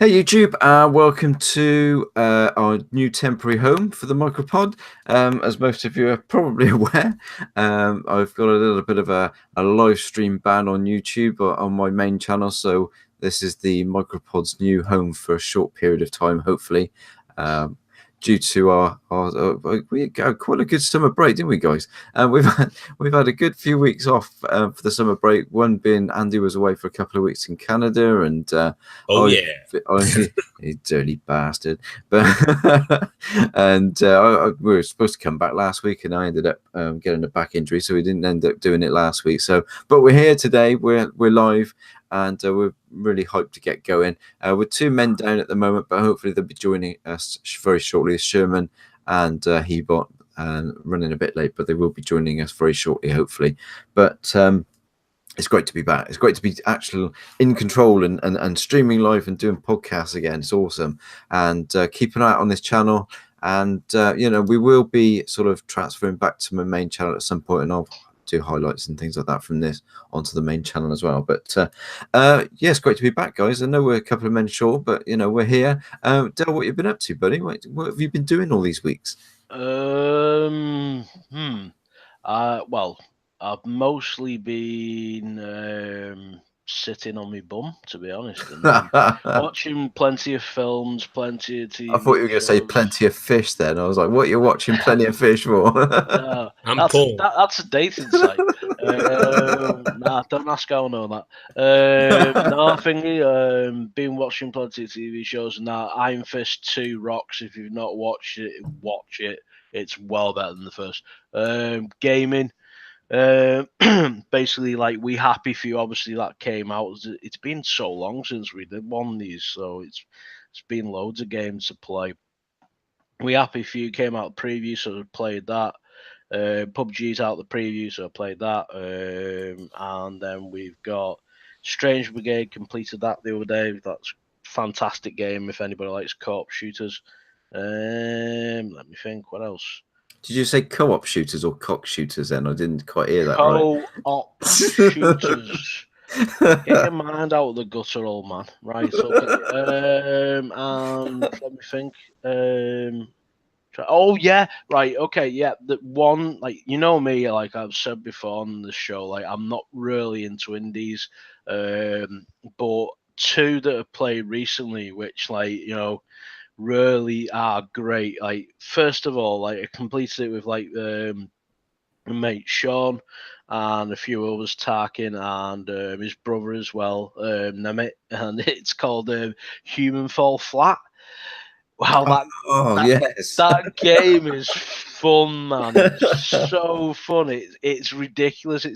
Hey YouTube, welcome to our new temporary home for the MicroPod. As most of you are probably aware, I've got a little bit of a live stream ban on YouTube on my main channel, so this is the MicroPod's new home for a short period of time, hopefully. Due to we got quite a good summer break, didn't we, guys? We've had a good few weeks off for the summer break. One being Andy was away for a couple of weeks in Canada, and you dirty bastard. But we were supposed to come back last week, and I ended up getting a back injury, so we didn't end up doing it last week. But we're here today. We're live. And we're really hyped to get going. We're two men down at the moment, but hopefully they'll be joining us very shortly. Sherman and Hebot running a bit late, but they will be joining us very shortly, hopefully. But it's great to be back. It's great to be actually in control and streaming live and doing podcasts again. It's awesome. And keep an eye out on this channel. And, we will be sort of transferring back to my main channel at some point, and I'll do highlights and things like that from this onto the main channel as well. But it's great to be back, guys. I know we're a couple of men short, but we're here. Dale, what have you been up to, buddy? What have you been doing all these weeks? Well, I've mostly been sitting on my bum, to be honest, and watching plenty of films, plenty of TV. I thought you were going to say plenty of fish then. I was like, what are you watching plenty of fish for? That's a dating site. Don't ask how I know that. I think been watching plenty of TV shows and that. Iron Fist 2 rocks. If you've not watched it, watch it. It's well better than the first. Gaming. Basically, like We Happy Few, obviously that came out. It's been so long since we did one of these, so it's been loads of games to play. We Happy Few came out preview, so I played that. PubG's out the preview, so I played that. And then we've got Strange Brigade, completed that the other day. That's a fantastic game if anybody likes co-op shooters. Let me think, what else? Did you say co-op shooters or cock shooters then? I didn't quite hear that Co-op shooters. Get your mind out of the gutter, old man. Right, okay. And let me think. Oh yeah, right, okay, yeah. The one, like, me, like I've said before on the show, like I'm not really into indies, but two that I've played recently, which really are great. Like, first of all, like I completed it with my mate Sean and a few others, Tarkin and his brother as well, Nemit, and it's called Human Fall Flat. Wow, that game is fun, man. It's so fun. It's ridiculous.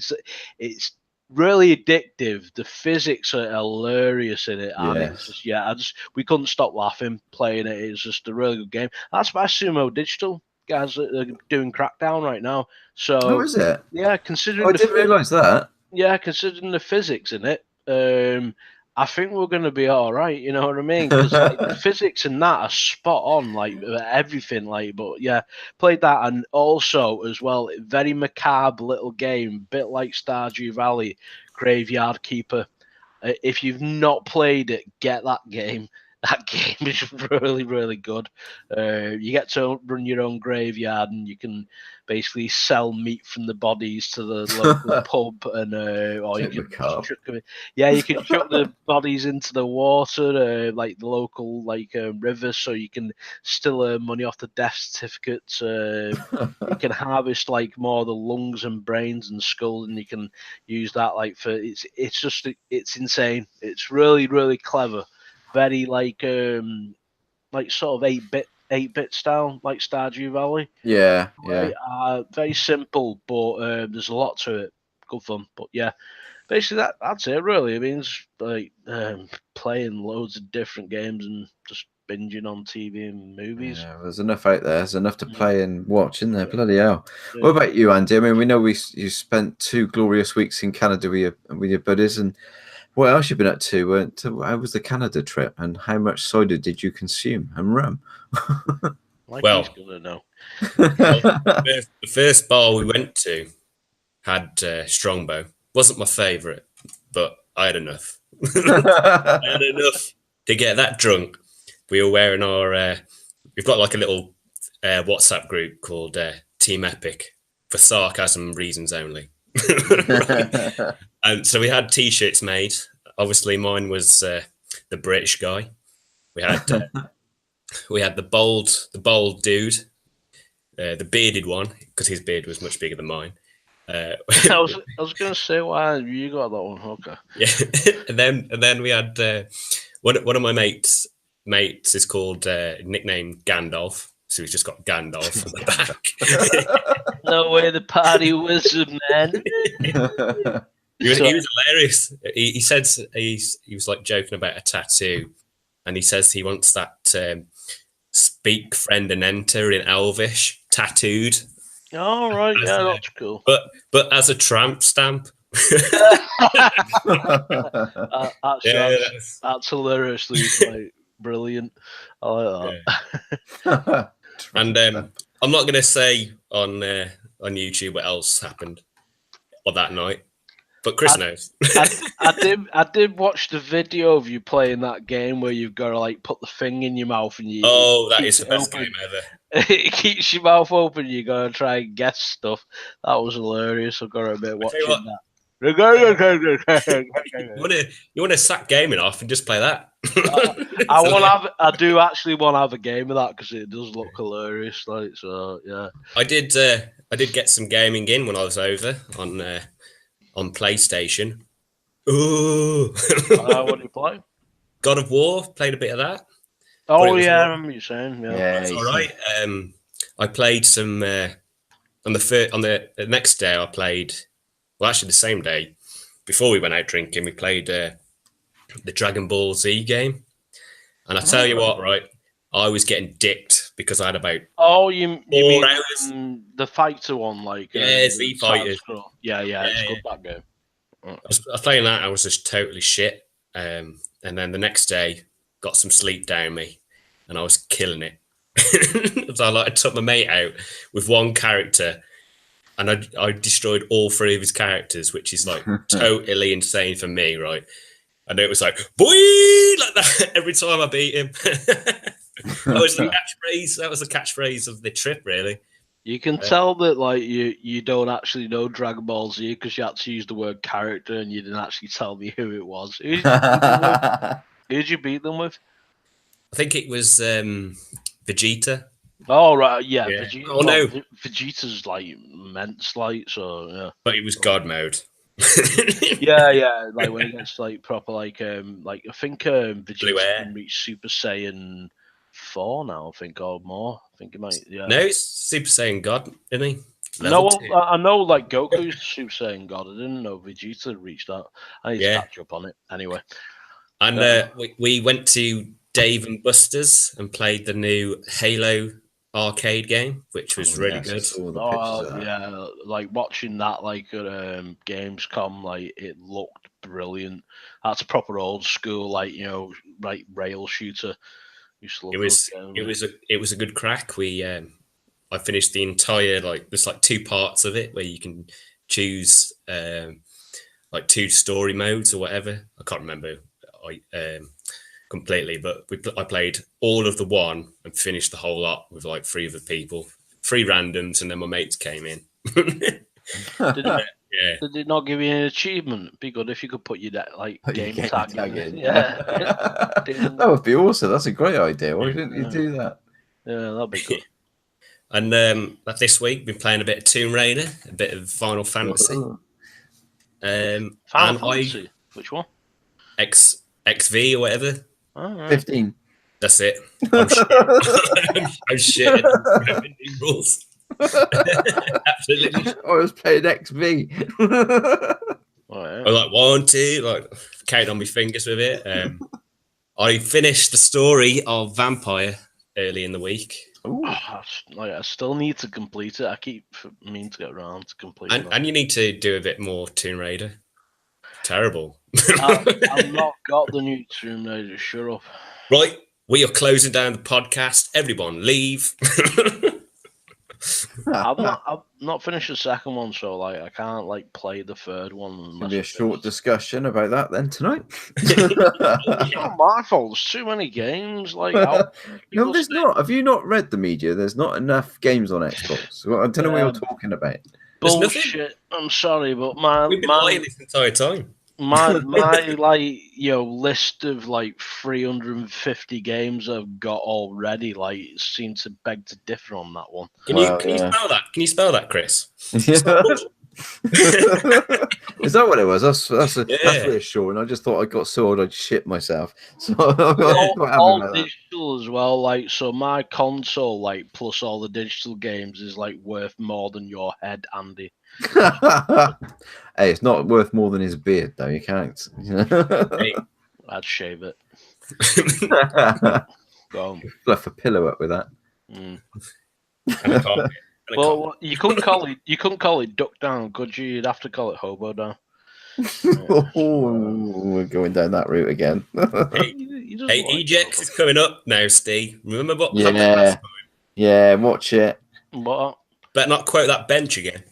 It's really addictive. The physics are hilarious in it, and it's just we couldn't stop laughing playing it. It's just a really good game. That's by Sumo Digital guys that are doing Crackdown right now. So is it? Yeah, considering I didn't realise that. Yeah, considering the physics in it, I think we're going to be all right. You know what I mean? Because the physics and that are spot on, like everything. But yeah, played that, and also as well, very macabre little game, bit like Stardew Valley, Graveyard Keeper. If you've not played it, get that game. That game is really, really good. You get to run your own graveyard, and you can basically sell meat from the bodies to the local pub, and or you can chuck the bodies into the water, like the local river, so you can still earn money off the death certificates. You can harvest more of the lungs and brains and skull, and you can use that for it's insane. It's really, really clever. Very sort of 8-bit style, like Stardew Valley. Yeah. Very simple, but there's a lot to it. Good fun. But yeah, basically that's it really. I mean, it's like playing loads of different games and just binging on TV and movies. Yeah, there's enough out there. There's enough to play and watch, isn't there? Bloody hell. Yeah. What about you, Andy? I mean, we know you spent 2 glorious weeks in Canada with your buddies, and what else you've been up to? How was the Canada trip, and how much cider did you consume and rum? He's gonna know. The first bar we went to had Strongbow. Wasn't my favourite, but I had enough. I had enough. to get that drunk, we were wearing our. We've got like a little WhatsApp group called Team Epic for sarcasm reasons only. And so we had T-shirts made. Obviously, mine was the British guy. We had the bold dude, the bearded one, because his beard was much bigger than mine. I was going to say, why you got that one, okay? Yeah, and then we had one of my mates is called nicknamed Gandalf, so he's just got Gandalf on the back. No way, the party wizard, man. He was hilarious. He said he was like joking about a tattoo, and he says he wants that speak, friend, and enter in Elvish tattooed. Oh, right, yeah, that's cool. But as a tramp stamp. That's hilariously like, brilliant. I like that. Yeah. And I'm not going to say on YouTube what else happened on that night, but Chris knows. I did watch the video of you playing that game where you've got to like put the thing in your mouth and you. Oh, that is the best game ever. It keeps your mouth open. You got to try and guess stuff. That was hilarious. I've got to admit watching that. You want to sack gaming off and just play that? I do actually want to have a game of that because it does look hilarious. Like so, yeah. I did get some gaming in when I was over on PlayStation. Ooh. What do you play? God of War. Played a bit of that. Oh yeah, I remember you saying. Yeah, that's all right. I played some on the next day. I played. Well, actually, the same day before we went out drinking, we played the Dragon Ball Z game. And I tell you what, right? I was getting dicked because I had about you mean hours. The fighter one, like Z Fighters. Yeah, it's good that game. I was playing that. I was just totally shit. And then the next day, got some sleep down me, and I was killing it. So I took my mate out with one character, and I destroyed all three of his characters, which is like totally insane for me, right? And it was like, boy, like that every time I beat him. That was the catchphrase. That was the catchphrase of the trip, really. You can tell that like you don't actually know Dragon Ball Z because you had to use the word character and you didn't actually tell me who it was. Who did you beat them with? I think it was Vegeta. Oh right, yeah. Vegeta, oh no, Vegeta's like immense, like so. Yeah, but it was God mode. yeah. Like when it gets like proper, like I think Vegeta can reach Super Saiyan 4 now. I think or more. I think it might. Yeah. No, it's Super Saiyan God, isn't he? I know. Like Goku's Super Saiyan God. I didn't know Vegeta reached that. I need to catch up on it anyway. And we went to Dave and Buster's and played the new Halo arcade game, which was really good. Yeah, like watching that like at Gamescom, like it looked brilliant. That's a proper old school, like like rail shooter. It was a good crack. I finished the entire there's like two parts of it where you can choose like two story modes or whatever. I can't remember completely, but I played all of the one and finished the whole lot with like three other people, three randoms, and then my mates came in. Did it not give you an achievement? It'd be good if you could put your game tag in. Yeah. That would be awesome. That's a great idea. Why didn't you do that? Yeah, that'd be good. And this week we've been playing a bit of Tomb Raider, a bit of Final Fantasy. Final Fantasy? Which one? XV or whatever. Right. 15. That's it. I'm shit at rules. Absolutely. I was playing XV. I was like 1, 2, counting on my fingers with it. I finished the story of Vampire early in the week. I still need to complete it. I keep meaning to get around to complete it. And you need to do a bit more Tomb Raider. Terrible. I've not got the new Tomb Raider. Shut up. Right, we are closing down the podcast. Everyone, leave. I've not finished the second one, so like I can't like play the third one. Gonna be a short discussion about that then tonight. It's not my fault. There's too many games. Like, no, there's not. Have you not read the media? There's not enough games on Xbox. Well, I don't know what you're talking about. Bullshit. I'm sorry, but we've been lying this entire time. My like list of like 350 games I've got already like seem to beg to differ on that one. Can you spell that? Can you spell that, Chris? Is that what it was? That's reassuring. I just thought I got sold. I'd shit myself. So all digital as well. Like, so my console, like, plus all the digital games is like worth more than your head, Andy. Hey, it's not worth more than his beard, though. You can't. Hey, I'd shave it. Go on. Fluff a pillow up with that. Well, you couldn't call it duck down, could you? You'd have to call it hobo down. We're going down that route again. Hey, Eject is coming up now, Steve. Remember what? Yeah, watch it. What? Better not quote that bench again.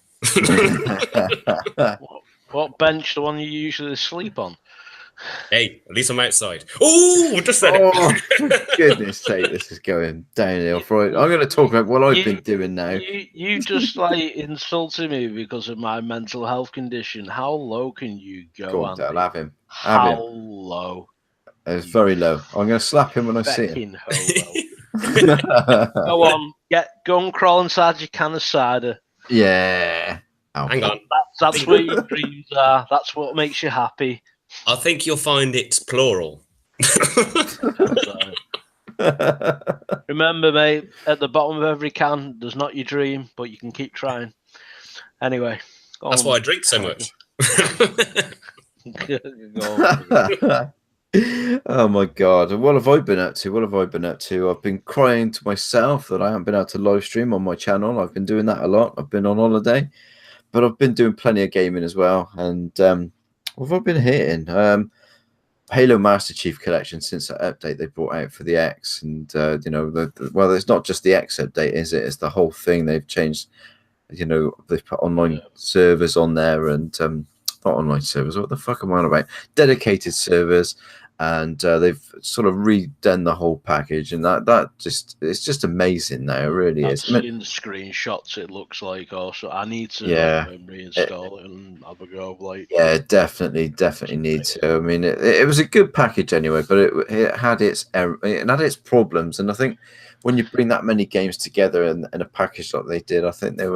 What bench? The one you usually sleep on? Hey, at least I'm outside. Oh, just said it. For goodness sake, this is going downhill. I'm going to talk about what I've been doing now. You just like insulted me because of my mental health condition. How low can you go? Go on, Dale, have him. How low? It's very low. I'm going to slap him when I see him. Go on, go and crawl inside your can of cider. Yeah. Hang on. That's where your dreams are. That's what makes you happy. I think you'll find it's plural. Remember, mate, at the bottom of every can, there's not your dream, but you can keep trying. Anyway. That's why I drink so much. Oh my god, what have I been up to? I've been crying to myself that I haven't been able to live stream on my channel. I've been doing that a lot. I've been on holiday, but I've been doing plenty of gaming as well. And what have I been hitting? Halo Master Chief Collection, since that update they brought out for the X, and well, it's not just the X update, is it? It's the whole thing. They've changed, they've put online servers on there, and not online servers. What the fuck am I on about? Dedicated servers, and they've sort of redone the whole package, and it's just amazing now. It really is. I've seen the screenshots. It looks like also. I need to reinstall it and have a go. Like, yeah, definitely need to. I mean, it was a good package anyway, but it had its problems, and I think when you bring that many games together in a package like they did, I think they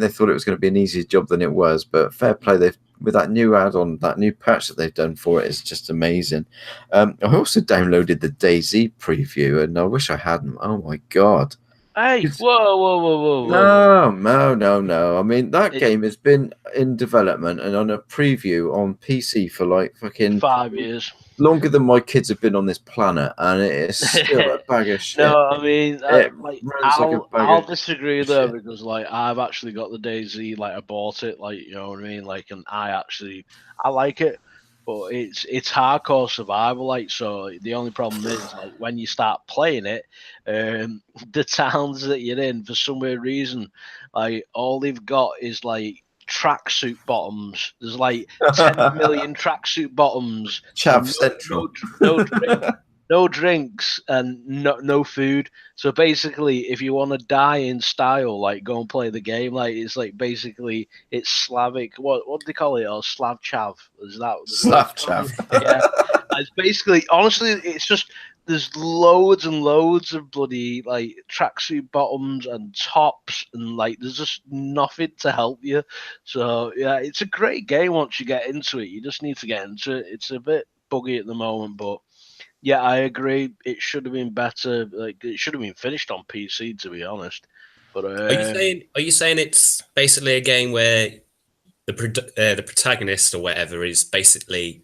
thought it was going to be an easier job than it was. But fair play, with that new add-on, that new patch that they've done for it is just amazing. I also downloaded the DayZ preview, and I wish I hadn't. Oh my god! Hey, whoa! No! I mean, that game has been in development and on a preview on PC for like fucking 5 years. Longer than my kids have been on this planet, and it is still a bag of shit. No, I mean, I'll disagree there because, like, I've actually got the DayZ, like, I bought it, like, you know what I mean, like, and I like it, but it's hardcore survival, like, so the only problem is, like, when you start playing it, the towns that you're in, for some weird reason, like, all they've got is, like, tracksuit bottoms. There's like 10 million tracksuit bottoms. Chav Central. No drinks and no food. So basically, if you want to die in style, like go and play the game. Like it's like basically it's Slavic. What do they call it? Or Slav Chav? Is that Slav Chav? Yeah. It's basically, honestly, it's just. There's loads and loads of bloody like tracksuit bottoms and tops, and like there's just nothing to help you. So yeah, it's a great game once you get into it. You just need to get into it. It's a bit buggy at the moment, but yeah, I agree. It should have been better. Like it should have been finished on PC, to be honest. But are you saying it's basically a game where the protagonist or whatever is basically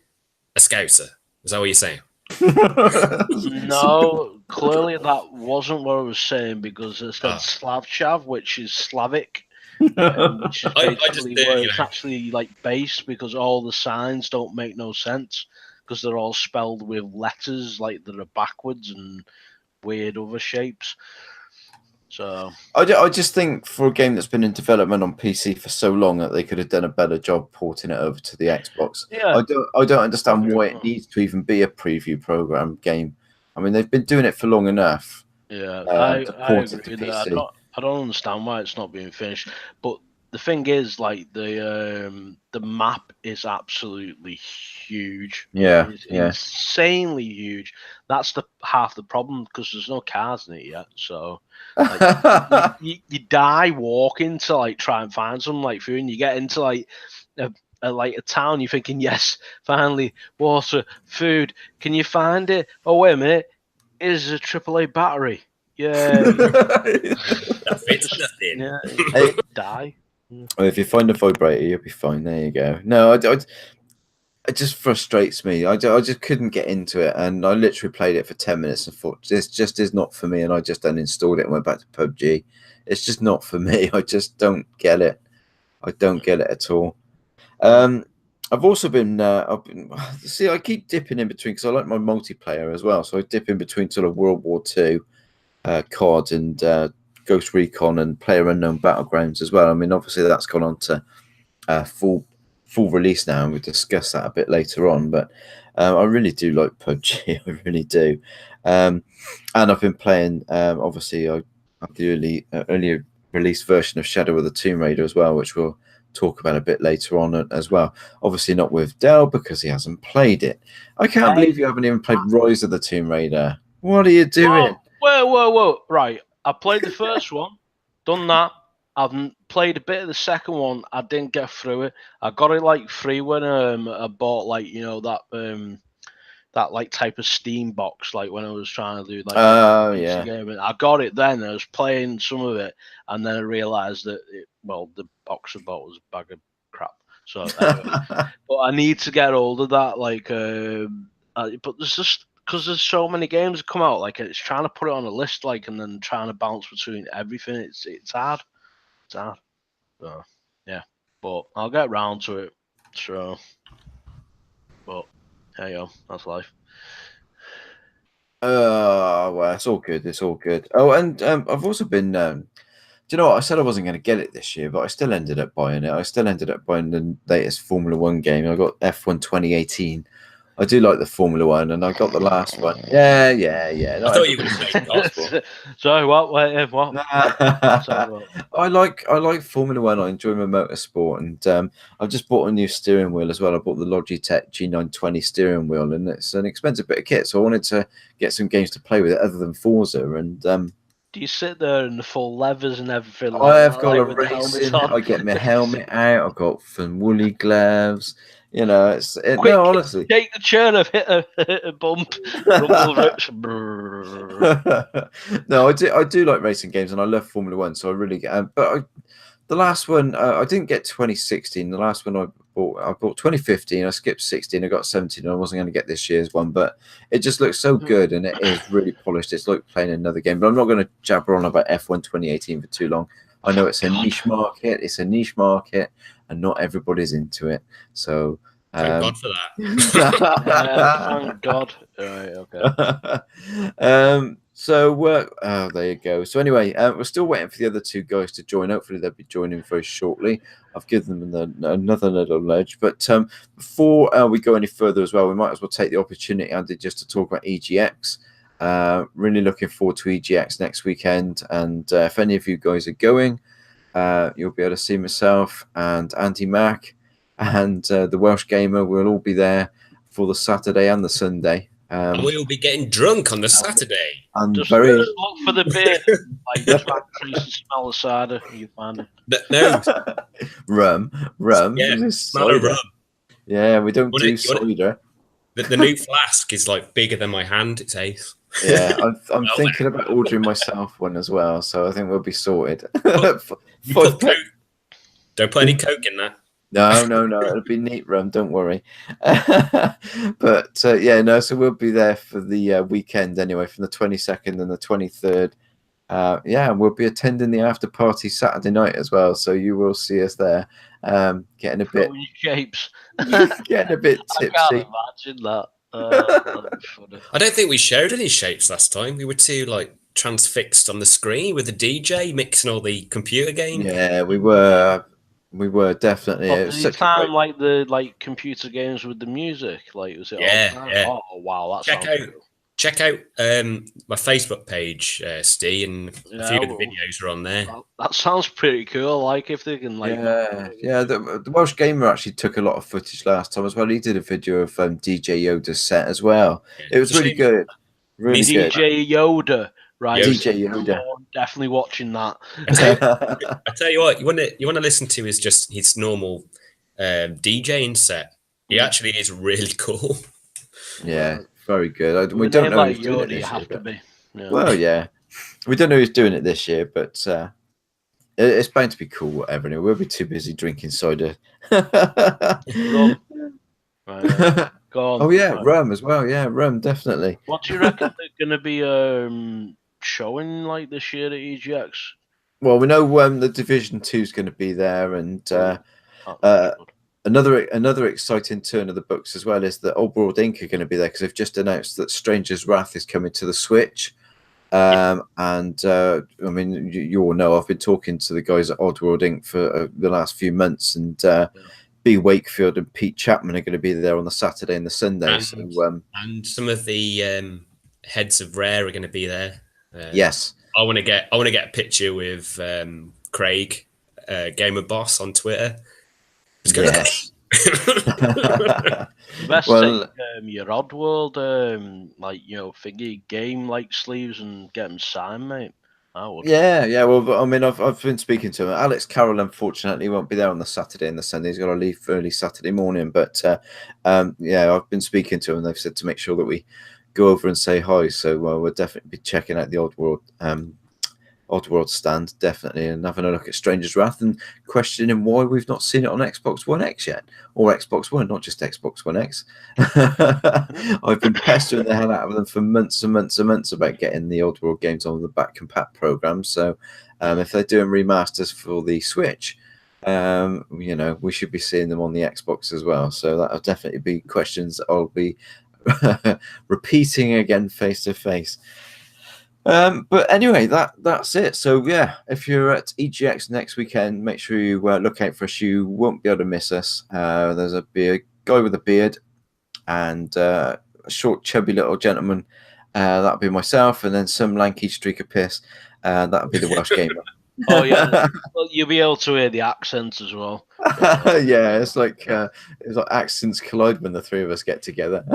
a Scouser? Is that what you're saying? No, clearly that wasn't what I was saying because it said Slavchav, which is Slavic, which is basically where it's actually like based because all the signs don't make no sense because they're all spelled with letters like that are backwards and weird other shapes. So I just think for a game that's been in development on PC for so long that they could have done a better job porting it over to the Xbox. yeah, I don't understand why it needs to even be a preview program game. I mean, they've been doing it for long enough. Yeah, To I port it agree to with that. PC. I don't understand why it's not being finished. But the thing is, like the map is absolutely huge. Yeah, It's yeah. insanely huge. That's the half the problem because there's no cars in it yet. So like, you die walking to like try and find some like food, and you get into like a town. You're thinking, yes, finally water, food. Can you find it? Oh wait a minute. Is a AAA battery. Yay. That fits nothing. Yeah, Hey, die. well, if you find a vibrator, you'll be fine. There you go. No, it just frustrates me. I just couldn't get into it, and I literally played it for 10 minutes and thought this just is not for me, and I just uninstalled it and went back to PubG. It's just not for me. I just don't get it. I don't get it at all. I've also been, see, I keep dipping in between because I like my multiplayer as well. So I dip in between sort of World War II, COD, and Ghost Recon, and PlayerUnknown Battlegrounds as well. I mean, obviously that's gone on to full release now, and we'll discuss that a bit later on. But I really do like PUBG. I really do. And I've been playing, obviously, the earlier release version of Shadow of the Tomb Raider as well, which we'll talk about a bit later on as well. Obviously not with Dell because he hasn't played it. I can't believe you haven't even played Rise of the Tomb Raider. What are you doing? Whoa. Right. I played the first one, done that. I've played a bit of the second one. I didn't get through it. I got it like free when I bought like that like type of Steam box, like when I was trying to do like yeah. gaming. I got it then. I was playing some of it, and then I realized that the box I bought was a bag of crap. So anyway, but I need to get hold of that. Like, but there's just because there's so many games that come out. Like, it's trying to put it on a list, like, and then trying to bounce between everything. It's hard. It's hard. So yeah, but I'll get round to it. So, but there you go. That's life. Well, it's all good. It's all good. Oh, and I've also been. Do you know what? I said I wasn't going to get it this year, but I still ended up buying it. I still ended up buying the latest Formula One game. I got F1 2018. I do like the Formula One, and I got the last one. Yeah. I thought you were going to say Sorry, what? Wait, what? I like Formula One. I enjoy my motorsport, and I've just bought a new steering wheel as well. I bought the Logitech G920 steering wheel, and it's an expensive bit of kit. So I wanted to get some games to play with it other than Forza. And do you sit there in the full levers and everything? I have got a racing. I get my helmet out. I've got some woolly gloves. You know, no, honestly. Take the chair, I've hit a bump. No, I do like racing games, and I love Formula One, so I really get. The last one I didn't get 2016. The last one I bought 2015. I skipped 16. I got 17. And I wasn't going to get this year's one, but it just looks so good, and it is really polished. It's like playing another game. But I'm not going to jabber on about F1 2018 for too long. I know it's a niche market. It's a niche market, and not everybody's into it. So thank God for that. Thank God. Right, okay. So there you go. So anyway, we're still waiting for the other two guys to join. Hopefully they'll be joining very shortly. I've given them another little nudge. But before we go any further as well, we might as well take the opportunity, Andy, just to talk about EGX. Really looking forward to EGX next weekend. And if any of you guys are going, you'll be able to see myself and Andy Mack and the Welsh Gamer. We'll all be there for the Saturday and the Sunday. And we'll be getting drunk on the Saturday. And just very look for the beer. Like, try and trace and smell the cider. You find it. No. rum. Yeah, smell of rum. Yeah, we don't do cider. The new flask is like bigger than my hand. It's ace. Yeah, I'm thinking about ordering myself one as well. So I think we'll be sorted. Don't put any Coke in that. No, it'll be neat rum, don't worry. But so we'll be there for the weekend anyway, from the 22nd and the 23rd. And we'll be attending the after party Saturday night as well, so you will see us there, getting a bit shapes. Getting a bit tipsy. I can't imagine that. I don't think we showed any shapes last time. We were too like transfixed on the screen with the DJ mixing all the computer games. Yeah, we were definitely. But It did was you such a time great. like the computer games with the music? Like, was it all time? Yeah. Oh wow, that Check sounds out cool. check out my Facebook page, Steve, and a few of the videos are on there. That sounds pretty cool. Like if they can like The Welsh Gamer actually took a lot of footage last time as well. He did a video of DJ Yoda's set as well. Yeah. It was really good. Really good. DJ Yoda, right? DJ Yoda. Oh, I'm definitely watching that. I tell you what, you want to listen to his normal DJing set. He actually is really cool. Yeah, very good. We With don't a name know like who's doing it Yoda, you this have year, to but- be. Yeah. Well, yeah, we don't know who's doing it this year, but it's bound to be cool. Whatever. Anyway, we'll be too busy drinking cider. Rum. Right, go on. Oh yeah, Right. rum as well. Yeah, rum definitely. What do you reckon they're going to be showing like this year at EGX? Well, we know the Division 2 is going to be there, and Oh, another exciting turn of the books as well is that Old World Inc. are going to be there because they've just announced that Stranger's Wrath is coming to the Switch. And I mean, you all know I've been talking to the guys at Oddworld Inc. for the last few months, and B. Wakefield and Pete Chapman are going to be there on the Saturday and the Sunday. And some of the heads of Rare are going to be there. Yes, I want to get a picture with Craig, Gamer Boss on Twitter. Yes. best Well, take your Oddworld thingy game like sleeves and get them signed, mate. I would. Yeah. Well, I mean, I've been speaking to him. Alex Carroll, unfortunately, won't be there on the Saturday and the Sunday. He's got to leave early Saturday morning. But I've been speaking to him. They've said to make sure that we go over and say hi. So we'll definitely be checking out the Oddworld stand, definitely, and having a look at Stranger's Wrath and questioning why we've not seen it on Xbox One X yet, or Xbox One, not just Xbox One X. I've been pestering the hell out of them for months and months and months about getting the Oddworld games on the back compat program. So if they're doing remasters for the Switch, we should be seeing them on the Xbox as well. So that'll definitely be questions I'll be repeating again face to face. But anyway, that's it. So yeah, if you're at EGX next weekend, make sure you look out for us. You won't be able to miss us. There's a guy with a beard and a short, chubby little gentleman. That'll be myself, and then some lanky streak of piss. That'll be the Welsh Gamer. Oh yeah, well, you'll be able to hear the accents as well. Yeah, it's like accents collide when the three of us get together.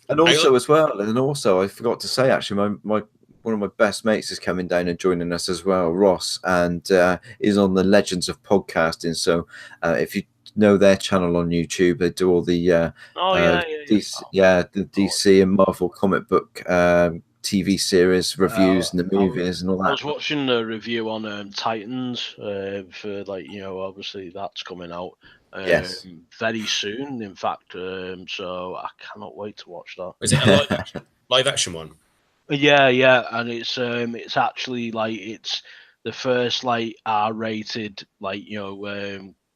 And also I forgot to say, actually, my one of my best mates is coming down and joining us as well, Ross, and is on the Legends of Podcasting. So if you know their channel on YouTube, they do all the the DC and Marvel comic book TV series reviews and the movies and all that. I was watching a review on Titans for obviously that's coming out very soon, in fact, so I cannot wait to watch that. Is it a live action one? Yeah, and it's actually it's the first R-rated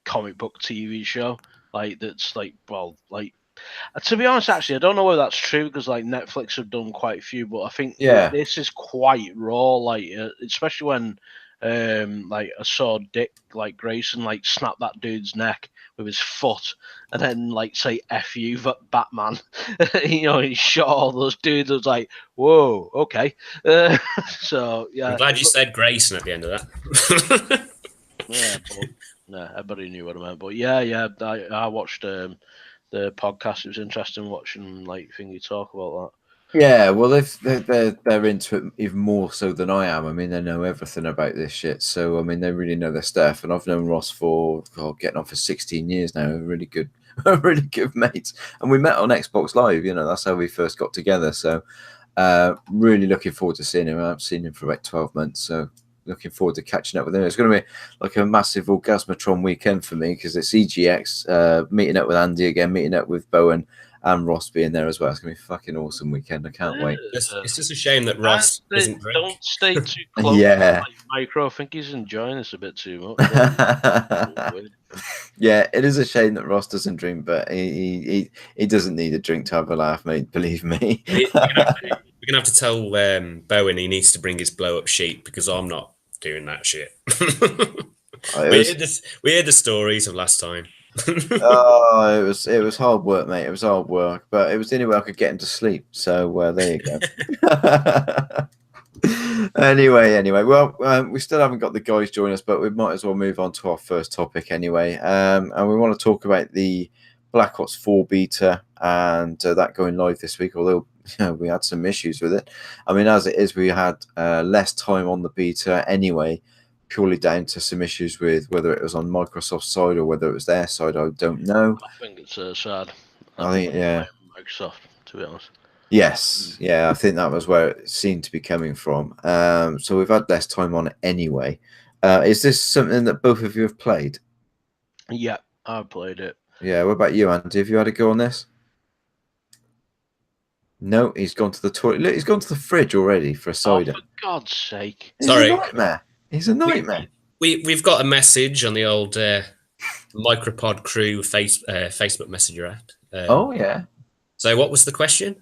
comic book TV show that's to be honest, actually, I don't know whether that's true because Netflix have done quite a few, but I think this is quite raw. Especially when I saw Dick Grayson snap that dude's neck with his foot, and then say "F you, Batman." He shot all those dudes. I was like, "Whoa, okay." So yeah, I'm glad you said Grayson at the end of that. Yeah, but no, everybody knew what I meant. But yeah, I watched the podcast. It was interesting watching Thingy talk about that. Yeah, well, they're into it even more so than I am. I mean, they know everything about this shit. So I mean, they really know their stuff. And I've known Ross for getting on for 16 years now. Really good mates. And we met on Xbox Live. That's how we first got together. So really looking forward to seeing him. I haven't seen him for about 12 months. So looking forward to catching up with him. It's going to be a massive Orgasmatron weekend for me because it's EGX, meeting up with Andy again, meeting up with Bowen and Ross being there as well. It's going to be a fucking awesome weekend. I can't wait. It's just a shame that Ross isn't drink. Don't stay too close. Yeah. Micro, I think he's enjoying this a bit too much. Yeah, it is a shame that Ross doesn't drink, but he doesn't need a drink to have a laugh, mate. Believe me. We're gonna have to tell Bowen he needs to bring his blow up sheet because I'm not doing that shit. We heard the stories of last time. Oh, it was hard work, mate. It was hard work, but it was the only way I could get him to sleep. So there you go. Anyway, well, we still haven't got the guys join us, but we might as well move on to our first topic anyway. And we want to talk about the Black Ops 4 beta and that going live this week. Although we had some issues with it. I mean, as it is, we had less time on the beta anyway, purely down to some issues with whether it was on Microsoft's side or whether it was their side. I don't know. I think it's sad. I think, yeah. Microsoft, to be honest. Yes, yeah, I think that was where it seemed to be coming from. So we've had less time on it anyway. Is this something that both of you have played? Yeah, I've played it. Yeah, what about you, Andy? Have you had a go on this? No, he's gone to the toilet. Look, he's gone to the fridge already for a cider. Oh, for God's sake. Sorry. He's a nightmare. He's a nightmare. We've got a message on the old MicroPod crew Facebook Messenger app. Oh, yeah. So what was the question?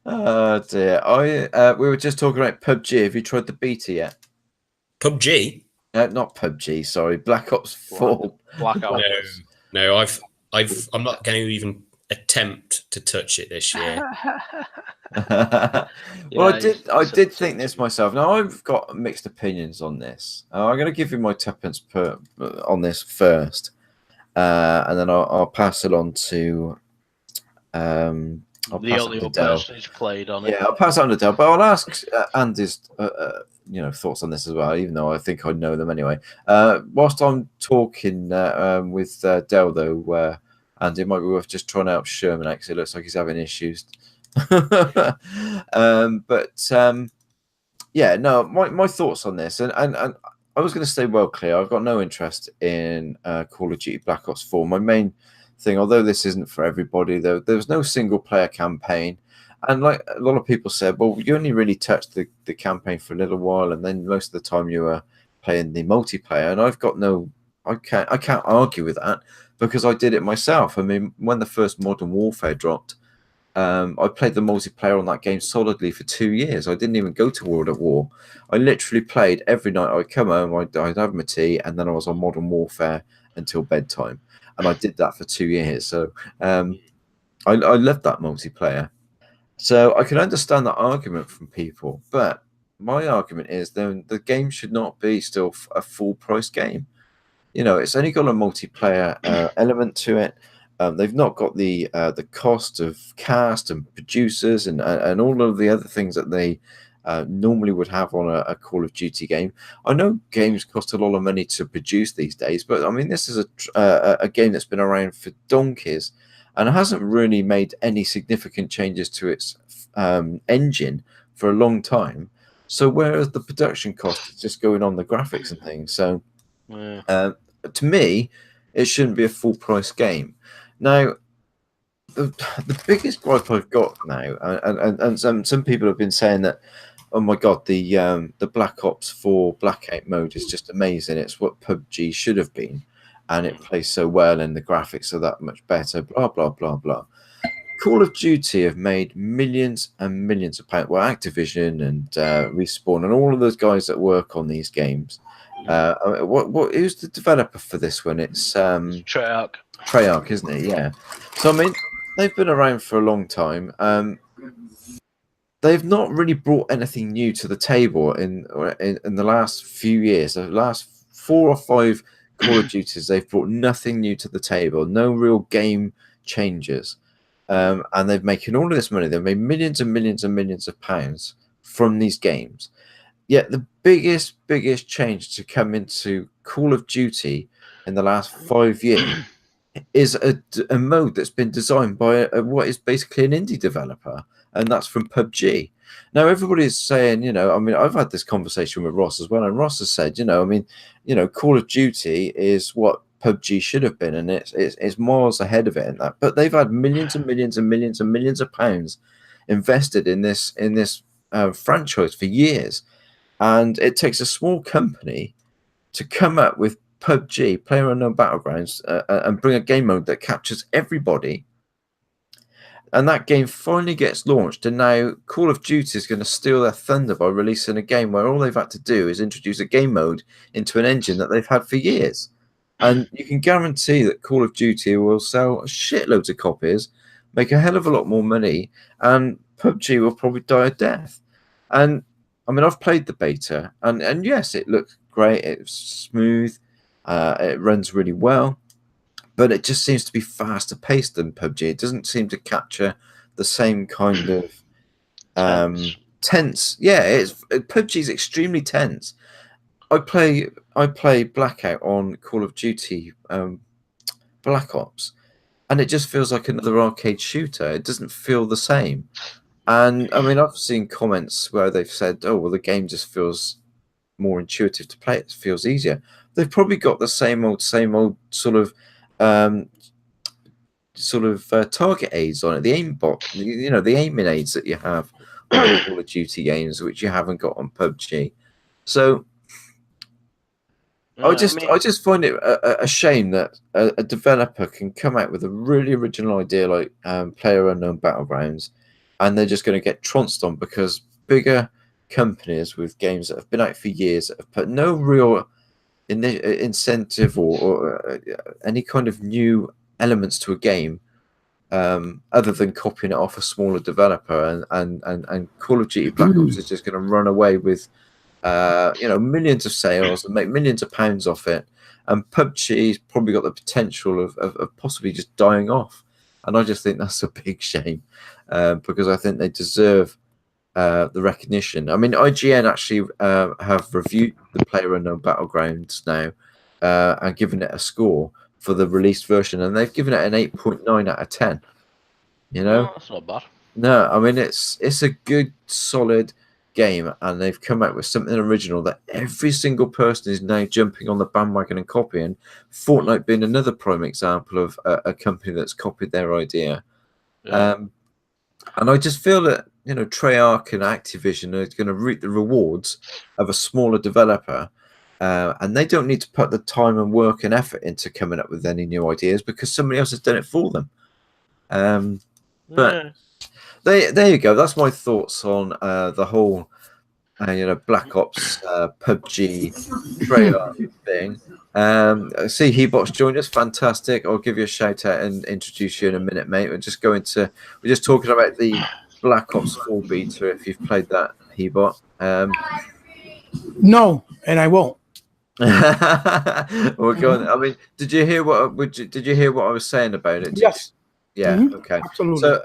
Oh, dear. We were just talking about PubG. Have you tried the beta yet? PubG? Not PubG, sorry. Black Ops 4. Black Ops. No, I'm not going to even attempt to touch it this year. Well, I did think this myself. Now I've got mixed opinions on this. I'm going to give you my 10 on this first, and then I'll pass it on to the only person who's played on it. Yeah, I'll pass it on to Del, but I'll ask Andy's thoughts on this as well, even though I think I know them anyway. Whilst I'm talking with Del, though, Andy, it might be worth just trying out Sherman, actually. It looks like he's having issues. Yeah, no, my thoughts on this, and I was going to stay well clear. I've got no interest in Call of Duty Black Ops 4. My main thing, although this isn't for everybody, though, there was no single player campaign. And like a lot of people said, well, you only really touched the campaign for a little while, and then most of the time you were playing the multiplayer. And I've got I can't argue with that because I did it myself. I mean, when the first Modern Warfare dropped, I played the multiplayer on that game solidly for 2 years. I didn't even go to World at War. I literally played every night. I'd come home, I'd have my tea, and then I was on Modern Warfare until bedtime. And I did that for 2 years. So I loved that multiplayer. So I can understand that argument from people, but my argument is then the game should not be still a full price game. You know, it's only got a multiplayer element to it. They've not got the cost of cast and producers and all of the other things that they normally would have on a Call of Duty game. I know games cost a lot of money to produce these days, but I mean, this is a game that's been around for donkeys and hasn't really made any significant changes to its engine for a long time. So whereas the production cost is just going on the graphics and things. So to me, it shouldn't be a full price game. Now, the biggest gripe I've got now, and some people have been saying that, oh my God, the Black Ops 4 Blackout mode is just amazing. It's what PUBG should have been, and it plays so well, and the graphics are that much better. Blah blah blah blah. Call of Duty have made millions and millions of pounds. Well, Activision and Respawn and all of those guys that work on these games. Who's the developer for this one? It's Treyarch, isn't it? Yeah. So I mean, they've been around for a long time. They've not really brought anything new to the table in the last few years. The last 4 or 5 Call of Duties, they've brought nothing new to the table. No real game changes. And they've making all of this money. They've made millions and millions and millions of pounds from these games. Yet the biggest change to come into Call of Duty in the last 5 years is a mode that's been designed by what is basically an indie developer, and that's from PUBG. Now everybody's saying, I mean, I've had this conversation with Ross as well, and Ross has said, I mean, Call of Duty is what PUBG should have been, and it's miles ahead of it in that. But they've had millions and millions and millions and millions of pounds invested in this franchise for years, and it takes a small company to come up with PubG, PlayerUnknown Battlegrounds, and bring a game mode that captures everybody. And that game finally gets launched, and now Call of Duty is going to steal their thunder by releasing a game where all they've had to do is introduce a game mode into an engine that they've had for years. And you can guarantee that Call of Duty will sell shitloads of copies, make a hell of a lot more money, and PUBG will probably die a death. And I mean, I've played the beta, and yes, it looks great. It's smooth. It runs really well. But it just seems to be faster paced than PUBG. It doesn't seem to capture the same kind of tense. Yeah, PUBG is extremely tense. I play Blackout on Call of Duty Black Ops, and it just feels like another arcade shooter. It doesn't feel the same. And I mean, I've seen comments where they've said, "Oh, well, the game just feels more intuitive to play. It feels easier." They've probably got the same old sort of target aids on it, the aimbot, the aiming aids that you have on the Call of Duty games, which you haven't got on PUBG. So I just find it a shame that a developer can come out with a really original idea like PlayerUnknown Battlegrounds, and they're just going to get trounced on because bigger companies with games that have been out for years that have put no real incentive or any kind of new elements to a game other than copying it off a smaller developer, and Call of Duty Black Ops is just going to run away with millions of sales and make millions of pounds off it, and PUBG's probably got the potential of possibly just dying off, and I just think that's a big shame because I think they deserve the recognition. I mean, IGN actually have reviewed the PlayerUnknown Battlegrounds now and given it a score for the released version, and they've given it an 8.9 out of 10. That's not bad. No, I mean it's a good, solid game, and they've come out with something original that every single person is now jumping on the bandwagon and copying. Fortnite being another prime example of a company that's copied their idea. Yeah. And I just feel that Treyarch and Activision are going to reap the rewards of a smaller developer, and they don't need to put the time and work and effort into coming up with any new ideas because somebody else has done it for them. But there you go. That's my thoughts on the whole, Black Ops, PUBG, Treyarch thing. I see Hebox joined us. Fantastic. I'll give you a shout out and introduce you in a minute, mate. We're just talking about the Black Ops 4 beta. If you've played that, Hebot. No, and I won't. We're going. I mean, did you hear what I was saying about it? Yes. Yeah. Mm-hmm. Okay. Absolutely. So,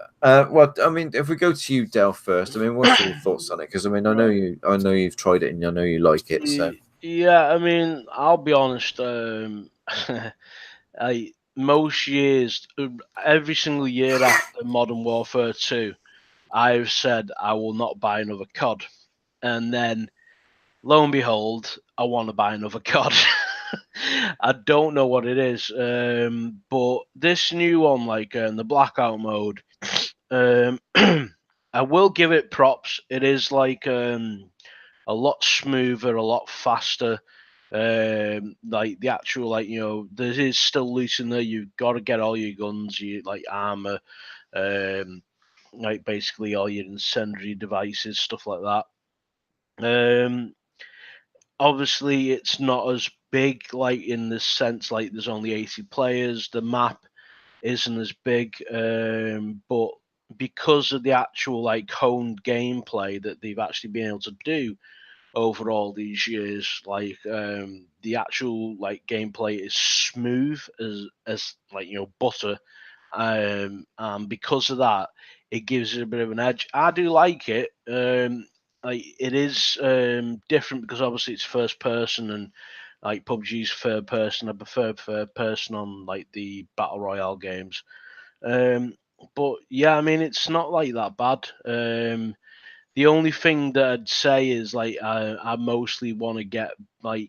well, I mean, if we go to you, Del, first. I mean, what's your thoughts on it? Because I mean, I know you've tried it and I know you like it. So. Yeah, I mean, I'll be honest. Most years, every single year after Modern Warfare 2, I've said I will not buy another COD, and then lo and behold, I want to buy another COD. I don't know what it is, but this new one, like the Blackout mode, I will give it props. It is like a lot smoother, a lot faster. Like the actual, there is still loot in there. You've got to get all your guns, your armor, like basically all your incendiary devices, stuff like that. Obviously, it's not as big, like in the sense, like there's only 80 players. The map isn't as big, but because of the actual honed gameplay that they've actually been able to do over all these years, the actual gameplay is smooth as butter, and because of that, it gives it a bit of an edge. I do like it. It is different because obviously it's first person, and PUBG's third person. I prefer third person on the battle royale games. But yeah, I mean, it's not that bad. The only thing that I'd say is I mostly want to get I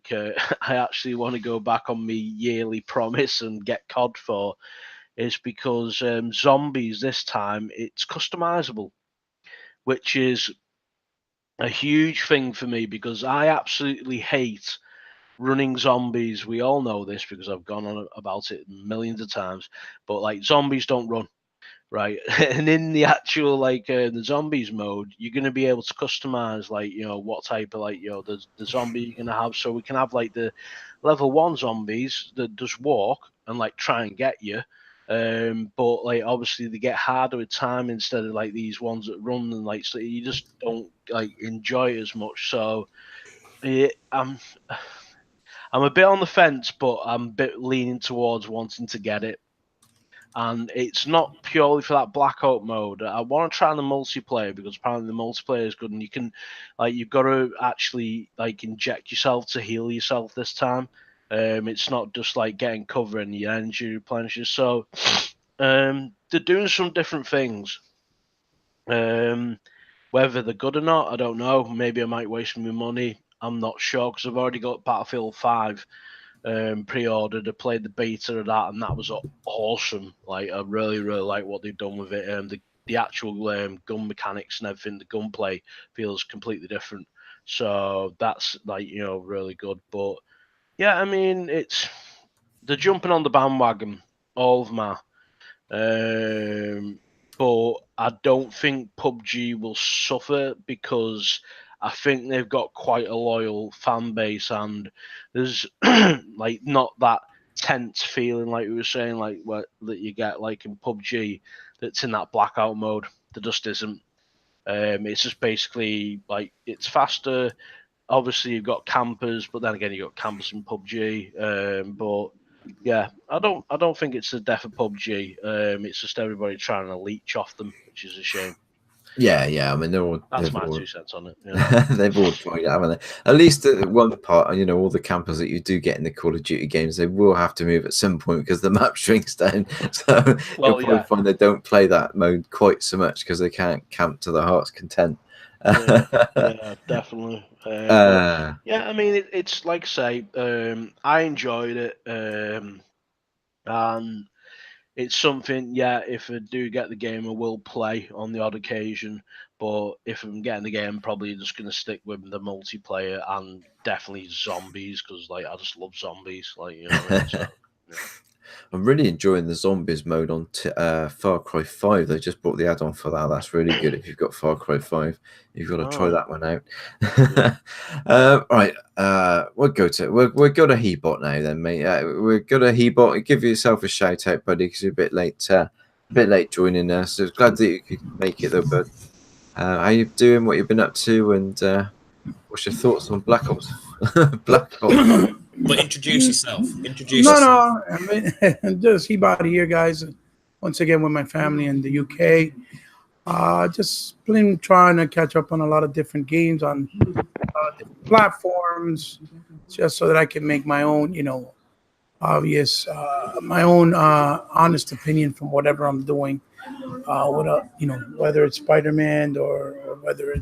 actually want to go back on my yearly promise and get COD for is because zombies this time it's customizable, which is a huge thing for me because I absolutely hate running zombies. We all know this because I've gone on about it millions of times. But like zombies don't run, right? And in the actual like the zombies mode, you're gonna be able to customize like what type of like the zombie you're gonna have. So we can have like the level 1 zombies that just walk and like try and get you. But like obviously they get harder with time instead of like these ones that run, and like so you just don't like enjoy it as much. So I'm a bit on the fence, but I'm a bit leaning towards wanting to get it. And it's not purely for that blackout mode. I want to try the multiplayer because apparently the multiplayer is good, and you can like you've got to actually like inject yourself to heal yourself this time. It's not just like getting cover and your energy replenishes. So they're doing some different things. Whether they're good or not, I don't know. Maybe I might waste my money. I'm not sure because I've already got Battlefield 5 pre-ordered. I played the beta of that, and that was awesome. Like I really like what they've done with it. The actual gun mechanics and everything, the gunplay feels completely different. So that's like really good. But yeah, I mean they're jumping on the bandwagon, all of them are. But I don't think PubG will suffer because I think they've got quite a loyal fan base, and there's like not that tense feeling like we were saying, like that you get like in PubG that's in that blackout mode. There just isn't. It's just basically like it's faster. Obviously, you've got campers, but then again, you've got campers in PubG. But yeah, I don't think it's the death of PubG. It's just everybody trying to leech off them, which is a shame. Yeah. I mean, That's my 2 cents on it. Yeah. They've all tried it, haven't they? At least at one part, all the campers that you do get in the Call of Duty games, they will have to move at some point because the map shrinks down. So you'll probably find they don't play that mode quite so much because they can't camp to their heart's content. Yeah, definitely. Yeah, I mean, it's like I say, I enjoyed it, and it's something. Yeah, if I do get the game, I will play on the odd occasion. But if I'm getting the game, I'm probably just gonna stick with the multiplayer and definitely zombies because like I just love zombies. Like so, yeah. I'm really enjoying the zombies mode on Far Cry 5. They just brought the add-on for that. That's really good. If you've got Far Cry 5, you've got to try that one out. Right. We'll go to we'll go to Hebot now then, mate. We'll go to Hebot. Give yourself a shout out, buddy, because you're a bit late joining us. So glad that you could make it though, bud. How you doing? What you've been up to? And what's your thoughts on Black Ops? Black Ops. But introduce yourself. No, I mean, just Hebot here, guys. Once again with my family in the UK. Just been trying to catch up on a lot of different games on different platforms, just so that I can make my own, my own honest opinion from whatever I'm doing. Whether it's Spider-Man or whether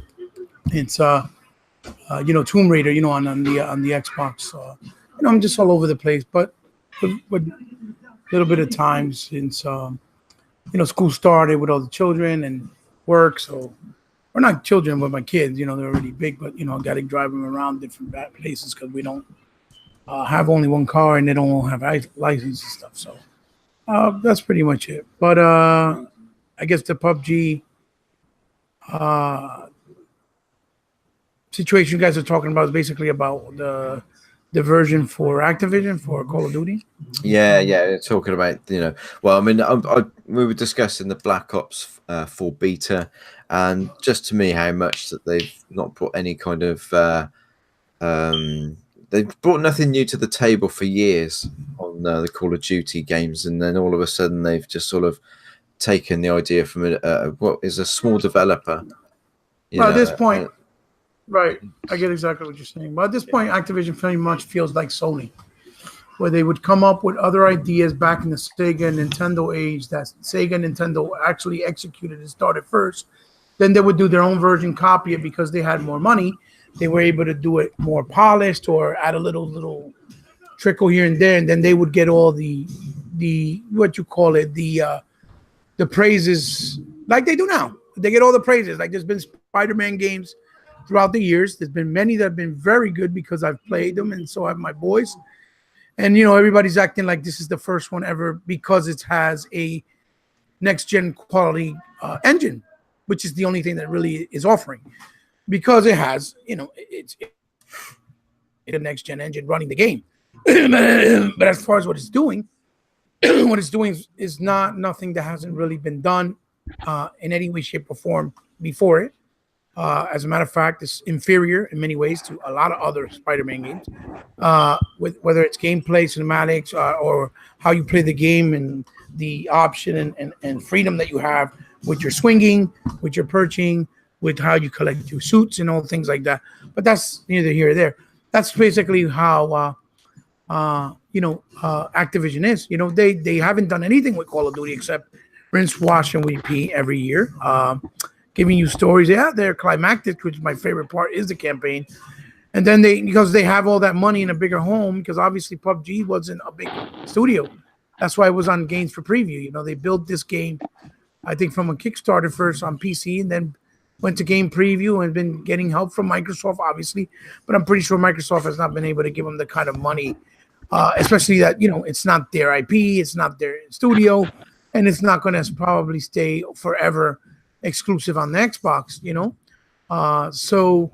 it's Tomb Raider, on the Xbox. I'm just all over the place, but with a little bit of time since school started with all the children and work. So we're not children, but my kids, they're already big, but I got to drive them around different places because we don't have only one car and they don't have license and stuff. So that's pretty much it. But I guess the PUBG situation you guys are talking about is basically about the version for Activision for Call of Duty. Yeah. Talking about well, I mean, we were discussing the Black Ops 4 beta, and just to me, how much that they've not brought any kind of they've brought nothing new to the table for years on the Call of Duty games, and then all of a sudden they've just sort of taken the idea from what is a small developer. At this point. Right, I get exactly what you're saying. But at this point, Activision pretty much feels like Sony, where they would come up with other ideas back in the Sega and Nintendo age that Sega and Nintendo actually executed and started first. Then they would do their own version, copy it because they had more money. They were able to do it more polished or add a little trickle here and there, and then they would get all the what you call it, the praises like they do now. They get all the praises. Like there's been Spider-Man games throughout the years. There's been many that have been very good because I've played them, and so have my boys. And everybody's acting like this is the first one ever because it has a next gen quality engine, which is the only thing that really is offering, because it has it's a next gen engine running the game. But as far as what it's doing, is nothing that hasn't really been done in any way, shape, or form before it. As a matter of fact, it's inferior in many ways to a lot of other Spider-Man games, with whether it's gameplay, cinematics, or how you play the game, and the option and freedom that you have with your swinging, with your perching, with how you collect your suits and all things like that. But that's neither here or there. That's basically how Activision is. They haven't done anything with Call of Duty except rinse, wash, and repeat every year. Giving you stories. Yeah, they're climactic, which is my favorite part, is the campaign. And then because they have all that money in a bigger home, because obviously PubG wasn't a big studio. That's why it was on Games for Preview. They built this game, I think, from a Kickstarter first on PC, and then went to Game Preview and been getting help from Microsoft, obviously. But I'm pretty sure Microsoft has not been able to give them the kind of money, especially that, it's not their IP, it's not their studio, and it's not going to probably stay forever exclusive on the Xbox, so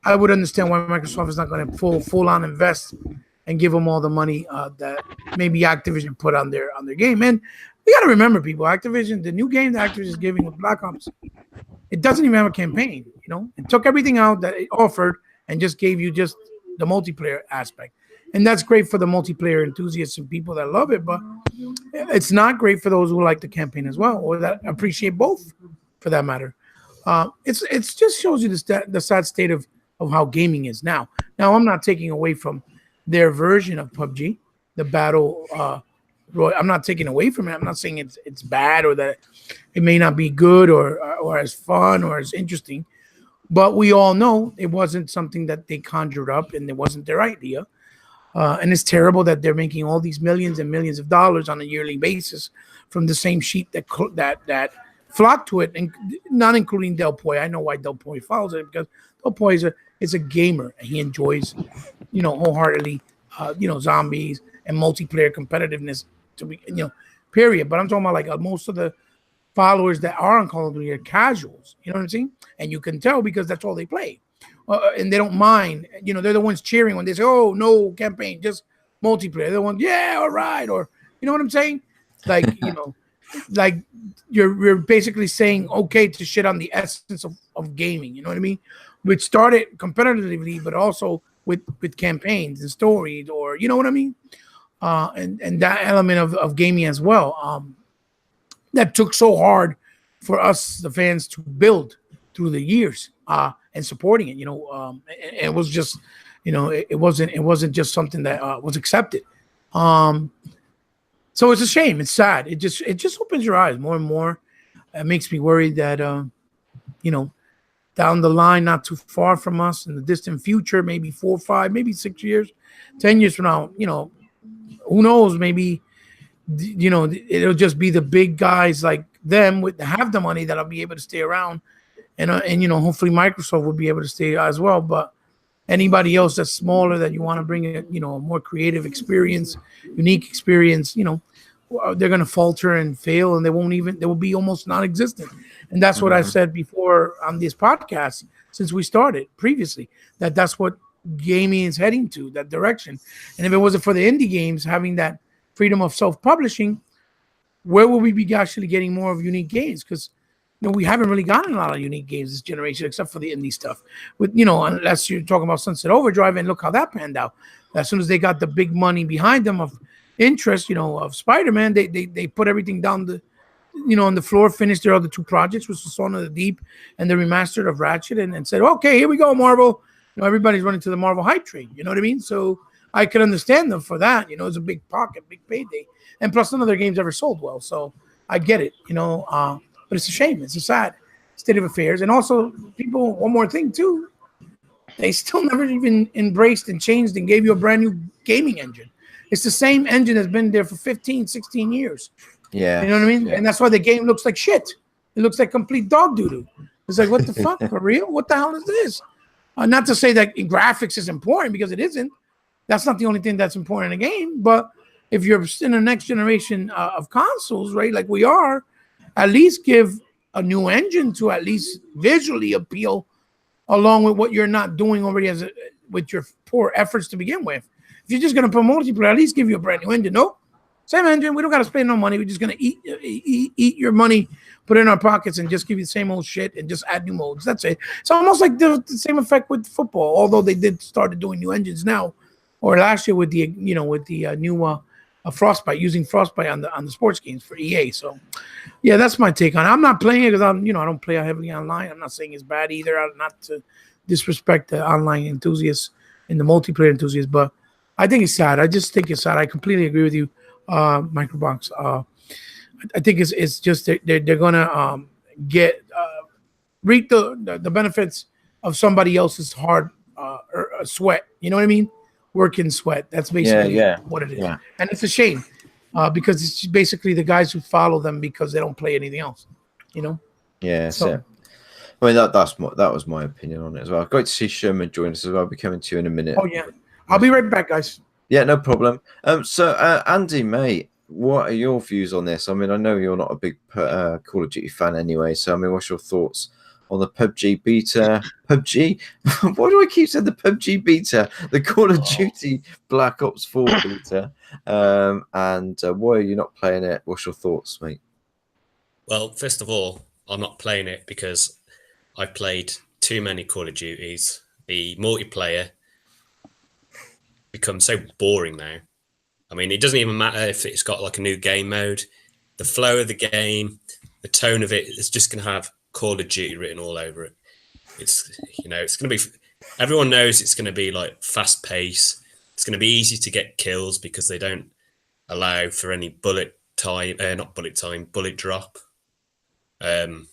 I would understand why Microsoft is not going to full on invest and give them all the money that maybe Activision put on their game. And we got to remember, people, Activision, the new game that Activision is giving with Black Ops, it doesn't even have a campaign. It took everything out that it offered and just gave you just the multiplayer aspect. And that's great for the multiplayer enthusiasts and people that love it, but it's not great for those who like the campaign as well, or that appreciate both, for that matter. It's just shows you the sad state of how gaming is now. Now, I'm not taking away from their version of PUBG, the battle royale. I'm not taking away from it. I'm not saying it's bad or that it may not be good or as fun or as interesting. But we all know it wasn't something that they conjured up, and it wasn't their idea. And it's terrible that they're making all these millions and millions of dollars on a yearly basis from the same sheep that flock to it, and not including Del Poy. I know why Del Poy follows it, because Del Poy is a gamer, and he enjoys, wholeheartedly, zombies and multiplayer competitiveness to be, period. But I'm talking about like most of the followers that are on Call of Duty are casuals. You know what I'm saying? And you can tell because that's all they play, and they don't mind. They're the ones cheering when they say, "Oh, no campaign, just multiplayer." They're the ones, "Yeah, all right," or you know what I'm saying? Like like you're basically saying okay to shit on the essence of gaming, you know what I mean? Which started competitively, but also with campaigns and stories, or you know what I mean? And that element of gaming as well, that took so hard for us, the fans, to build through the years, and supporting it. It was just, it wasn't just something that was accepted. So it's a shame. It's sad. It just opens your eyes more and more. It makes me worried that, down the line, not too far from us, in the distant future, maybe 4 or 5, maybe 6 years, 10 years from now, who knows? Maybe, it'll just be the big guys like them have the money that'll be able to stay around, and hopefully Microsoft will be able to stay as well. But anybody else that's smaller that you want to bring a more creative experience, unique experience, they're going to falter and fail, and they will be almost non-existent. And that's what I said before on this podcast, since we started previously, that's what gaming is heading to, that direction. And if it wasn't for the indie games having that freedom of self-publishing, where will we be actually getting more of unique games? Because we haven't really gotten a lot of unique games this generation, except for the indie stuff. With unless you're talking about Sunset Overdrive, and look how that panned out. As soon as they got the big money behind them of interest, of Spider-Man, they put everything down on the floor, finished their other 2 projects, which was Son of the Deep and the remastered of Ratchet, and said, okay, here we go, Marvel. Everybody's running to the Marvel hype train. You know what I mean? So I could understand them for that. It's a big pocket, big payday, and plus none of their games ever sold well. So I get it. But it's a shame. It's a sad state of affairs. And also, people, one more thing too, they still never even embraced and changed and gave you a brand new gaming engine. It's the same engine that's been there for 15, 16 years. Yeah. You know what I mean? Yeah. And that's why the game looks like shit. It looks like complete dog doo-doo. It's like, what the fuck? For real? What the hell is this? Not to say that graphics is important, because it isn't. That's not the only thing that's important in a game. But if you're in the next generation of consoles, right, like we are, at least give a new engine to at least visually appeal, along with what you're not doing already with your poor efforts to begin with. If you're just going to promote multiplayer, at least give you a brand new engine. Nope. Same engine. We don't got to spend no money. We're just going to eat your money, put it in our pockets, and just give you the same old shit and just add new modes. That's it. It's almost like the same effect with football, although they did start doing new engines now, or last year with the new Frostbite, using Frostbite on the sports games for EA. So, yeah, that's my take on it. I'm not playing it because I don't play heavily online. I'm not saying it's bad either. Not to disrespect the online enthusiasts and the multiplayer enthusiasts, but I think it's sad. I just think it's sad. I completely agree with you, MicroBox. I think it's just they're gonna reap the benefits of somebody else's hard sweat. You know what I mean? Working sweat. That's basically what it is. Yeah. And it's a shame because it's basically the guys who follow them because they don't play anything else. You know? Yeah. So I mean that was my opinion on it as well. Great to see Sherman join us as well. I'll be coming to you in a minute. Oh yeah. I'll be right back, guys. Yeah, no problem. So Andy, mate, what are your views on this? I mean, I know you're not a big Call of Duty fan anyway. So I mean, what's your thoughts on the PubG beta? PubG? Why do I keep saying the PubG beta? The Call of Duty Black Ops 4 beta. And why are you not playing it? What's your thoughts, mate? Well, first of all, I'm not playing it because I've played too many Call of Duties. The multiplayer becomes so boring now. I mean, it doesn't even matter if it's got like a new game mode. The flow of the game, the tone of it, it's just going to have Call of Duty written all over it. It's it's going to be, everyone knows it's going to be like fast pace. It's going to be easy to get kills because they don't allow for any bullet drop. And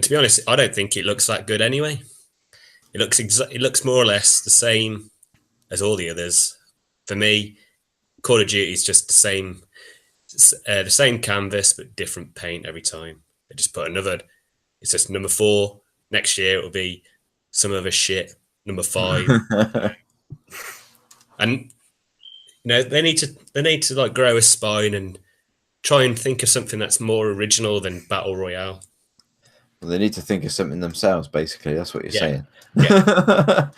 to be honest, I don't think it looks that good anyway. It looks more or less the same as all the others. For me, Call of Duty is just the same canvas but different paint every time. They just put it's just number 4. Next year it'll be some other shit. Number 5. And they need to like grow a spine and try and think of something that's more original than Battle Royale. Well, they need to think of something themselves, basically. That's what you're saying. Yeah.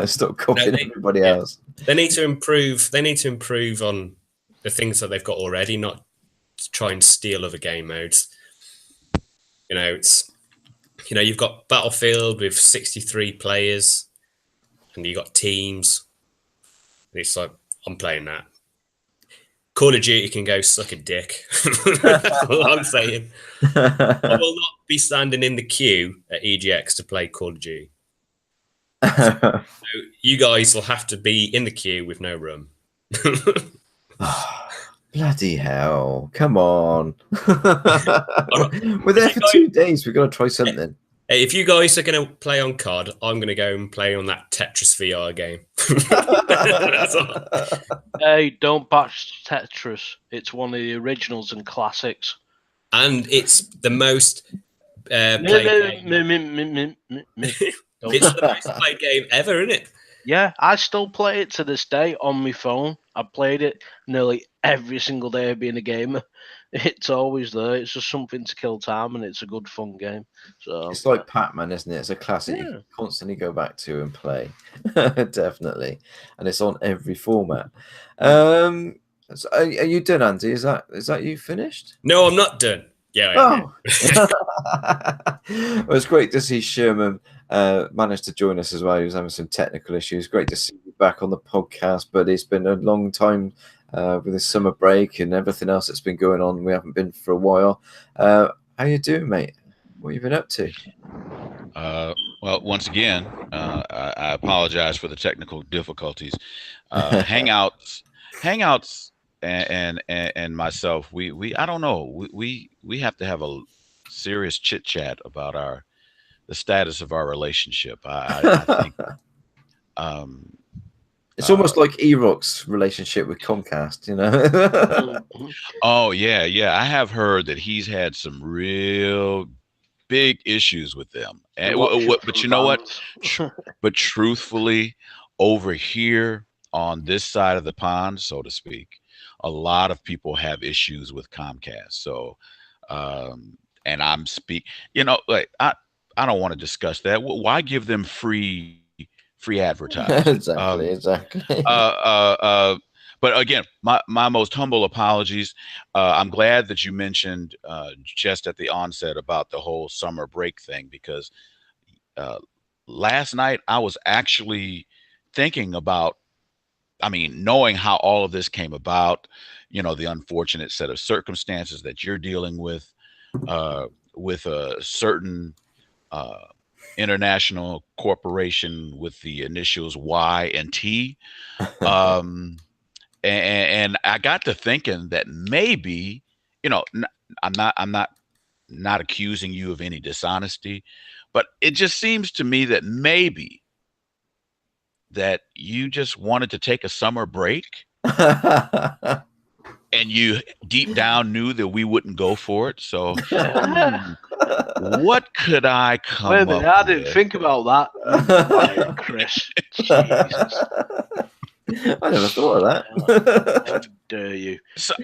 Stop copying everybody else. They need to improve. They need to improve on the things that they've got already, not to try and steal other game modes. You've got Battlefield with 63 players, and you got teams. And it's like, I'm playing that. Call of Duty can go suck a dick. That's all I'm saying. I will not be standing in the queue at EGX to play Call of Duty. So you guys will have to be in the queue with no room. Bloody hell. Come on. We're there for 2 days. We've got to try something. Hey, if you guys are going to play on COD, I'm going to go and play on that Tetris VR game. That's all. Hey, don't bash Tetris. It's one of the originals and classics. And it's the most played game. It's the most played game ever, isn't it? Yeah, I still play it to this day on my phone. I played it nearly every single day of being a gamer. It's always there. It's just something to kill time, and it's a good, fun game. So it's like Pac-Man, isn't it? It's a classic you can constantly go back to and play. Definitely. And it's on every format. So are you done, Andy? Is that you finished? No, I'm not done. Yeah. Well, it's great to see Sherman managed to join us as well. He was having some technical issues. Great to see you back on the podcast, but it's been a long time with this summer break and everything else that's been going on. We haven't been for a while. How you doing, mate? What have you been up to? Well, once again, I apologize for the technical difficulties. Hangouts, and myself, we I don't know. We have to have a serious chit chat about the status of our relationship. I think. It's almost like E-Rock's relationship with Comcast, you know. Oh yeah. I have heard that he's had some real big issues with them. And Watch it but from you know what? fans. But truthfully, over here on this side of the pond, so to speak, a lot of people have issues with Comcast. So, and I'm like I don't want to discuss that. Why give them free advertising? Exactly. But again, my most humble apologies. I'm glad that you mentioned just at the onset about the whole summer break thing, because last night I was actually thinking about, I mean, knowing how all of this came about, the unfortunate set of circumstances that you're dealing with a certain international corporation with the initials Y and T. And I got to thinking that maybe, I'm not accusing you of any dishonesty, but it just seems to me that maybe that you just wanted to take a summer break and you deep down knew that we wouldn't go for it. So what could I come Wait a minute, up I didn't with? think about that. Chris. Jesus. I never thought of that. How dare you? So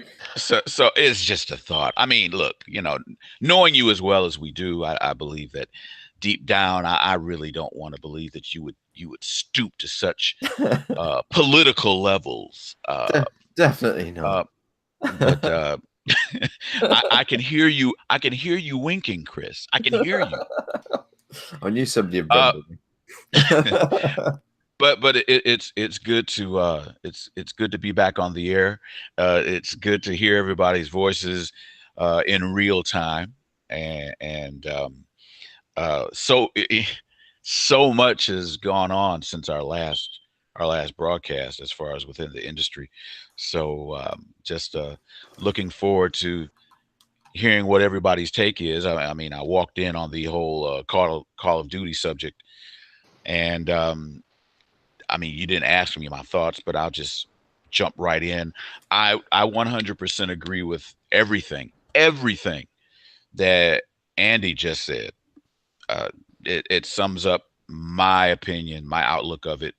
it's just a thought. I mean, look, knowing you as well as we do, I believe that deep down, I really don't want to believe that you would stoop to such political levels. Definitely not. But I can hear you. I can hear you winking, Chris. I can hear you. I knew somebody had done it. But it's good to it's good to be back on the air. It's good to hear everybody's voices in real time, and so much has gone on since our last broadcast as far as within the industry. So just looking forward to hearing what everybody's take is. I mean, I walked in on the whole Call of Duty subject, and I mean, you didn't ask me my thoughts, but I'll just jump right in. I 100% agree with everything that Andy just said. It sums up my opinion, my outlook of it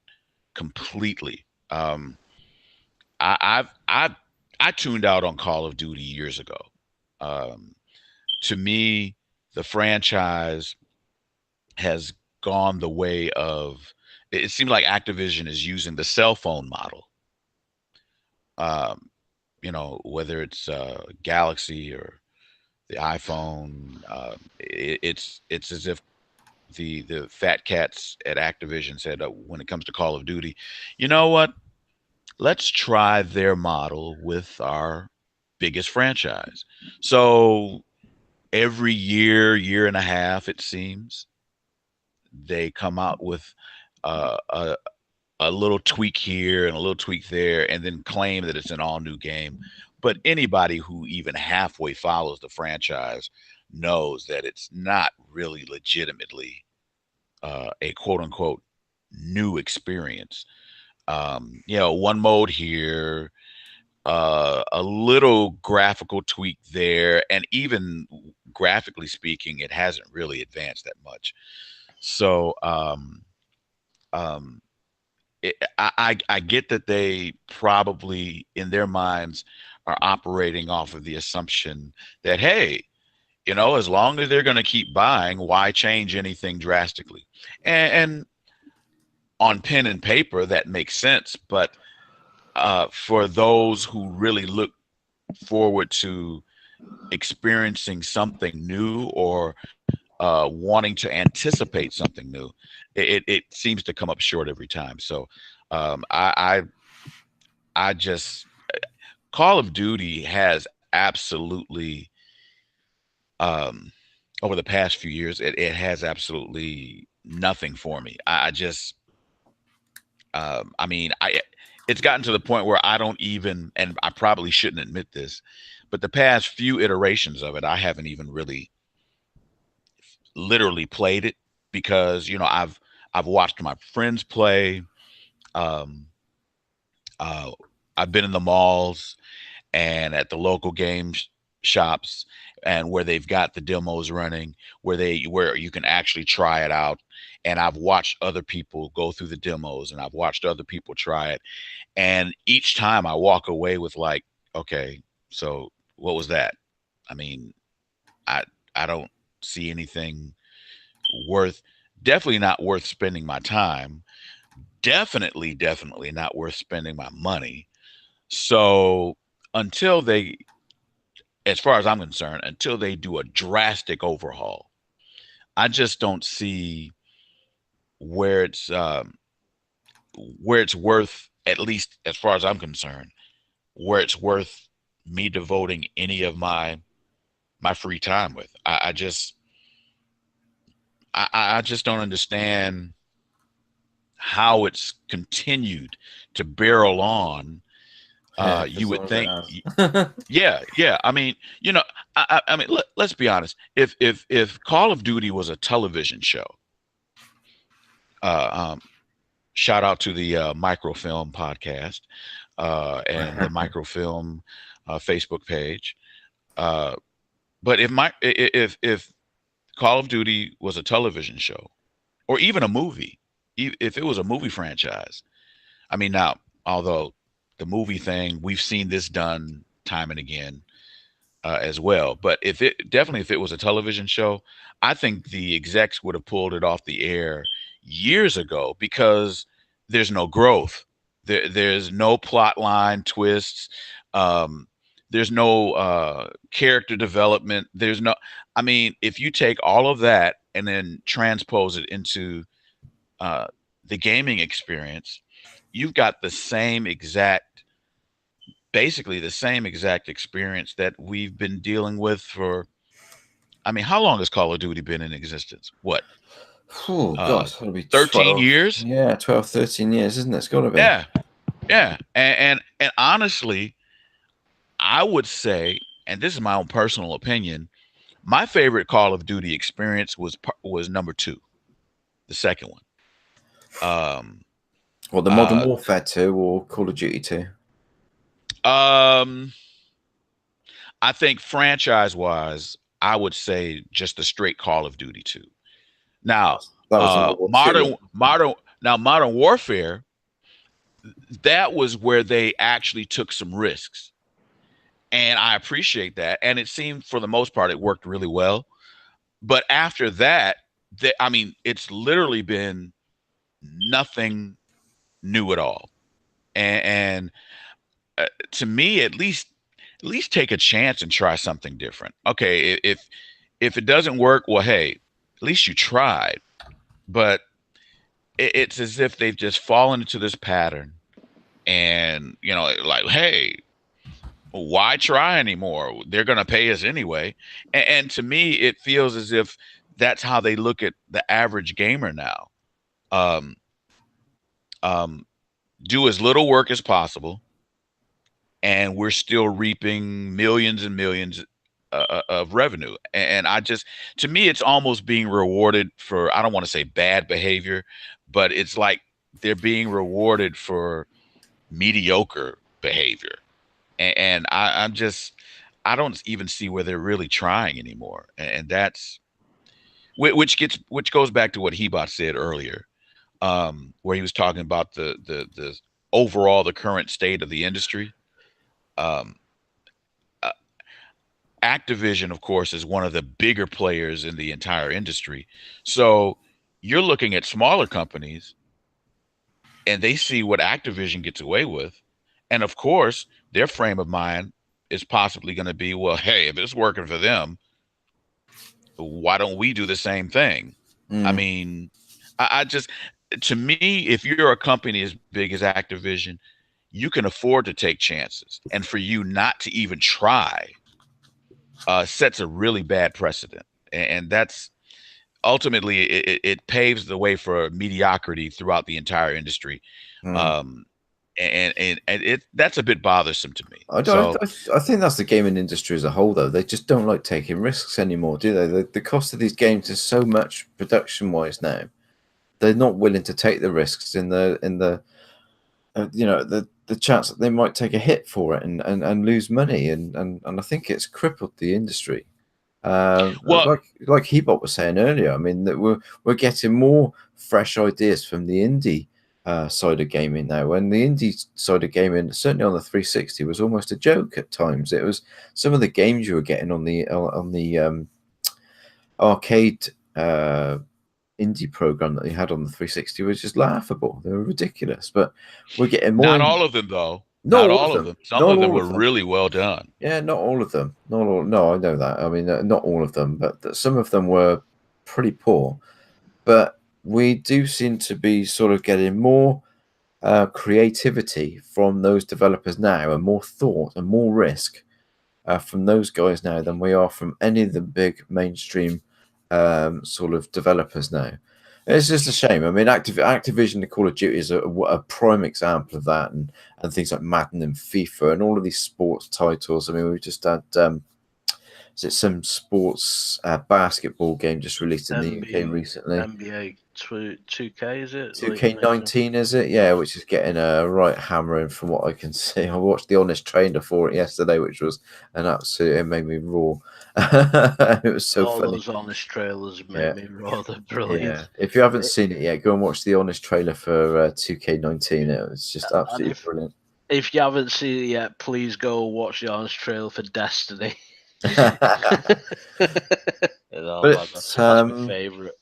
completely. I tuned out on Call of Duty years ago. To me, the franchise has gone the way of. It seems like Activision is using the cell phone model. Whether it's Galaxy or the iPhone, it's as if the fat cats at Activision said, when it comes to Call of Duty, you know what? Let's try their model with our biggest franchise. So every year and a half, it seems, they come out with a little tweak here and a little tweak there, and then claim that it's an all new game. But anybody who even halfway follows the franchise knows that it's not really legitimately a quote unquote new experience. One mode here, a little graphical tweak there, and even graphically speaking, it hasn't really advanced that much. So I get that they probably in their minds are operating off of the assumption that, hey, as long as they're going to keep buying, why change anything drastically? And on pen and paper, that makes sense. But for those who really look forward to experiencing something new or wanting to anticipate something new, it seems to come up short every time. So I just Call of Duty has absolutely over the past few years, it has absolutely nothing for me. I just I mean, it's gotten to the point where I don't even, and I probably shouldn't admit this, but the past few iterations of it, I haven't even really literally played it, because I've watched my friends play. I've been in the malls and at the local games shops and where they've got the demos running, where you can actually try it out. And I've watched other people go through the demos, and I've watched other people try it. And each time I walk away with like, okay, so what was that? I mean, I don't see anything definitely not worth spending my time. Definitely not worth spending my money. So until they, as far as I'm concerned, until they do a drastic overhaul, I just don't see where it's worth, at least as far as I'm concerned, where it's worth me devoting any of my free time with. I just don't understand how it's continued to barrel on. You would think, yeah. I mean, I mean, let's be honest. If Call of Duty was a television show, shout out to the Microfilm podcast and the Microfilm Facebook page. But if Call of Duty was a television show, or even a movie, if it was a movie franchise, I mean, now, although the movie thing, we've seen this done time and again as well. But if it was a television show, I think the execs would have pulled it off the air years ago, because there's no growth. There's no plot line twists. There's no character development. I mean, if you take all of that and then transpose it into the gaming experience, you've got basically the same exact experience that we've been dealing with for, I mean, how long has Call of Duty been in existence? What? Oh, gosh, it'll be 13 years? Yeah, 12, 13 years, isn't it? It's got to be. Yeah. And honestly, I would say, and this is my own personal opinion, my favorite Call of Duty experience was number 2, the second one. Well, the Modern Warfare 2 or Call of Duty 2? I think franchise-wise, I would say just the straight Call of Duty 2. Now, Modern Warfare, that was where they actually took some risks. And I appreciate that. And it seemed, for the most part, it worked really well. But after that, I mean, it's literally been nothing new at all. And to me, at least take a chance and try something different. Okay, if it doesn't work, well, hey, at least you tried. But it's as if they've just fallen into this pattern, and like, hey, why try anymore? They're going to pay us anyway. And to me, it feels as if that's how they look at the average gamer now. Do as little work as possible, and we're still reaping millions and millions of revenue. And to me, it's almost being rewarded for, I don't want to say bad behavior, but it's like they're being rewarded for mediocre behavior. And I don't even see where they're really trying anymore. And that's which goes back to what Hebot said earlier, where he was talking about the overall, the current state of the industry. Activision, of course, is one of the bigger players in the entire industry. So you're looking at smaller companies, and they see what Activision gets away with. And of course, their frame of mind is possibly going to be, well, hey, if it's working for them, why don't we do the same thing? I mean, to me, if you're a company as big as Activision, you can afford to take chances. And for you not to even try sets a really bad precedent. And that's ultimately, it paves the way for mediocrity throughout the entire industry. And that's a bit bothersome to me. I think that's the gaming industry as a whole, though. They just don't like taking risks anymore, do they? The cost of these games is so much production-wise now. They're not willing to take the risks in the the chance that they might take a hit for it and lose money, and I think it's crippled the industry. Well- like Hebot was saying earlier, I mean that we're getting more fresh ideas from the indie side of gaming now, and the indie side of gaming, certainly on the 360, was almost a joke at times. It was some of the games you were getting on the arcade indie program that they had on the 360 was just laughable. They were ridiculous, but we're getting more. Not all of them, though. Not Not all of them. Some Not of them all were of them. really well done. Yeah, not all of them. Not all. No, I know that. I mean, not all of them, but some of them were pretty poor. But we do seem to be sort of getting more creativity from those developers now, and more thought and more risk from those guys now than we are from any of the big mainstream sort of developers now. It's just a shame. I mean, Activision, the Call of Duty is a prime example of that, and things like Madden and FIFA and all of these sports titles. I mean, we've just had is it some sports basketball game just released in the UK recently? NBA 2K, is it? 2K19, is it? Yeah, which is getting a right hammering from what I can see. I watched the honest trailer for it yesterday, which was an absolute. It made me raw. It was so All funny. those honest trailers made me rather brilliant. Yeah, if you haven't seen it yet, go and watch the honest trailer for 2K19. It was just absolutely brilliant. If you haven't seen it yet, please go watch the honest trailer for Destiny. But that's my favorite.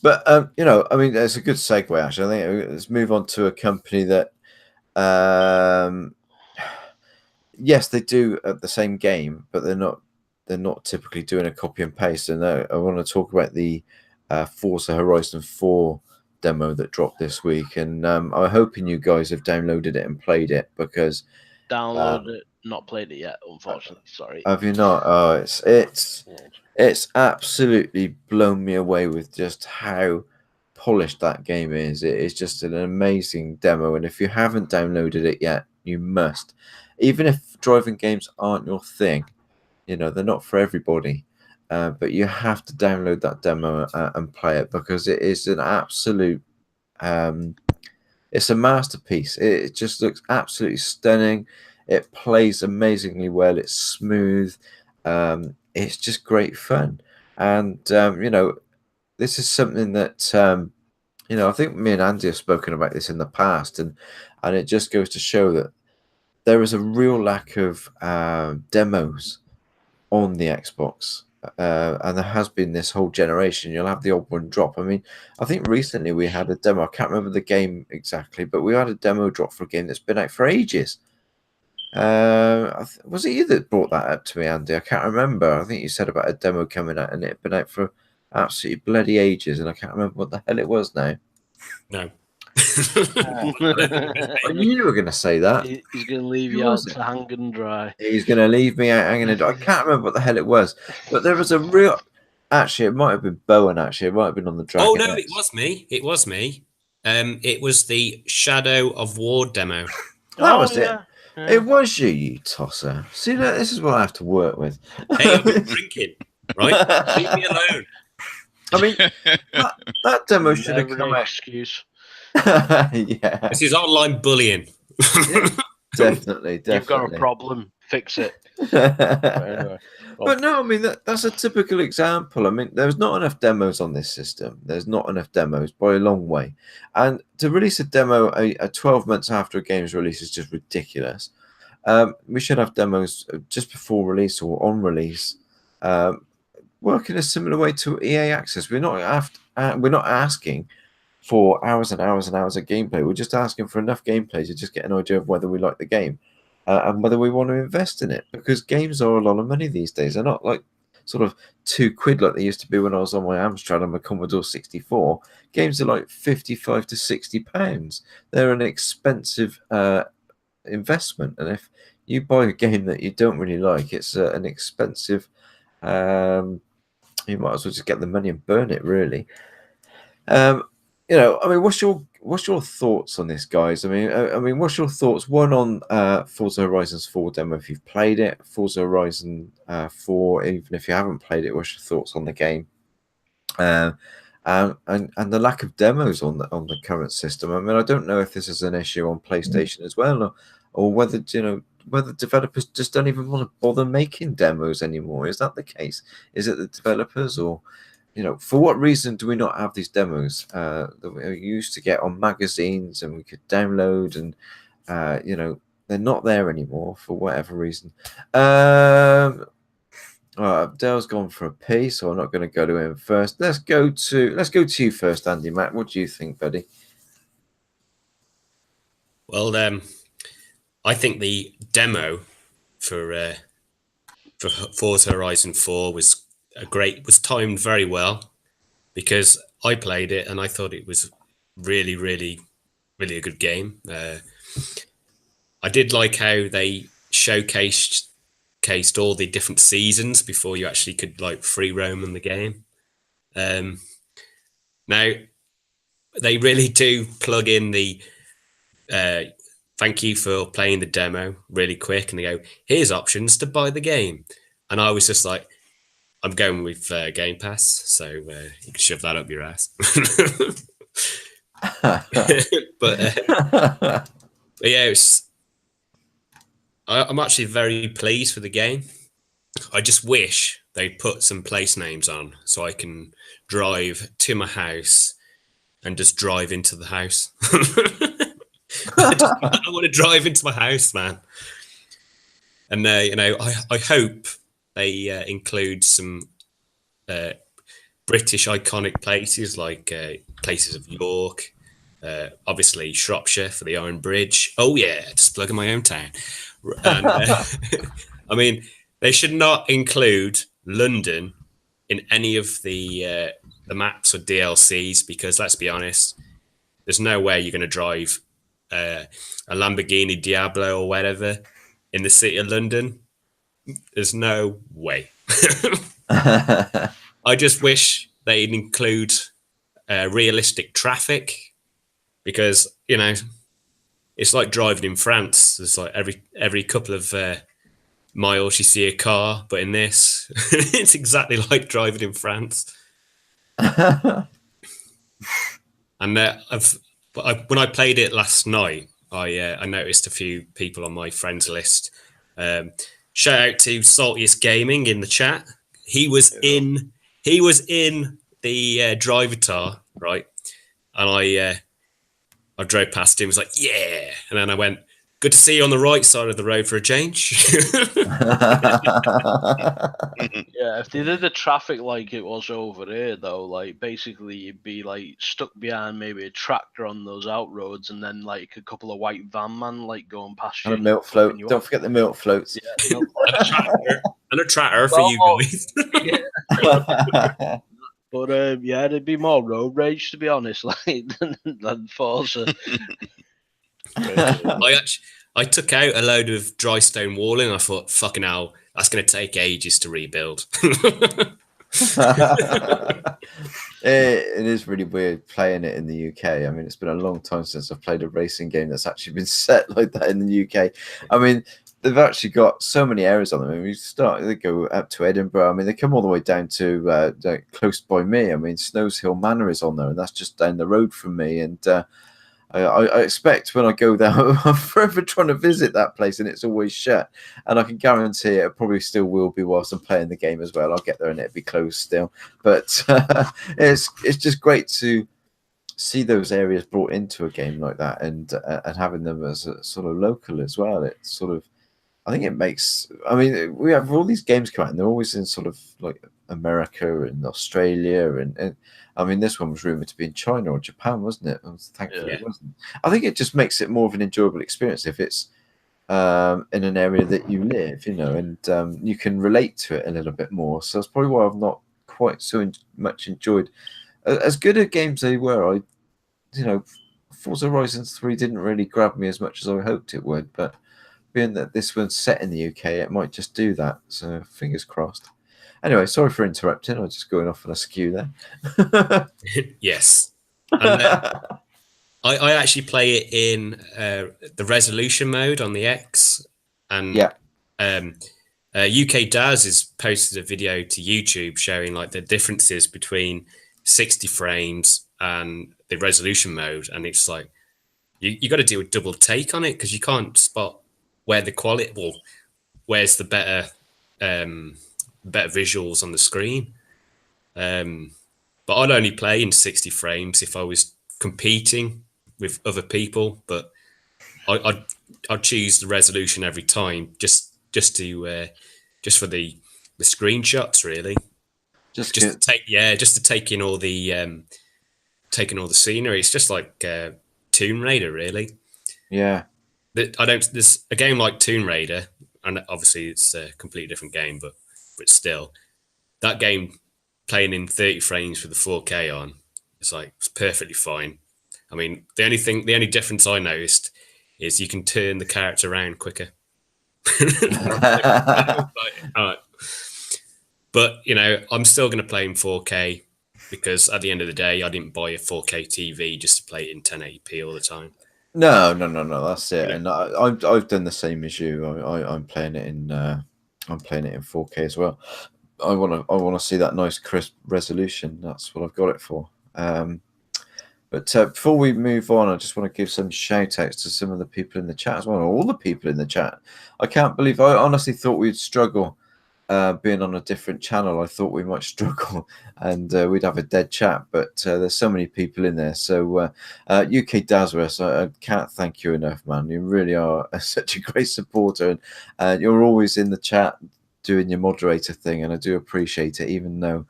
But you know, I mean, it's a good segue actually. I think let's move on to a company that yes, they do the same game, but they're not typically doing a copy and paste. And I want to talk about the Forza Horizon 4 demo that dropped this week, and I'm hoping you guys have downloaded it and played it, because downloaded it, not played it yet, unfortunately. Sorry. Have you not? Oh, it's absolutely blown me away with just how polished that game is. It is just an amazing demo, and if you haven't downloaded it yet, you must. Even if driving games aren't your thing, you know, they're not for everybody, but you have to download that demo and play it, because it is an absolute it's a masterpiece. It just looks absolutely stunning. It plays amazingly well. It's smooth. It's just great fun. And you know, this is something that you know, I think me and Andy have spoken about this in the past, and it just goes to show that there is a real lack of demos on the Xbox, and there has been this whole generation. You'll have the odd one drop. I mean, I think recently we had a demo. I can't remember the game exactly, but we had a demo drop for a game that's been out for ages. Was it you that brought that up to me, Andy? I can't remember. I think you said about a demo coming out and it had been out for absolutely bloody ages, and I can't remember what the hell it was now. No. I knew you were going to say that. He's going to leave you out to hang and dry. He's going to leave me out hanging and dry. I can't remember what the hell it was, but there was a real. Actually, it might have been Bowen. Actually, it might have been on the Dragon. Oh no, it was me. It was me. It was the Shadow of War demo. That was it. Yeah. It was you, you tosser. See, look, this is what I have to work with. Hey, I've been drinking, right? Leave me alone. I mean, that demo should have come out. Excuse. Yeah. This is online bullying. Definitely. You've got a problem. Fix it. Anyway. But no, I mean, that's a typical example. I mean, there's not enough demos on this system. There's not enough demos by a long way. And to release a demo a 12 months after a game's release is just ridiculous. We should have demos just before release or on release, work in a similar way to EA Access. We're not asking for hours and hours and hours of gameplay. We're just asking for enough gameplay to just get an idea of whether we like the game. And whether we want to invest in it, because games are a lot of money these days. They're not like sort of £2 like they used to be when I was on my Amstrad and my Commodore 64. Games are like £55 to £60. They're an expensive investment, and if you buy a game that you don't really like, it's an expensive. You might as well just get the money and burn it, really. You know, I mean, what's your thoughts on this, guys? I mean, what's your thoughts? One on Forza Horizon 4 demo if you've played it, Forza Horizon 4, even if you haven't played it. What's your thoughts on the game? And and the lack of demos on the current system. I mean, I don't know if this is an issue on PlayStation as well, or whether whether developers just don't even want to bother making demos anymore. Is that the case? Is it the developers, or for what reason do we not have these demos that we used to get on magazines and we could download, and they're not there anymore for whatever reason. Dale's gone for a pee, so I'm not going to go to him first. Let's go to you first, Andy Mac. What do you think, buddy? Well, I think the demo for Forza Horizon 4 was timed very well, because I played it and I thought it was really, really, really a good game. I did like how they showcased all the different seasons before you actually could free roam in the game. Now they really do plug in the thank you for playing the demo really quick, and they go, here's options to buy the game. And I was just like, I'm going with Game Pass, so you can shove that up your ass. but yeah, I'm actually very pleased with the game. I just wish they put some place names on so I can drive to my house and just drive into the house. I want to drive into my house, man. And I hope they include some British iconic places, like places of York, obviously Shropshire for the Iron Bridge. Oh yeah, just plugging my own town. And, I mean, they should not include London in any of the maps or DLCs, because let's be honest, there's no way you're going to drive a Lamborghini Diablo or whatever in the city of London. There's no way. I just wish they'd include realistic traffic, because it's like driving in France. There's like every couple of miles you see a car, but in this, it's exactly like driving in France. And when I played it last night, I noticed a few people on my friends list. Shout out to Saltiest Gaming in the chat. He was in the driver tar, right? And I drove past him, was like, yeah. And then I went, good to see you on the right side of the road for a change. Yeah, if they did the traffic like it was over here, though, basically you'd be stuck behind maybe a tractor on those out roads, and then a couple of white van man going past you. And a milk float. Don't forget the milk floats. Yeah, and a tractor for you guys. Yeah. But yeah, there'd be more road rage, to be honest, than Forza. I took out a load of dry stone walling. I thought, fucking hell, that's going to take ages to rebuild. It is really weird playing it in the UK. I mean, it's been a long time since I've played a racing game that's actually been set like that in the UK. I mean, they've actually got so many areas on them. I mean, they go up to Edinburgh. I mean, they come all the way down to close by me. I mean, Snows Hill Manor is on there, and that's just down the road from me. And I expect when I go there, I'm forever trying to visit that place, and it's always shut. And I can guarantee it probably still will be whilst I'm playing the game as well. I'll get there and it'll be closed still. But it's just great to see those areas brought into a game like that, and having them as a sort of local as well. It's sort of, I think it makes. I mean, we have all these games come out, and they're always in sort of like America and Australia, and I mean, this one was rumored to be in China or Japan, wasn't it? Thankfully, it wasn't. I think it just makes it more of an enjoyable experience if it's in an area that you live, and you can relate to it a little bit more. So that's probably why I've not quite so much enjoyed. As good a games they were, Forza Horizon 3 didn't really grab me as much as I hoped it would, but being that this one's set in the UK, it might just do that. So fingers crossed. Anyway, sorry for interrupting. I was just going off on a skew there. Yes. And, I actually play it in the resolution mode on the X. And UK Daz has posted a video to YouTube showing the differences between 60 frames and the resolution mode, and it's like you got to do a double take on it because you can't spot where the quality, well, where's the better visuals on the screen. But I'd only play in 60 frames if I was competing with other people, but I'd choose the resolution every time just for the screenshots, really. Just to take in all the scenery. It's just like Tomb Raider, really. Yeah. There's a game like Tomb Raider, and obviously it's a completely different game, but still, that game playing in 30 frames with the 4K on, it's perfectly fine. I mean, the only difference I noticed is you can turn the character around quicker. But I'm still going to play in 4K because at the end of the day, I didn't buy a 4K TV just to play it in 1080p all the time. No. That's it. And I've done the same as you. I'm playing it in 4K as well. I want to see that nice crisp resolution. That's what I've got it for. But before we move on, I just want to give some shout outs to some of the people in the chat as well. All the people in the chat. I can't believe. I honestly thought we'd struggle being on a different channel. I thought we might struggle and we'd have a dead chat. But there's so many people in there. So UK Dazarus, I can't thank you enough, man. You really are such a great supporter, and you're always in the chat doing your moderator thing, and I do appreciate it, even though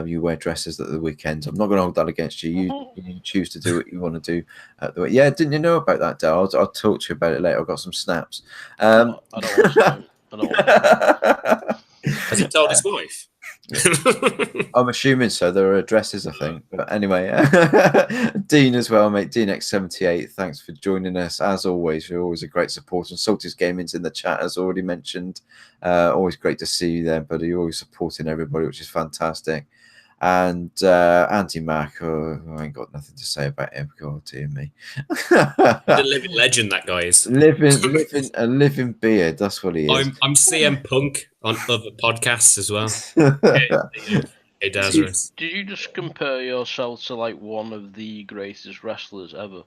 you wear dresses at the weekends. I'm not going to hold that against you. You choose to do what you want to do. Yeah, didn't you know about that, Dale? I'll talk to you about it later. I've got some snaps. I don't want to. Has he told his wife? I'm assuming so. There are dresses, I think. But anyway, Dean as well, mate. DeanX78, thanks for joining us. As always, you're always a great supporter. And Salty's Gaming's in the chat, as already mentioned. Always great to see you there, buddy. You're always supporting everybody, which is fantastic. And Anti-Mac, I ain't got nothing to say about him. God, dear me. The living legend, that guy is. A living beard, that's what he is. I'm CM Punk on other podcasts as well. Hey, Dazarus. Did you just compare yourself to like one of the greatest wrestlers ever?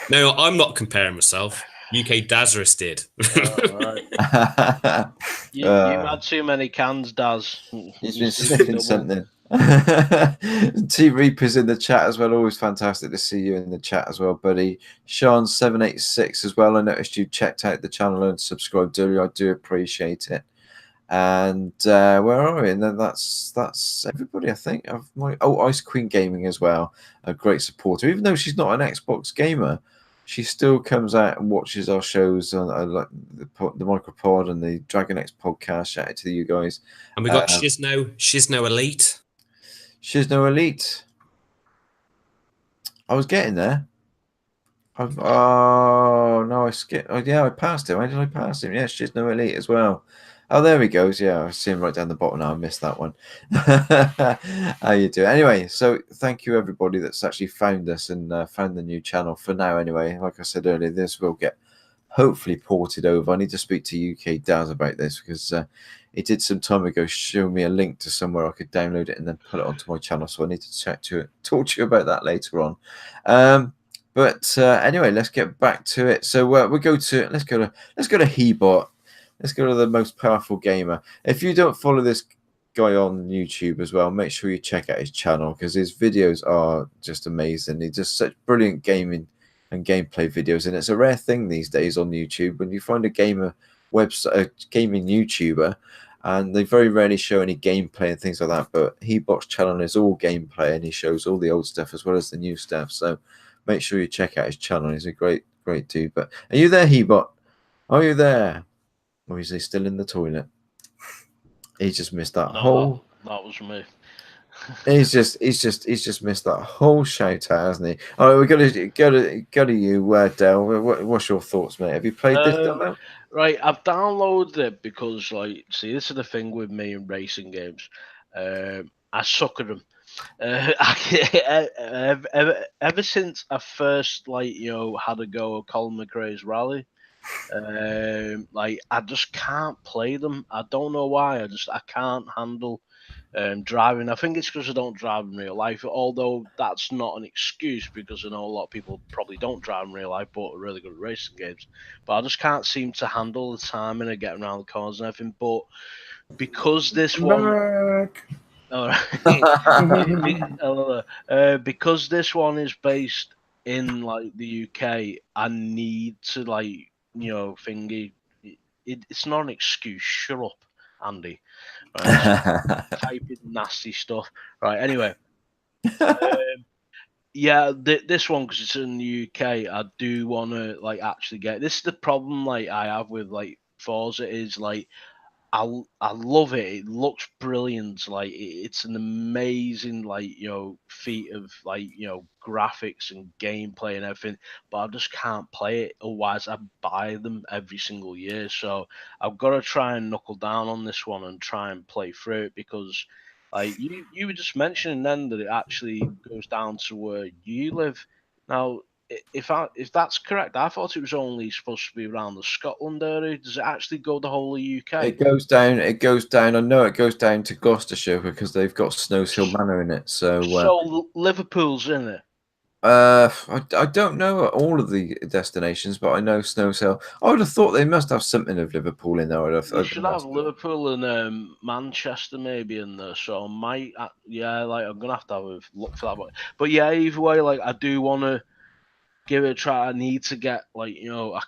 No, I'm not comparing myself. UK Dazarus did. Right. You've had too many cans, Daz. He's been sniffing something. T Reaper's in the chat as well. Always fantastic to see you in the chat as well, buddy. Sean786 as well. I noticed you checked out the channel and subscribed earlier. I do appreciate it. And where are we? And then that's everybody, I think. Ice Queen Gaming as well, a great supporter. Even though she's not an Xbox gamer, she still comes out and watches our shows on like the MicroPod and the Dragon X podcast. Shout out to you guys. And we got Shizno Elite. Shizno Elite. I was getting there. No, I skipped. Oh, yeah, I passed him. Why did I pass him? Yeah, Shizno Elite as well. Oh, there he goes. Yeah, I see him right down the bottom now. I missed that one. How you doing? Anyway, so thank you everybody that's actually found us and found the new channel for now. Anyway, like I said earlier, this will get hopefully ported over. I need to speak to UK Daz about this because he did some time ago show me a link to somewhere I could download it and then put it onto my channel. So I need to talk to you about that later on. But anyway, let's get back to it. So let's go to Hebot. Let's go to the most powerful gamer. If you don't follow this guy on YouTube as well, make sure you check out his channel because his videos are just amazing. He does such brilliant gaming and gameplay videos, and it's a rare thing these days on YouTube when you find a gaming YouTuber, and they very rarely show any gameplay and things like that. But Hebot's channel is all gameplay, and he shows all the old stuff as well as the new stuff. So make sure you check out his channel. He's a great dude. But are you there, Hebot? Are you there? Or is he still in the toilet? He just missed that whole. That was me. He's just missed that whole shout out, hasn't he? All right, we're gonna go to you, Dale. What's your thoughts, mate? Have you played this? Right, I've downloaded it because, like, see, this is the thing with me in racing games. I suck at them. Ever since I first, had a go at Colin McRae's rally, Like I just can't play them. I don't know why. I can't handle driving. I think it's because I don't drive in real life. Although that's not an excuse because I know a lot of people probably don't drive in real life, but are really good at racing games. But I just can't seem to handle the timing of getting around the corners and everything. But because this one. All right. Because this one is based in like the UK, I need to like thingy. It's not an excuse. Shut up, Andy. Right, typing nasty stuff. Right. Anyway, yeah, this one because it's in the UK, I do want to like actually get. This is the problem like I have with like Forza is like I love it. It looks brilliant. Like it's an amazing like feat of like graphics and gameplay and everything. But I just can't play it. Otherwise, I buy them every single year. So I've got to try and knuckle down on this one and try and play through it because like you were just mentioning then that it actually goes down to where you live. Now if that's correct, I thought it was only supposed to be around the Scotland area. Does it actually go the whole of the UK? It goes down. It goes down. I know it goes down to Gloucestershire because they've got Snowshill Manor in it. So Liverpool's in it. I don't know all of the destinations, but I know Snowshill. I would have thought they must have something of Liverpool in there. They should have Liverpool and Manchester maybe in there. So I might, like I'm gonna have to have a look for that. But yeah, either way, like I do want to give it a try. I need to get like I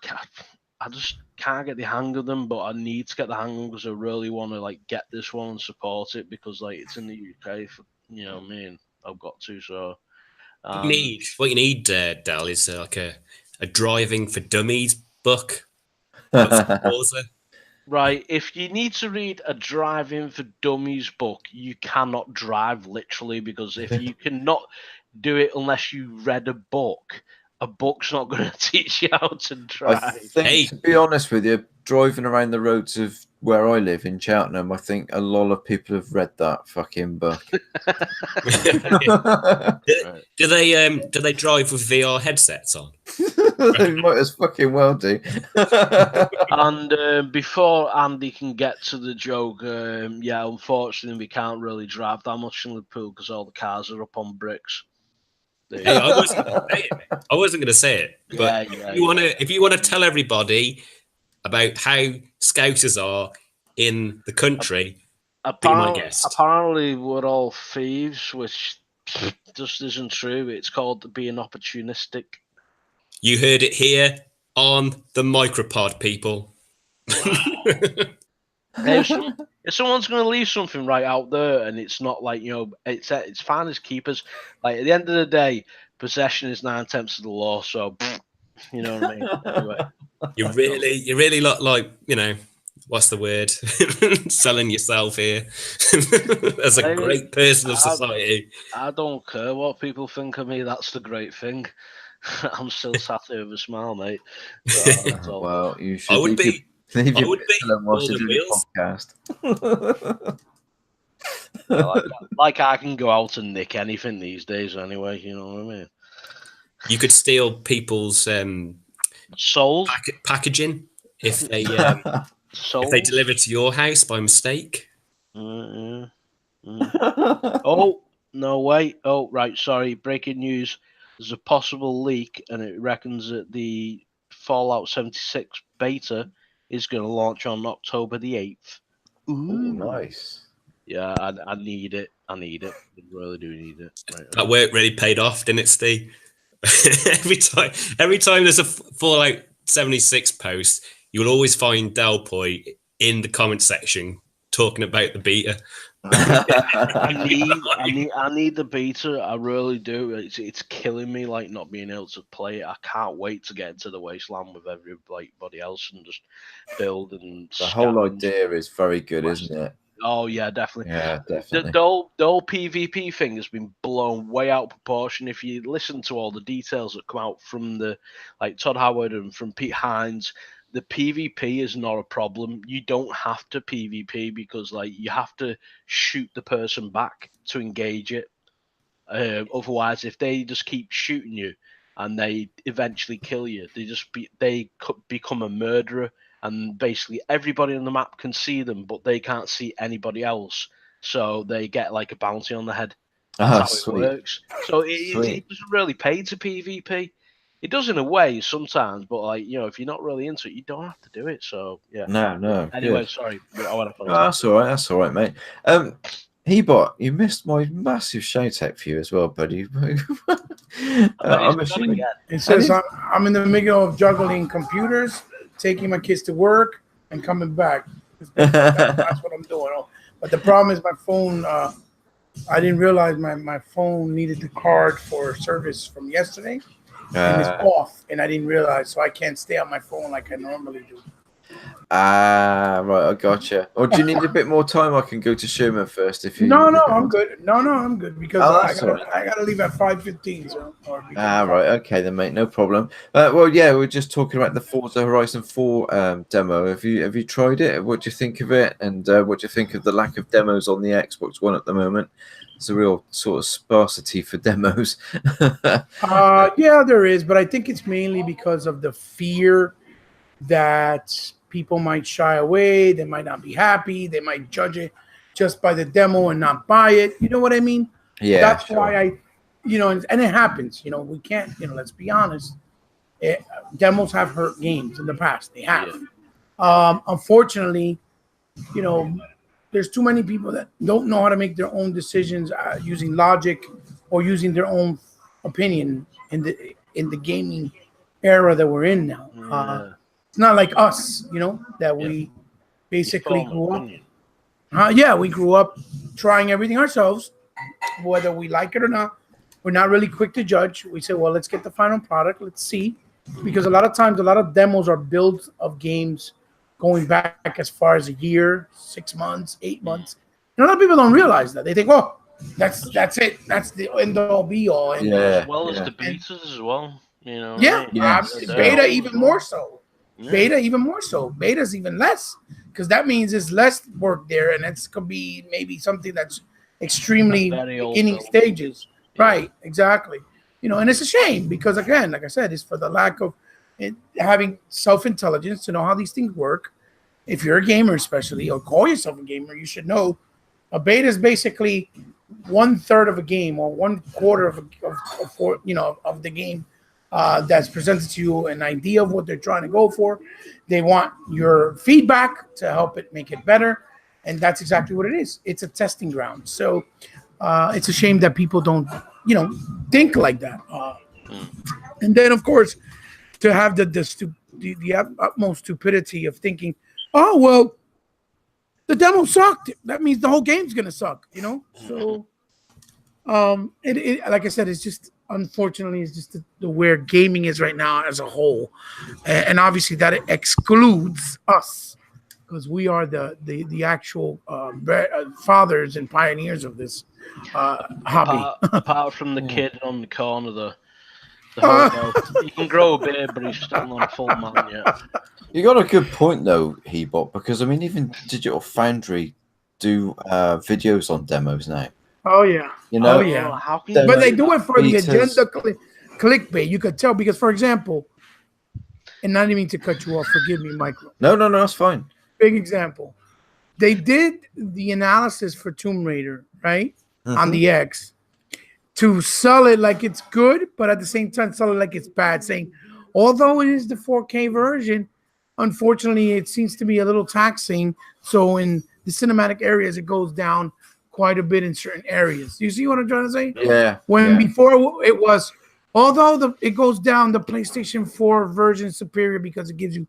just can't get the hang of them, but I need to get the hang of them because I really want to like get this one and support it because like it's in the UK. For, me and I've got to. So what you need, Dal, is like a driving for dummies book. Right, if you need to read a driving for dummies book, you cannot drive literally because if you cannot do it unless you read a book's not going to teach you how to drive. I think, to be honest with you, driving around the roads of where I live in Cheltenham, I think a lot of people have read that fucking book. Do they drive with VR headsets on? They might as fucking well do. And before Andy can get to the joke, unfortunately we can't really drive that much in Liverpool because all the cars are up on bricks. Hey, I wasn't going to say it, but if you want to tell everybody about how Scousers are in the country, be my guest. Apparently, we're all thieves, which just isn't true. It's called being opportunistic. You heard it here on the MicroPod, people. If someone's going to leave something right out there, and it's not like it's fine as keepers. Like at the end of the day, possession is 9/10 of the law. So you know what I mean. Anyway. You really look like what's the word? Selling yourself here as a great person of society. I don't care what people think of me. That's the great thing. I'm still sat here with a smile, mate. Well, you should. I would be. Whilst you do the podcast. like I can go out and nick anything these days anyway, you know what I mean? You could steal people's souls packaging if they if they deliver to your house by mistake. Oh no, wait. Oh right, sorry. Breaking news. There's a possible leak, and it reckons that the Fallout 76 beta is going to launch on October the 8th. Ooh, nice. Yeah, I need it. I really do need it. Right, that work really paid off, didn't it, Steve? every time there's a Fallout 76 post, you'll always find Delpoy in the comment section talking about the beta. I need the beta. I really do. It's killing me, like not being able to play it. I can't wait to get into the wasteland with everybody else and just build and. The whole idea is very good, isn't it? Oh yeah, definitely. Yeah, definitely. The whole PvP thing has been blown way out of proportion. If you listen to all the details that come out from Todd Howard and from Pete Hines. The PvP is not a problem. You don't have to PvP because you have to shoot the person back to engage it. Otherwise, if they just keep shooting you, and they eventually kill you. They become a murderer, and basically everybody on the map can see them, but they can't see anybody else. So they get like a bounty on the head. That's how it works. So it doesn't really pay to PvP. It does in a way sometimes, but like, you know, if you're not really into it, you don't have to do it. So yeah. No. Anyway, good. sorry. I went off on That's all right. That's all right, mate. Hebot, you missed my massive shout out for you as well, buddy. I'm assuming. It says I'm in the middle of juggling computers, taking my kids to work, and coming back. That's what I'm doing. But the problem is my phone. I didn't realize my phone needed the card for service from yesterday, and it's off, and I didn't realize, so I can't stay on my phone like I normally do. Right, I gotcha. Or do you need a bit more time? I can go to Sherman first if you. No, I'm good. No, I'm good because I gotta leave at 5:15. So. Right, okay then, mate, no problem. Well, yeah, we're just talking about the Forza Horizon 4 demo. Have you tried it? What do you think of it? And what do you think of the lack of demos on the Xbox One at the moment? It's a real sort of sparsity for demos. Yeah, there is, but I think it's mainly because of the fear that people might shy away, they might not be happy, they might judge it just by the demo and not buy it. You know what I mean? Yeah. That's why and it happens. You know, we can't, let's be honest. Demos have hurt games in the past. They have. Yeah. Unfortunately, there's too many people that don't know how to make their own decisions using logic or using their own opinion in the gaming era that we're in now. It's not like us, that we basically grew up. We grew up trying everything ourselves, whether we like it or not. We're not really quick to judge. We say, well, let's get the final product. Let's see. Because a lot of times, a lot of demos are builds of games going back as far as a year, 6 months, 8 months. And a lot of people don't realize that. They think, oh, that's it. That's the end all be all. And as well as the betas as well. Beta even more so. Beta even more so. Beta's even less because that means there's less work there, and it's could be maybe something that's extremely beginning stages. Yeah. Right, exactly. And it's a shame because, again, like I said, it's for the lack of having self-intelligence to know how these things work. If you're a gamer, especially, or call yourself a gamer, you should know a beta is basically 1/3 of a game or 1/4 of the game. That's presented to you an idea of what they're trying to go for. They want your feedback to help it make it better. And that's exactly what it is. It's a testing ground. So it's a shame that people don't, think like that. And then, of course, to have the utmost stupidity of thinking, oh, well, the demo sucked. That means the whole game's going to suck, So like I said, it's just, unfortunately, it's just the where gaming is right now as a whole, and obviously that excludes us because we are the actual fathers and pioneers of this hobby. Apart from the kid on the corner, the hotel, he can grow a beard, but he's still not a full man yet. You got a good point though, Hebot, because I mean, even Digital Foundry do videos on demos now. Oh yeah, but they do it for the agenda clickbait. You could tell because, for example, and not even to cut you off. Forgive me, Michael. No, that's fine. Big example. They did the analysis for Tomb Raider, right, on the X, to sell it like it's good, but at the same time sell it like it's bad, saying although it is the 4K version, unfortunately it seems to be a little taxing. So in the cinematic areas, it goes down quite a bit in certain areas. You see what I'm trying to say? Yeah. Before it was, although it goes down, the PlayStation 4 version is superior because it gives you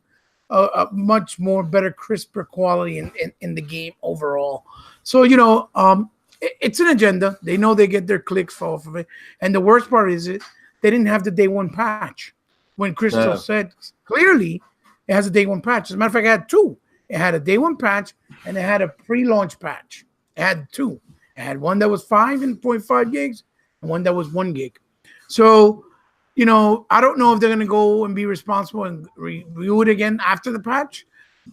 a much more better, crisper quality in the game overall. So, it's an agenda. They know they get their clicks off of it. And the worst part is they didn't have the day one patch. When Crystal said clearly it has a day one patch. As a matter of fact, it had two. It had a day one patch and it had a pre-launch patch. It had two. It had one that was 5.5 gigs and one that was 1 gig. So, I don't know if they're going to go and be responsible and review it again after the patch.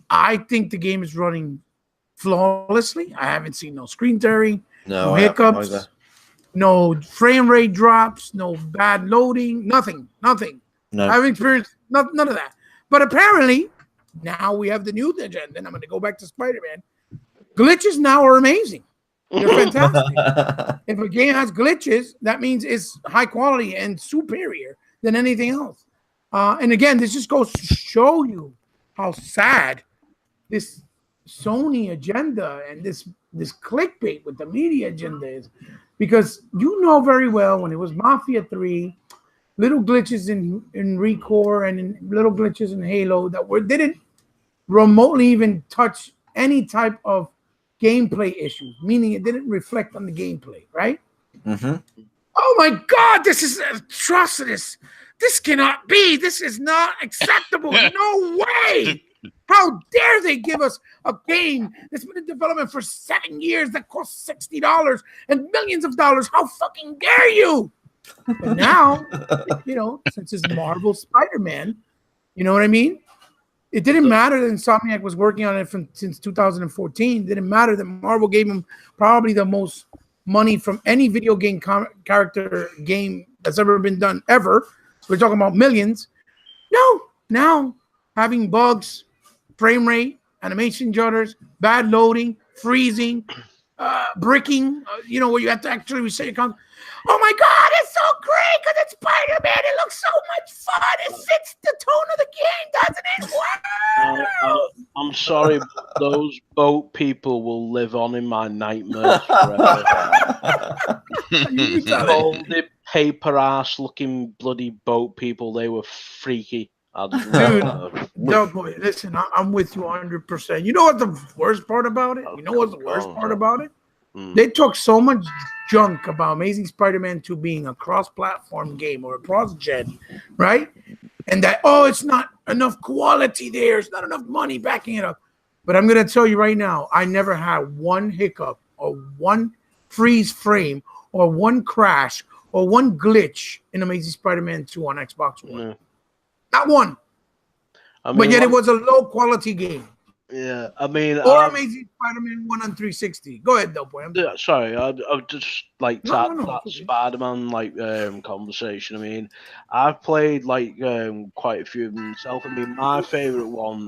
I think the game is running flawlessly. I haven't seen no screen tearing, no hiccups. no frame rate drops, no bad loading, nothing. No. I've experienced none of that. But apparently, now we have the new agenda, and I'm going to go back to Spider-Man. Glitches now are amazing. They're fantastic. If a game has glitches, that means it's high quality and superior than anything else. And again, this just goes to show you how sad this Sony agenda and this clickbait with the media agenda is. Because you know very well when it was Mafia 3, little glitches in Recore and little glitches in Halo that didn't remotely even touch any type of gameplay issues, meaning it didn't reflect on the gameplay, right? Mm-hmm. Oh my God, this is atrocious. This cannot be. This is not acceptable. No way. How dare they give us a game that's been in development for 7 years that costs $60 and millions of dollars? How fucking dare you? But now, since it's Marvel Spider-Man, you know what I mean? It didn't matter that Insomniac was working on it since 2014. It didn't matter that Marvel gave him probably the most money from any video game character game that's ever been done ever. We're talking about millions. No, now having bugs, frame rate, animation jutters, bad loading, freezing, bricking, where you have to actually reset your console. Oh my God, it's so great because it's Spider-Man. It looks so much fun. It fits the tone of the game, doesn't it? Wow. I'm sorry, those boat people will live on in my nightmares forever. Folded paper ass looking bloody boat people. They were freaky. Dude, no, boy, listen, I'm with you 100%. You know what the worst part about it? They talk so much junk about Amazing Spider-Man 2 being a cross-platform game or a cross-gen, right? And that, it's not enough quality there. It's not enough money backing it up. But I'm going to tell you right now, I never had one hiccup or one freeze frame or one crash or one glitch in Amazing Spider-Man 2 on Xbox One. Yeah. Not one. But yet it was a low-quality game. Yeah, I mean, or Amazing Spider-Man 1 on 360. Go ahead, though, boy. Sorry, I just like that Spider-Man conversation. I mean, I've played quite a few of them myself. I mean, my favorite one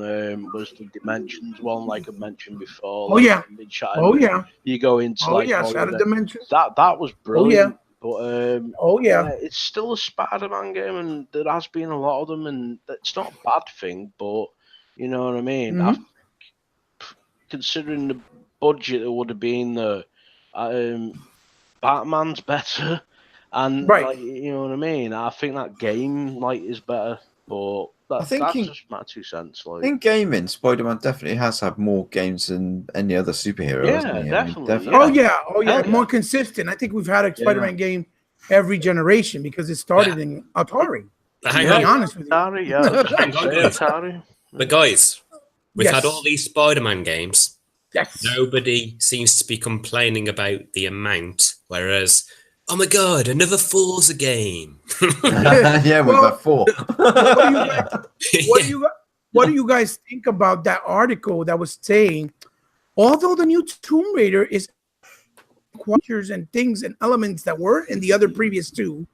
was the Dimensions one, like I mentioned before. You go into Shattered Dimensions. That was brilliant. But it's still a Spider-Man game, and there has been a lot of them, and it's not a bad thing. But you know what I mean. Mm-hmm. Considering the budget that would have been there, Batman's better, and you know what I mean. I think that game is better, but that's just my 2 cents. In gaming, Spider-Man definitely has had more games than any other superhero. Yeah, definitely. More consistent. I think we've had a Spider-Man game every generation because it started in Atari. Hang on, honest with you. Atari. But guys. We've had all these Spider-Man games. Yes. Nobody seems to be complaining about the amount, whereas, oh my God, another Forza game. Yeah, we've got 4. What do you guys think about that article that was saying, although the new Tomb Raider is features and things and elements that were in the other previous 2,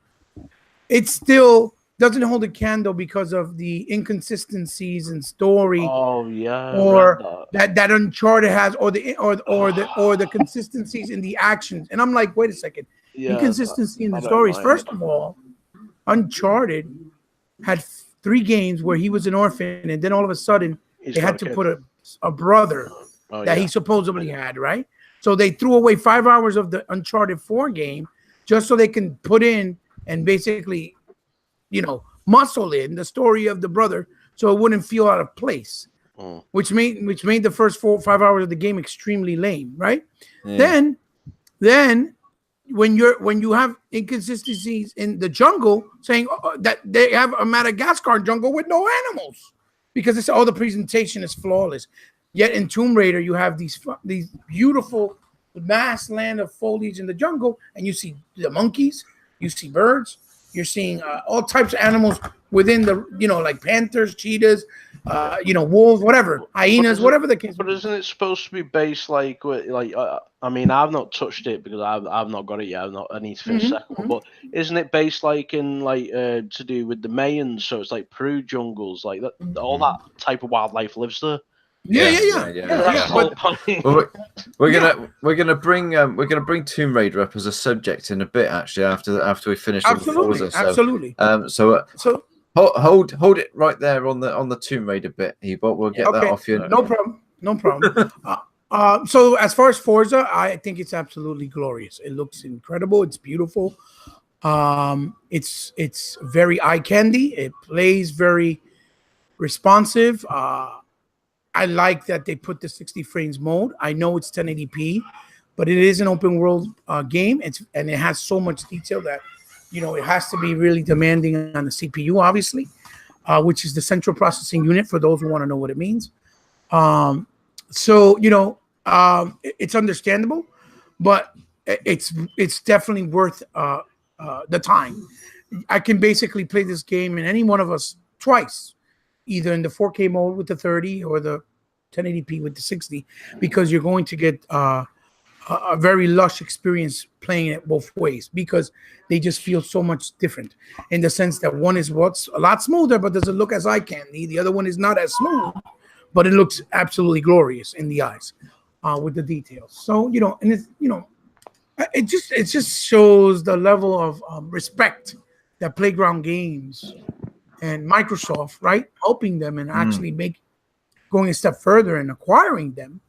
it still doesn't hold a candle because of the inconsistencies in story. Oh yeah, or that Uncharted has, or the consistencies in the actions. And I'm like, wait a second, inconsistency in the stories. First of all, Uncharted had 3 games where he was an orphan, and then all of a sudden they had to put a brother that he supposedly had, right? So they threw away 5 hours of the Uncharted 4 game just so they can put in and basically, muscle in the story of the brother so it wouldn't feel out of place, which made the first 4 or 5 hours of the game extremely lame, right? Yeah. Then when you have inconsistencies in the jungle, saying that they have a Madagascar jungle with no animals because it's all the presentation is flawless. Yet in Tomb Raider, you have these beautiful vast land of foliage in the jungle, and you see the monkeys, you see birds. You're seeing all types of animals within the, like panthers, cheetahs, wolves, whatever, hyenas, whatever the case. But isn't it supposed to be based like I mean, I've not touched it because I've not got it yet. I need to finish the second one. But isn't it based like in to do with the Mayans? So it's like Peru jungles, like that. All that type of wildlife lives there. Yeah. Well, we're gonna bring Tomb Raider up as a subject in a bit. Actually, after we finish. Absolutely. So hold it right there on the Tomb Raider bit, Ebot. We'll get that off you. No problem. So as far as Forza, I think it's absolutely glorious. It looks incredible. It's beautiful. It's very eye candy. It plays very responsive. I like that they put the 60 frames mode. I know it's 1080p, but it is an open world game. And it has so much detail that, it has to be really demanding on the CPU, obviously, which is the central processing unit for those who want to know what it means. It's understandable, but it's definitely worth the time. I can basically play this game in any one of us twice, either in the 4K mode with the 30 or the 1080p with the 60, because you're going to get a very lush experience playing it both ways, because they just feel so much different in the sense that one is what's a lot smoother but doesn't look as eye candy. The other one is not as smooth, but it looks absolutely glorious in the eyes with the details. So, and it's, it just shows the level of respect that Playground Games and Microsoft, right, helping them and actually going a step further and acquiring them,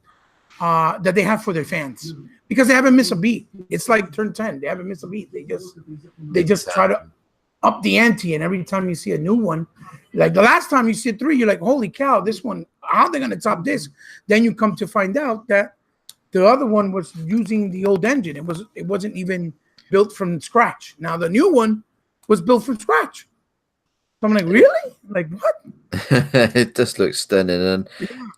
that they have for their fans, because they haven't missed a beat. It's like Turn 10. They haven't missed a beat. They just try to up the ante, and every time you see a new one, like the last time you see 3, you're like, holy cow, this one, how are they going to top this? Then you come to find out that the other one was using the old engine. It wasn't even built from scratch. Now the new one was built from scratch. So I'm like, really? Like, what? It just looks stunning. And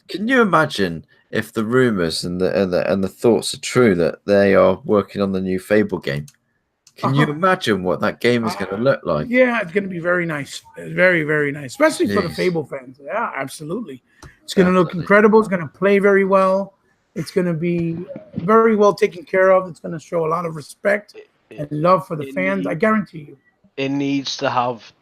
can you imagine if the rumors and the thoughts are true that they are working on the new Fable game? Can you imagine what that game is going to look like? Yeah, it's going to be very nice. Very, very nice, especially for the Fable fans. Yeah, absolutely. It's going to look incredible. It's going to play very well. It's going to be very well taken care of. It's going to show a lot of respect and love for the fans. I guarantee you. It needs to have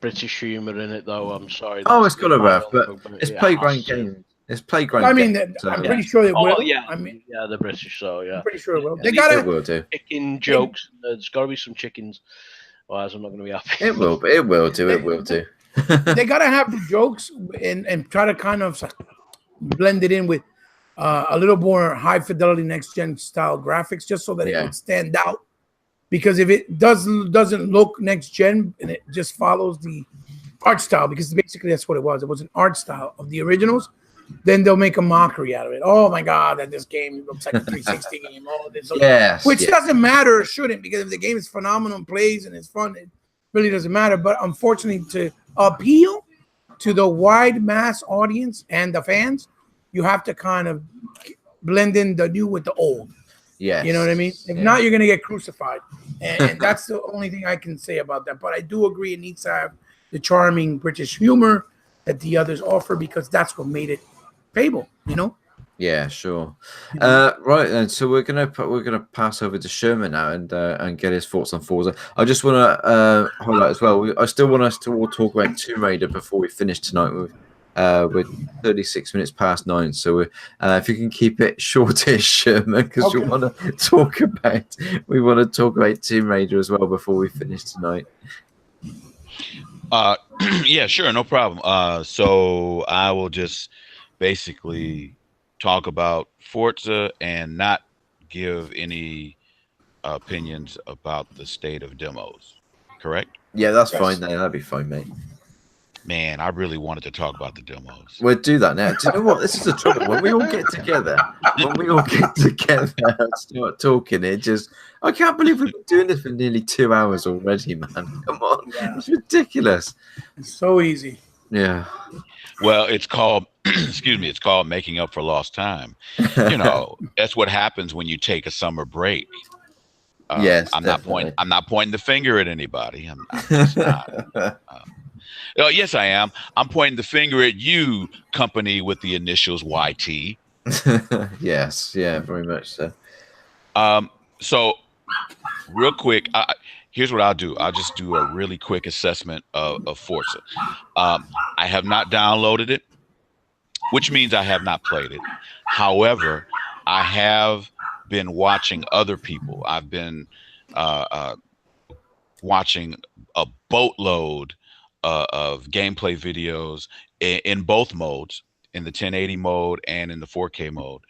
British humor in it, though. I'm sorry. It's got to have, but it's Playground Games. It's Playground. I mean, I'm pretty sure it will. Yeah, I mean, the British. So yeah, I'm pretty sure it will. They got it. Will do. Chicken jokes. There's got to be some chickens. Otherwise, I'm not going to be happy. It will. It will do. It will do. They got to have the jokes and try to kind of blend it in with a little more high fidelity next gen style graphics, just so that it would stand out. Because if it doesn't look next gen and it just follows the art style, because basically that's what it was. It was an art style of the originals. Then they'll make a mockery out of it. Oh my God, that this game looks like a 360 game. Oh, this, which doesn't matter or shouldn't, because if the game is phenomenal and plays and it's fun, it really doesn't matter. But unfortunately, to appeal to the wide mass audience and the fans, you have to kind of blend in the new with the old. Yeah, you know what I mean? If not, you're gonna get crucified, and that's the only thing I can say about that. But I do agree it needs to have the charming British humor that the others offer, because that's what made it Fable. Yeah, sure. Right then, so we're gonna pass over to Sherman now and get his thoughts on Forza. I just want to highlight as well. I still want us to all talk about Tomb Raider before we finish tonight. We're 36 minutes past 9, so if you can keep it shortish, Sherman, because we want to talk about Tomb Raider as well before we finish tonight. Yeah, sure, no problem. So I will just basically talk about Forza and not give any opinions about the state of demos. Correct? Yeah, that's fine. That'd be fine, mate. Man, I really wanted to talk about the demos. We'll do that now. Do you know what? This is the trouble. When we all get together and start talking, I can't believe we've been doing this for nearly 2 hours already, man. Come on. Yeah. It's ridiculous. It's so easy. Yeah. Well, it's called, it's called making up for lost time. That's what happens when you take a summer break. Yes, I'm definitely. not pointing the finger at anybody. I'm just not. Yes, I am. I'm pointing the finger at you, company with the initials YT. Yes, yeah, very much so. So real quick, here's what I'll do. I'll just do a really quick assessment of Forza. I have not downloaded it, which means I have not played it. However, I have been watching other people. I've been watching a boatload of gameplay videos in both modes, in the 1080 mode and in the 4K mode.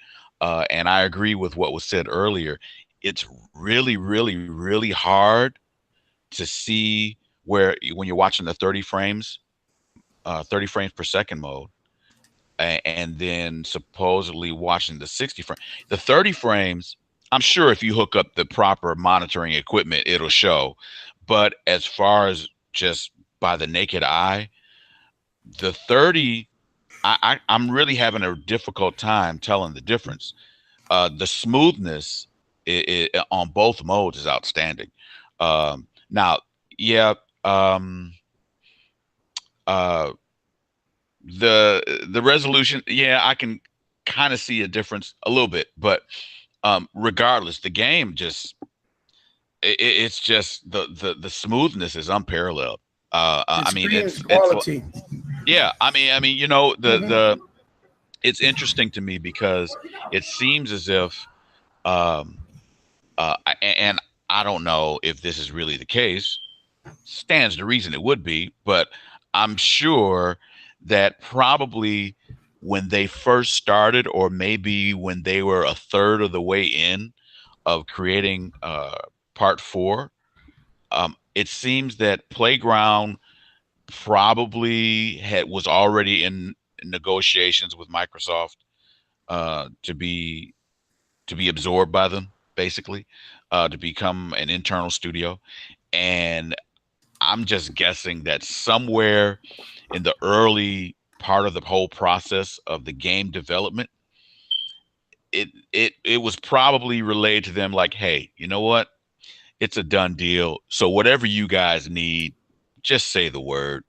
And I agree with what was said earlier. It's really, really, really hard to see where when you're watching the 30 frames per second mode, and then supposedly watching the 60 frame. The 30 frames, I'm sure if you hook up the proper monitoring equipment, it'll show. But as far as just by the naked eye, the 30, I'm really having a difficult time telling the difference. The smoothness on both modes is outstanding. Now, yeah, uh, the resolution, yeah, I can kind of see a difference a little bit, but regardless, the game just it's just the smoothness is unparalleled. I mean, screams it's quality. yeah. I mean, it's interesting to me because it seems as if and I don't know if this is really the case. Stands to reason it would be, but I'm sure that probably when they first started, or maybe when they were a third of the way in of creating part 4, it seems that Playground probably was already in negotiations with Microsoft to be absorbed by them, basically, to become an internal studio. And I'm just guessing that somewhere in the early part of the whole process of the game development, it was probably relayed to them like, hey, you know what? It's a done deal. So whatever you guys need, just say the word.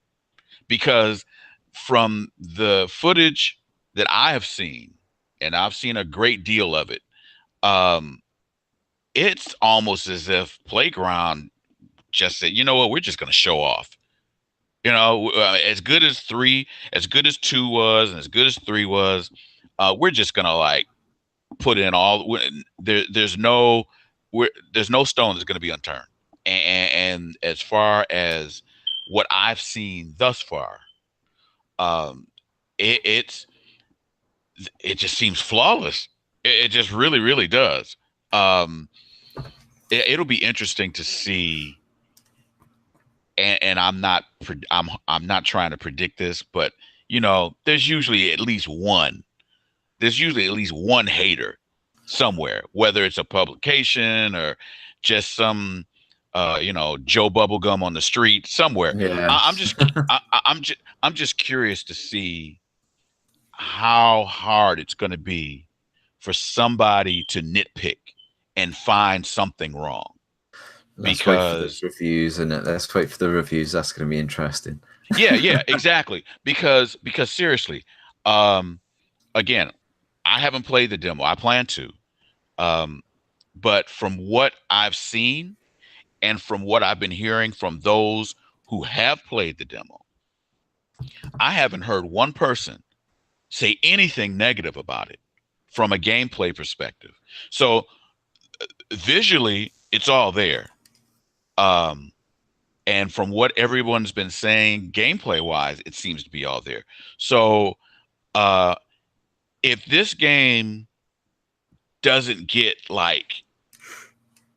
Because from the footage that I have seen, and I've seen a great deal of it, it's almost as if Playground just said, you know what, we're just going to show off. You know, as good as 3, as good as 2 was, and as good as 3 was, we're just gonna like put in all. There's no stone that's gonna be unturned. And as far as what I've seen thus far, um, it just seems flawless. It just really, really does. It'll be interesting to see. And I'm not trying to predict this, but you know, there's usually at least one hater somewhere, whether it's a publication or just some Joe Bubblegum on the street somewhere. Yeah. I'm just curious to see how hard it's going to be for somebody to nitpick and find something wrong. Let's wait for those reviews, and let's wait for the reviews. That's going to be interesting. Yeah, exactly. Because seriously, again, I haven't played the demo. I plan to, but from what I've seen and from what I've been hearing from those who have played the demo, I haven't heard one person say anything negative about it from a gameplay perspective. So visually, it's all there. And from what everyone's been saying, gameplay wise, it seems to be all there. So, if this game doesn't get like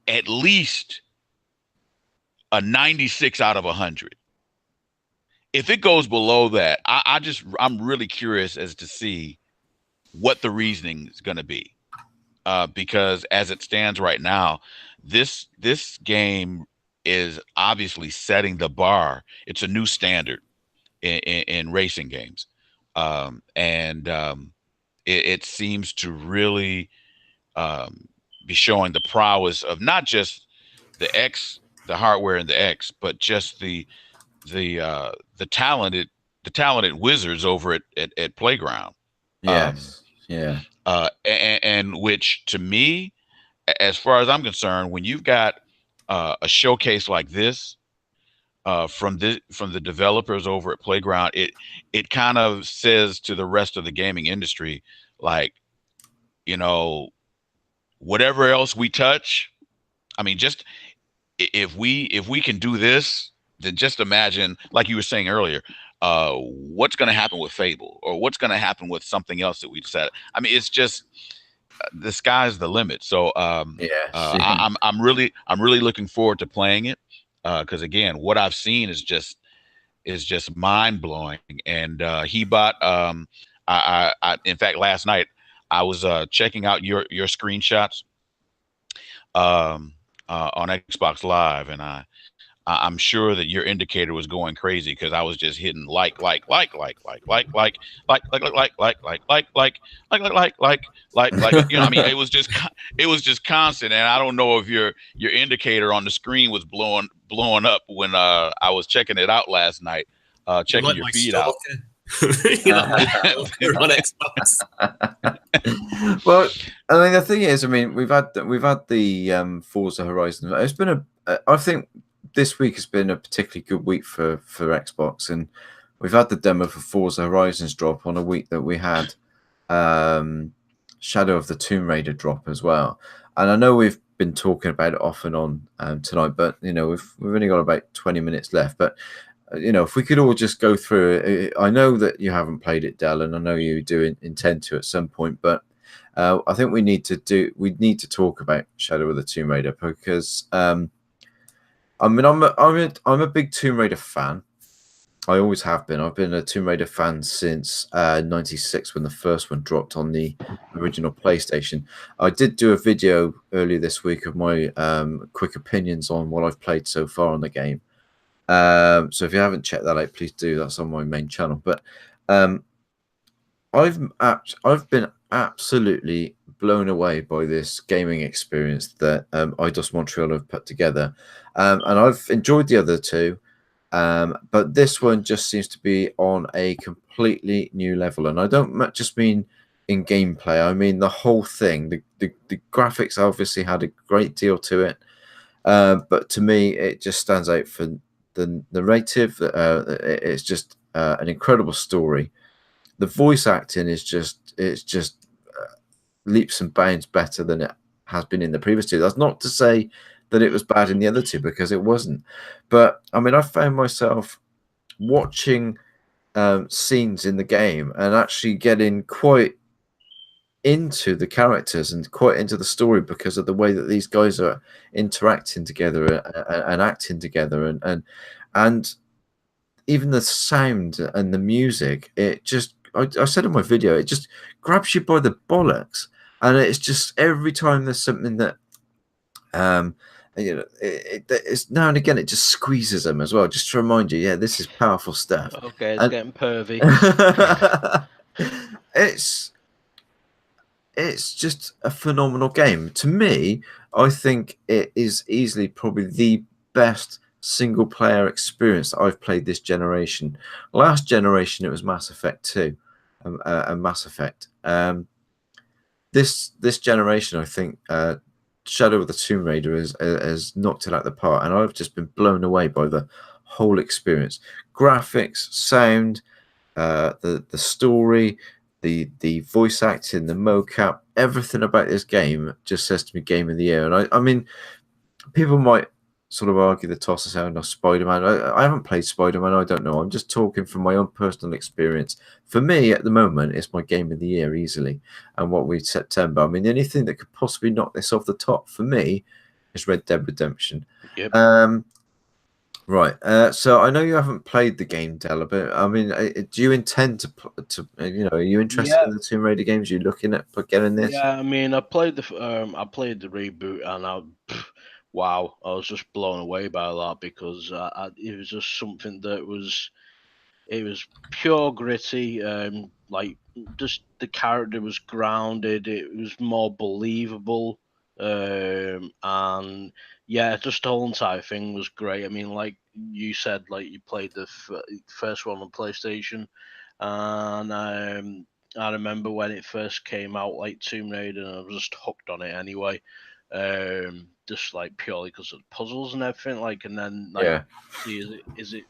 at least a 96 out of 100, if it goes below that, I'm really curious as to see what the reasoning is going to be. Because as it stands right now, this game is obviously setting the bar. It's a new standard in racing games. It seems to really be showing the prowess of not just X, the hardware in the X, but just the talented wizards over at Playground. Yes. Yeah. And which to me, as far as I'm concerned, when you've got a showcase like this from the developers over at Playground, it kind of says to the rest of the gaming industry, like, you know, whatever else we touch, I mean, just if we can do this, then just imagine, like you were saying earlier, what's going to happen with Fable, or what's going to happen with something else that we decided. I mean, it's just the sky's the limit. So Yes. I'm really looking forward to playing it, because again, what I've seen is just mind blowing. And he bought I in fact last night I was checking out your screenshots on Xbox Live, and I'm sure that your indicator was going crazy because I was just hitting like, you know, I mean, it was just constant. And I don't know if your indicator on the screen was blowing up when I was checking it out last night, checking your feed out. On Xbox. Well, I mean, the thing is, I mean, we've had the Forza Horizon. It's been I think this week has been a particularly good week for Xbox, and we've had the demo for Forza Horizons drop on a week that we had Shadow of the Tomb Raider drop as well. And I know we've been talking about it off and on tonight, but you know, we've only got about 20 minutes left. But you know, if we could all just go through it. I know that you haven't played it, Del, and I know you do intend to at some point, but I think we need to talk about Shadow of the Tomb Raider, because I mean, I'm a big Tomb Raider fan. I always have been. I've been a Tomb Raider fan since '96 when the first one dropped on the original PlayStation. I did do a video earlier this week of my quick opinions on what I've played so far on the game. So if you haven't checked that out, please do. That's on my main channel. But I've been absolutely blown away by this gaming experience that Eidos Montreal have put together, and I've enjoyed the other two, but this one just seems to be on a completely new level. And I don't just mean in gameplay; I mean the whole thing. The graphics obviously had a great deal to it, but to me, it just stands out for the narrative. It's just an incredible story. The voice acting is just leaps and bounds better than it has been in the previous two. That's not to say that it was bad in the other two, because it wasn't. But I mean, I found myself watching scenes in the game and actually getting quite into the characters and quite into the story because of the way that these guys are interacting together and acting together, and even the sound and the music. It just, I said in my video, it just grabs you by the bollocks, and it's just every time there's something that you know, it's now and again it just squeezes them as well, just to remind you, yeah, this is powerful stuff. Okay, it's getting pervy. It's just a phenomenal game. To me, I think it is easily probably the best single player experience that I've played this generation. Last generation, it was Mass Effect 2 and Mass Effect. This generation, I think Shadow of the Tomb Raider has knocked it out of the park, and I've just been blown away by the whole experience. Graphics, sound, the story, the voice acting, the mocap, everything about this game just says to me Game of the Year. And I mean, people might sort of argue the toss and say, no, Spider-Man. I haven't played Spider-Man. I don't know. I'm just talking from my own personal experience. For me, at the moment, it's my Game of the Year easily. And what we September. I mean, the only thing that could possibly knock this off the top for me is Red Dead Redemption. Yep. Right. So I know you haven't played the game, Della, but I mean, do you intend to you know, are you interested in the Tomb Raider games? Are you looking at getting this? Yeah, I mean, I played the reboot, and wow, I was just blown away by that, because it was just something that was pure gritty. Like, just the character was grounded. It was more believable. And yeah, just the whole entire thing was great. I mean, like you said, like you played the first one on PlayStation, and I remember when it first came out, like Tomb Raider, and I was just hooked on it anyway. Just like purely because of the puzzles and everything. Like, and then like, Yeah. is it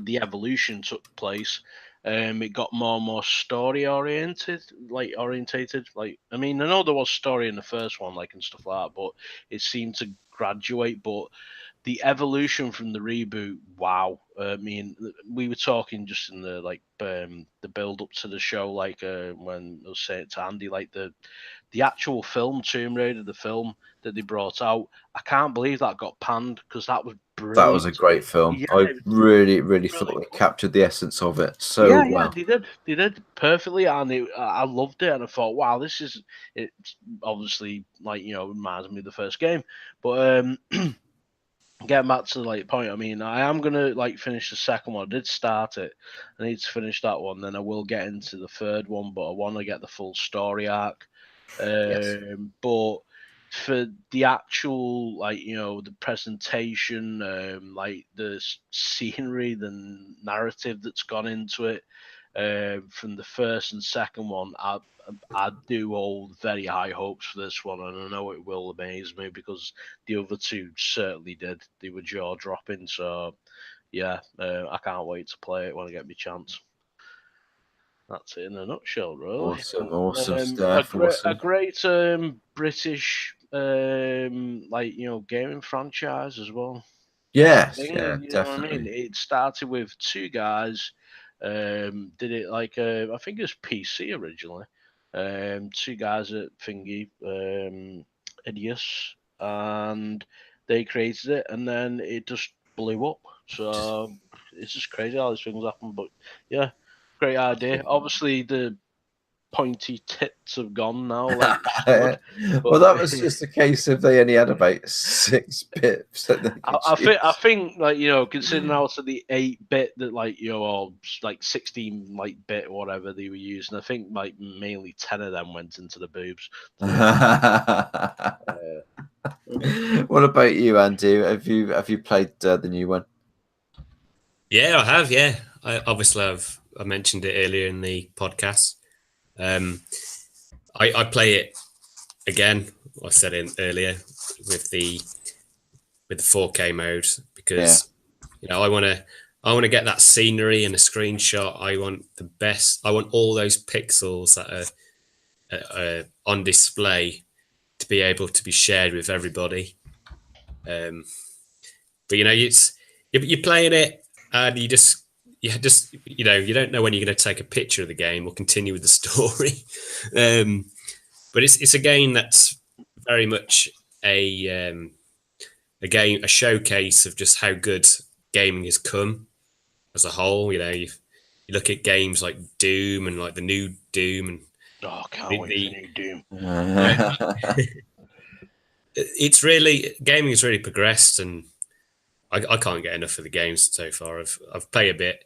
the evolution took place. It got more and more story orientated. Like, I mean, I know there was story in the first one, like and stuff like that, but it seemed to graduate. But the evolution from the reboot, wow! I mean, we were talking just in the the build up to the show, like when I was saying to Andy, like the actual film Tomb Raider, the film that they brought out. I can't believe that got panned because that was brilliant. That was a great film. Yeah, I really thought they captured the essence of it so yeah, well. they did perfectly, and I loved it, and I thought, wow, this is it's obviously like reminds me of the first game, but getting back to the point, I mean, I am gonna finish the second one. I did start it. I need to finish that one, then I will get into the third one, but I want to get the full story arc. Yes. But for the actual the presentation, the scenery, the narrative that's gone into it, from the first and second one, I do hold very high hopes for this one, and I know it will amaze me because the other two certainly did. They were jaw dropping. So yeah, I can't wait to play it when I get my chance. That's it in a nutshell, really. Awesome stuff. A great British gaming franchise as well. Yes, Thing, yeah, you know what I definitely. mean? It started with two guys. Did it I think it was PC originally. Two guys at Thingy, Idios, and they created it, and then it just blew up. So it's just crazy how these things happen. But yeah, great idea. Obviously, the pointy tits have gone now. Like Well, that was just a case of they only had about 6 bits that they could I think considering also the 8-bit that or 16 bit or whatever they were using, I think mainly 10 of them went into the boobs. What about you, Andy? Have you played the new one? Yeah, I have. Yeah, I mentioned it earlier in the podcast. I play it again. I said it earlier with the 4K mode because I want to get that scenery and a screenshot. I want the best. I want all those pixels that are on display to be able to be shared with everybody. But you're playing it and you don't know when you're going to take a picture of the game or continue with the story. But it's a game that's very much a showcase of just how good gaming has come as a whole. You look at games like Doom and like the new Doom and can't wait for new Doom. It's gaming has really progressed, and I can't get enough of the games so far. I've played a bit,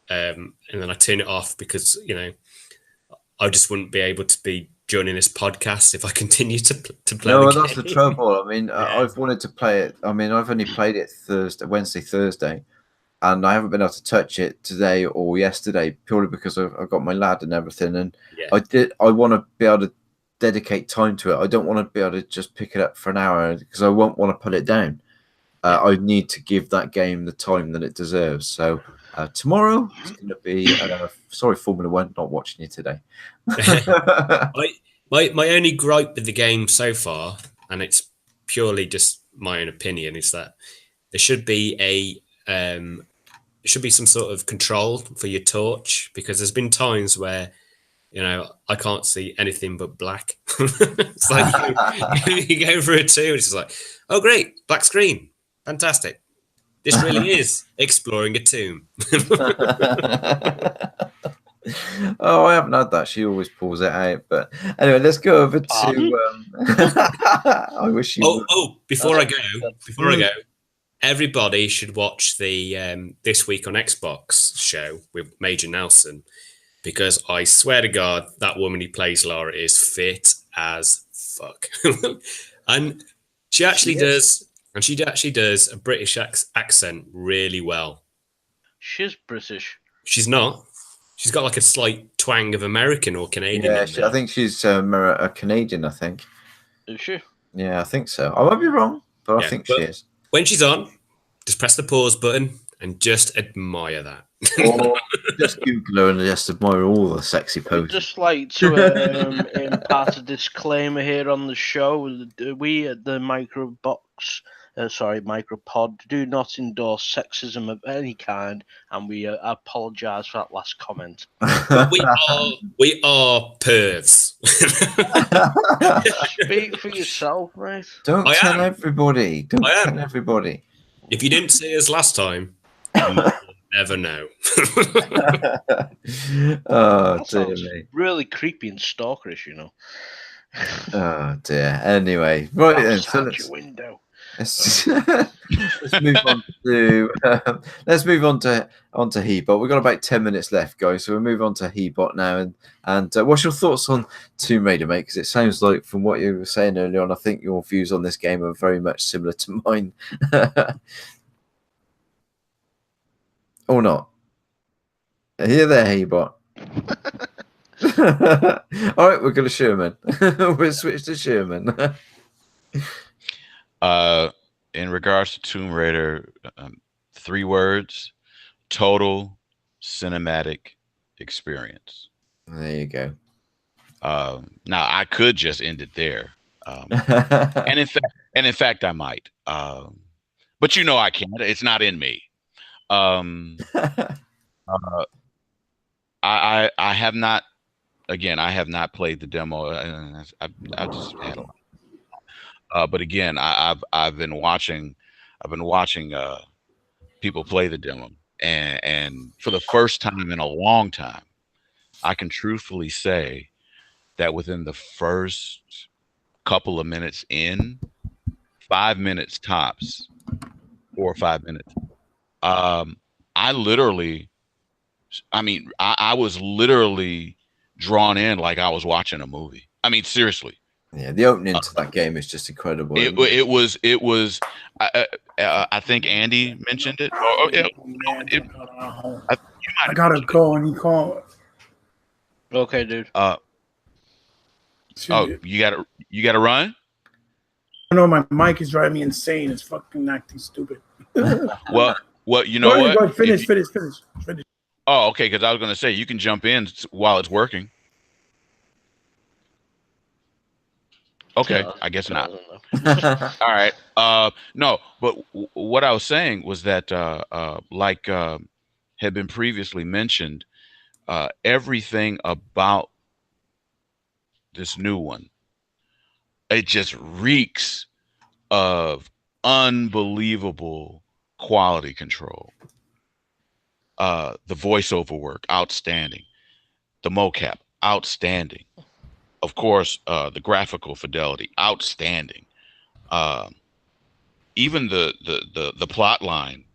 and then I turn it off because I just wouldn't be able to be joining this podcast if I continue to play. No, that's the trouble. I mean, I've wanted to play it. I mean, I've only played it Wednesday, Thursday, and I haven't been able to touch it today or yesterday purely because I've got my lad and everything. And I want to be able to dedicate time to it. I don't want to be able to just pick it up for an hour because I won't want to put it down. I need to give that game the time that it deserves. So tomorrow it's going to be. Sorry, Formula One, not watching you today. My only gripe with the game so far, and it's purely just my own opinion, is that there should be some sort of control for your torch, because there's been times where I can't see anything but black. It's like you go for a tomb, it's just like, oh great, black screen. Fantastic. This really is exploring a tomb. Oh, I haven't had that. She always pulls it out. But anyway, let's go over to. I wish you. Before I go, everybody should watch the This Week on Xbox show with Major Nelson, because I swear to God, that woman who plays Lara is fit as fuck. And she actually does a British accent really well. She's British. She's not. She's got like a slight twang of American or Canadian. Yeah, I think she's a Canadian, I think. Is she? Yeah, I think so. I might be wrong, but I think she is. When she's on, just press the pause button and just admire that. Or just Google her and just admire all the sexy poses. Just like to impart a disclaimer here on the show, we at the MicroBox, MicroPod, do not endorse sexism of any kind, and we apologise for that last comment. we are pervs. Speak for yourself, mate. Don't tell everybody. Don't tell everybody. If you didn't see us last time, you'll never know. Oh, dear me. Really creepy and stalkerish, you know. Oh, dear. Anyway, right then. So let's move on to onto Hebot. We've got about 10 minutes left, guys. So we'll move on to Hebot now. And what's your thoughts on Tomb Raider, mate? Because it sounds like from what you were saying earlier on, I think your views on this game are very much similar to mine. Or not? Are you there, Hebot? All right, we're going to Sherman. We'll switch to Sherman. In regards to Tomb Raider, 3 words: total cinematic experience. There you go. Now I could just end it there, and in fact I might, but you know I can't. It's not in me. I have not. Again, I have not played the demo. I just had a lot. But again, I've been watching people play the demo, and for the first time in a long time, I can truthfully say that within the first couple of minutes in, 5 minutes tops, 4 or 5 minutes, I was literally drawn in like I was watching a movie. I mean, seriously. Yeah, the opening to that game is just incredible. It was. I think Andy mentioned it. I gotta go, and he called. Okay, dude. You gotta run. No, my mic is driving me insane. It's fucking acting stupid. Well, you know what? Go finish. Oh, okay. Because I was gonna say you can jump in while it's working. Okay, I guess not. All right. No, but what I was saying was that, like had been previously mentioned, everything about this new one, it just reeks of unbelievable quality control. The voiceover work, outstanding. The mocap, outstanding. Of course, the graphical fidelity, outstanding. Even the plot line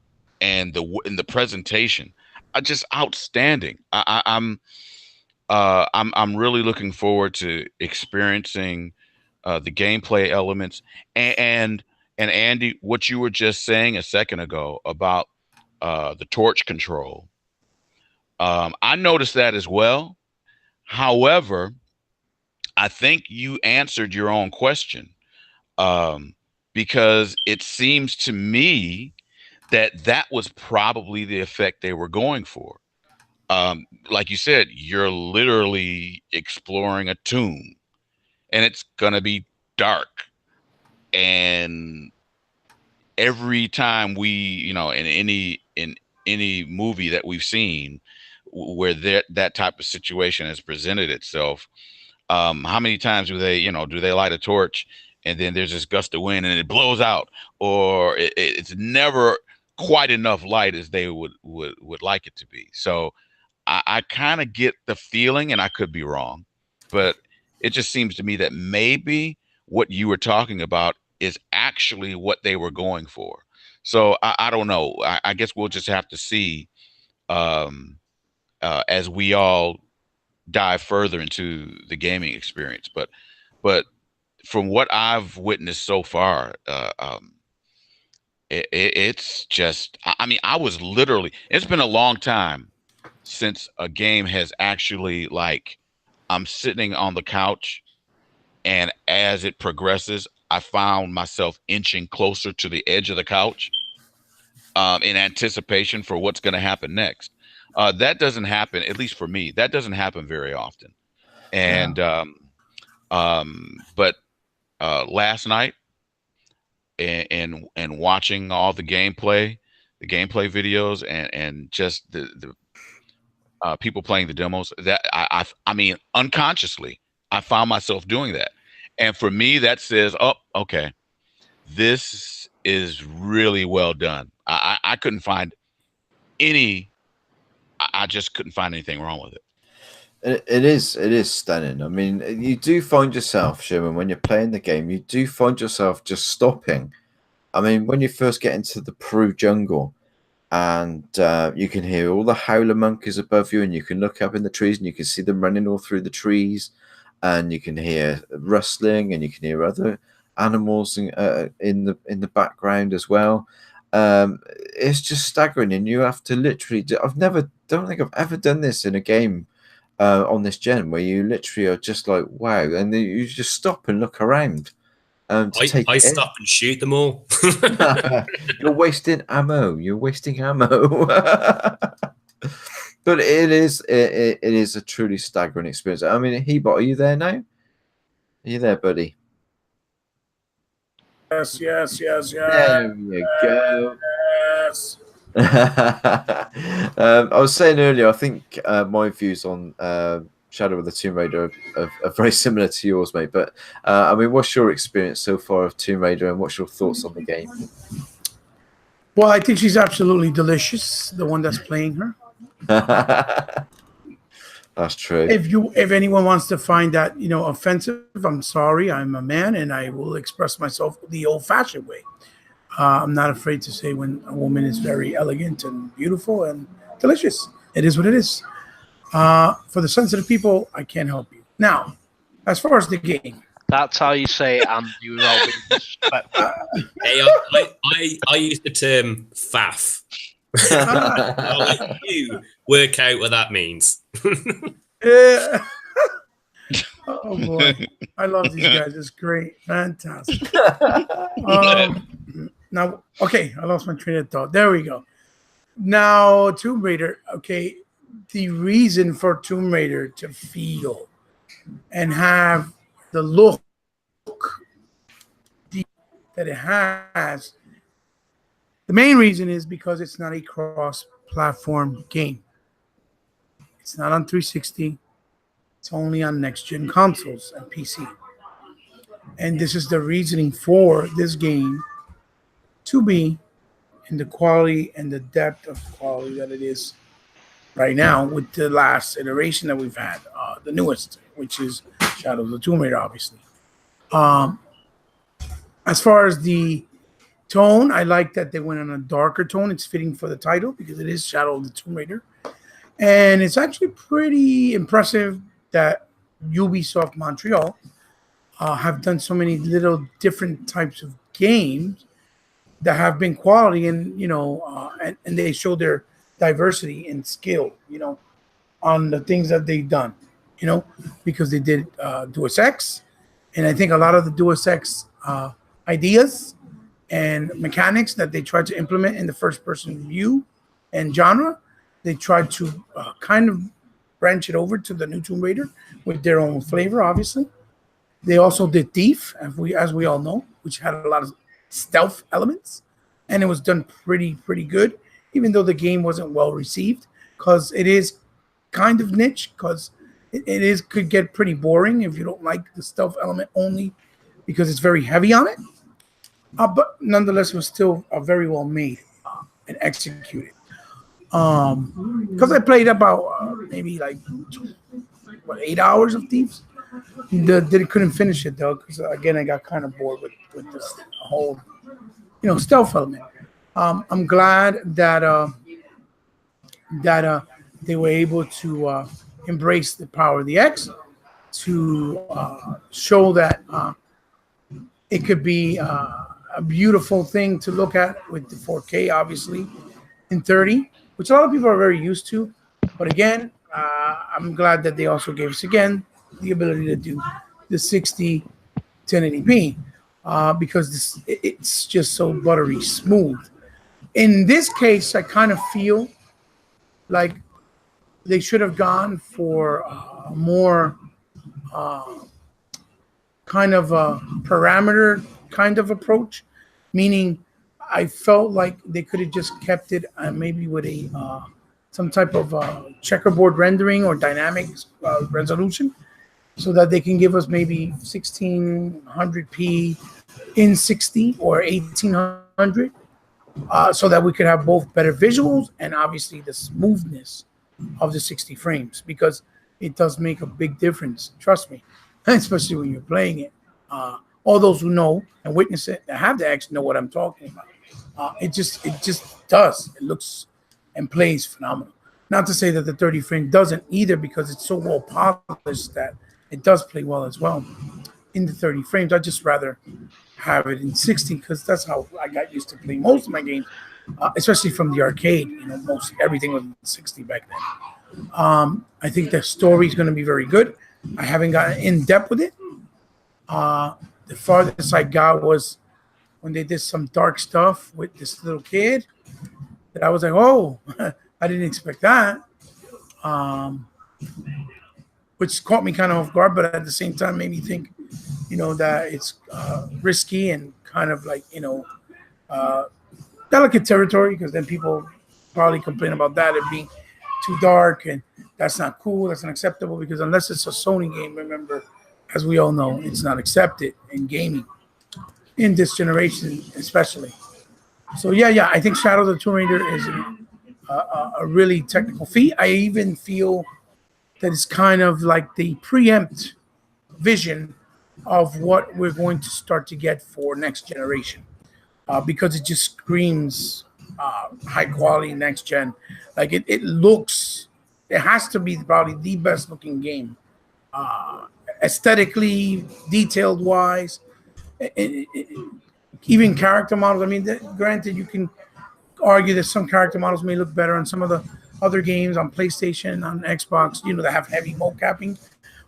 and the presentation are just outstanding. I'm really looking forward to experiencing the gameplay elements and Andy, what you were just saying a second ago about the torch control. I noticed that as well. However, I think you answered your own question, because it seems to me that was probably the effect they were going for. Like you said, you're literally exploring a tomb, and it's gonna be dark. And every time in any movie that we've seen where that type of situation has presented itself, how many times do they light a torch and then there's this gust of wind and it blows out, or it's never quite enough light as they would like it to be. So I kind of get the feeling, and I could be wrong, but it just seems to me that maybe what you were talking about is actually what they were going for. So I don't know. I guess we'll just have to see as we all dive further into the gaming experience. But from what I've witnessed so far, it's just, I mean, I was literally, it's been a long time since a game has actually, like, I'm sitting on the couch, and as it progresses, I found myself inching closer to the edge of the couch in anticipation for what's going to happen next. That doesn't happen, at least for me, that doesn't happen very often. And but last night, and watching all the gameplay videos, and just the people playing the demos, that I mean, unconsciously, I found myself doing that. And for me, that says, oh, okay, this is really well done. I couldn't find any, I just couldn't find anything wrong with it. It is stunning. I mean, you do find yourself, Sherman, when you're playing the game, you do find yourself just stopping. I mean, when you first get into the Peru jungle, and you can hear all the howler monkeys above you, and you can look up in the trees, and you can see them running all through the trees, and you can hear rustling, and you can hear other animals in the background as well. It's just staggering, and you have to literally. Don't think I've ever done this in a game on this gen, where you literally are just like, wow, and then you just stop and look around. I stop and shoot them all. You're wasting ammo. But it is a truly staggering experience. I mean, Hebot, are you there now? Are you there, buddy? Yes. There you go. Yes. I was saying earlier, I think my views on Shadow of the Tomb Raider are very similar to yours, mate. But I mean, what's your experience so far of Tomb Raider, and what's your thoughts on the game? Well, I think she's absolutely delicious, the one that's playing her. That's true. If anyone wants to find that offensive, I'm sorry. I'm a man, and I will express myself the old-fashioned way. I'm not afraid to say when a woman is very elegant and beautiful and delicious. It is what it is. For the sensitive people, I can't help you. Now, as far as the game. That's how you say it, and you without being disrespectful. Hey, I use the term faff. I'll let you work out what that means. Yeah. Oh boy, I love these guys. It's great, fantastic. Now, okay, I lost my train of thought. There we go. Now, Tomb Raider. Okay, the reason for Tomb Raider to feel and have the look that it has, the main reason is because it's not a cross-platform game. It's not on 360. It's only on next-gen consoles and PC. And this is the reasoning for this game to be in the quality and the depth of quality that it is right now, with the last iteration that we've had, the newest, which is Shadow of the Tomb Raider, obviously. As far as the tone, I like that they went on a darker tone. It's fitting for the title because it is Shadow of the Tomb Raider. And it's actually pretty impressive that Ubisoft Montreal have done so many little different types of games that have been quality, and and they show their diversity and skill, on the things that they've done, because they did Deus Ex, and I think a lot of the Deus Ex ideas and mechanics that they tried to implement in the first-person view and genre, they tried to kind of branch it over to the new Tomb Raider with their own flavor, obviously. They also did Thief, as we all know, which had a lot of stealth elements, and it was done pretty good, even though the game wasn't well received, because it is kind of niche, because it could get pretty boring if you don't like the stealth element only, because it's very heavy on it. But nonetheless, it was still very well made and executed. Because I played about maybe 8 hours of Thieves. Couldn't finish it though, because again I got kind of bored with this whole stealth element. I'm glad that they were able to embrace the power of the X to show that It could be a beautiful thing to look at with the 4K, obviously, in 30, which a lot of people are very used to. But again, I'm glad that they also gave us again the ability to do the 60 1080p because it's just so buttery smooth. In this case, I kind of feel like they should have gone for a more kind of a parameter kind of approach, meaning I felt like they could have just kept it maybe with a some type of checkerboard rendering or dynamic resolution, so that they can give us maybe 1600p in 60 or 1800, so that we could have both better visuals and obviously the smoothness of the 60 frames, because it does make a big difference. Trust me, especially when you're playing it. All those who know and witness it that have the X know what I'm talking about. It just does. It looks and plays phenomenal. Not to say that the 30 frame doesn't either, because it's so well polished that it does play well as well in the 30 frames. I just rather have it in 60 because that's how I got used to playing most of my games, especially from the arcade. You know, most everything was 60 back then. I think the story is going to be very good. I haven't gotten in depth with it. The farthest I got was when they did some dark stuff with this little kid that I was like, oh, I didn't expect that. Which caught me kind of off guard, but at the same time made me think, you know, that it's risky and kind of like, you know, delicate territory, because then people probably complain about that, it being too dark, and that's not cool, that's not acceptable, because unless it's a Sony game, remember, as we all know, it's not accepted in gaming in this generation especially. So yeah, I think Shadow of the Tomb Raider is a really technical feat. I even feel that it's kind of like the preempt vision of what we're going to start to get for next generation, because it just screams high quality next gen. Like it looks, it has to be probably the best looking game, aesthetically, detailed wise, even character models. I mean, granted, you can argue that some character models may look better on some of the other games on PlayStation, on Xbox, you know, that have heavy mocapping.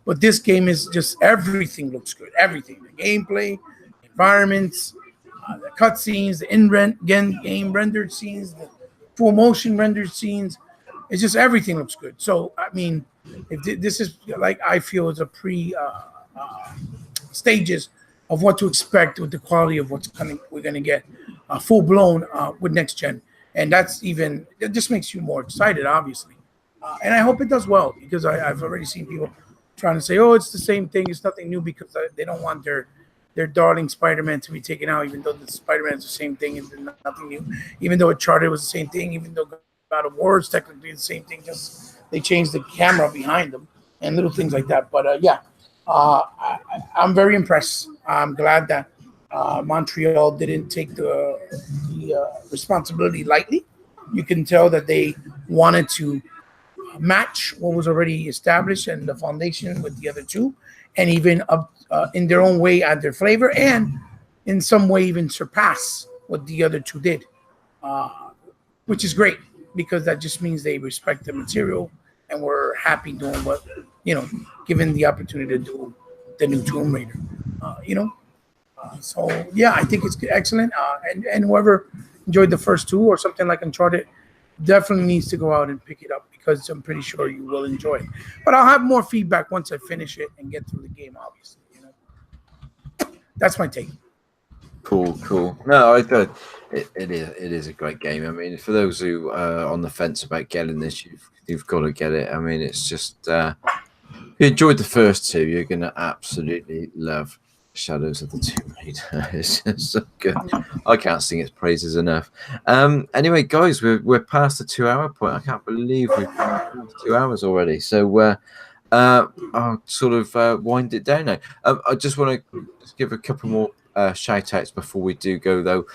But this game is just, everything looks good. Everything, the gameplay, the environments, the cutscenes, the in-game rendered scenes, the full motion rendered scenes. It's just, everything looks good. So, I mean, if this is like, I feel it's a stages of what to expect with the quality of what's coming. We're going to get full blown with next gen. And that's even, it just makes you more excited, obviously. And I hope it does well, because I've already seen people trying to say, oh, it's the same thing, it's nothing new, because they don't want their darling Spider-Man to be taken out, even though the Spider-Man is the same thing and nothing new, even though Uncharted was the same thing, even though God of War is technically the same thing, just they changed the camera behind them and little things like that. But I'm very impressed. I'm glad that Montreal didn't take the responsibility lightly. You can tell that they wanted to match what was already established and the foundation with the other two, and even up in their own way add their flavor, and in some way even surpass what the other two did, which is great, because that just means they respect the material and we're happy doing what, you know, given the opportunity to do the new Tomb Raider, you know. So yeah, I think it's excellent, and whoever enjoyed the first two or something like Uncharted definitely needs to go out and pick it up, because I'm pretty sure you will enjoy it. But I'll have more feedback once I finish it and get through the game, obviously. You know, that's my take. Cool. No, it is a great game. I mean, for those who are on the fence about getting this, you've got to get it. I mean, it's just if you enjoyed the first two, you're going to absolutely love Shadows of the Tomb Raider. It's just so good. I can't sing its praises enough. Anyway, guys, we're past the 2 hour point. I can't believe we've past 2 hours already. So I'll sort of wind it down now. I just want to give a couple more shout outs before we do go, though.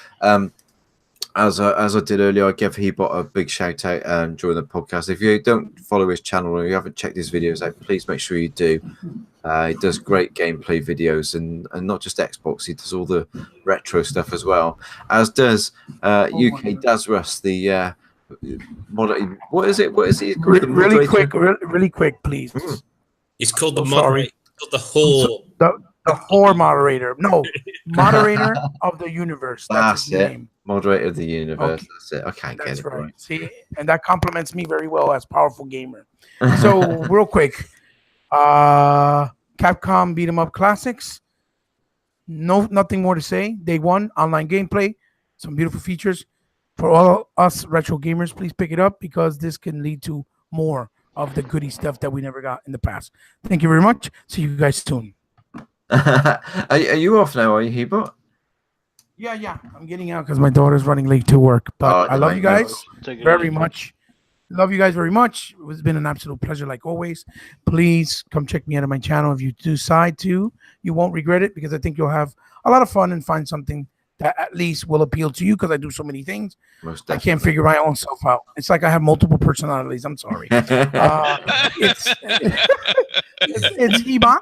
as I did earlier, I gave Hebot a big shout out during the podcast. If you don't follow his channel or you haven't checked his videos out, please make sure you do. He does great gameplay videos and not just Xbox. He does all the retro stuff as well. As does UK Does Rust, the what is it? What is he? Really quick, please. It's called the Sorry. Called the whore. The whore moderator. No, moderator of the universe. That's his name. Moderator of the universe. Okay. That's it. I can't get it right. See, and that compliments me very well as powerful gamer. So real quick, Capcom Beat 'em Up Classics. Nothing more to say. Day one, online gameplay, some beautiful features. For all us retro gamers, please pick it up because this can lead to more of the goody stuff that we never got in the past. Thank you very much. See you guys soon. Are you off now? Are you, Hebot? Yeah. I'm getting out because my daughter's running late to work. But I love you guys very much. Love you guys very much. It's been an absolute pleasure, like always. Please come check me out on my channel. If you decide to, you won't regret it because I think you'll have a lot of fun and find something that at least will appeal to you because I do so many things. I can't figure my own self out. It's like I have multiple personalities. I'm sorry. It's Hebot.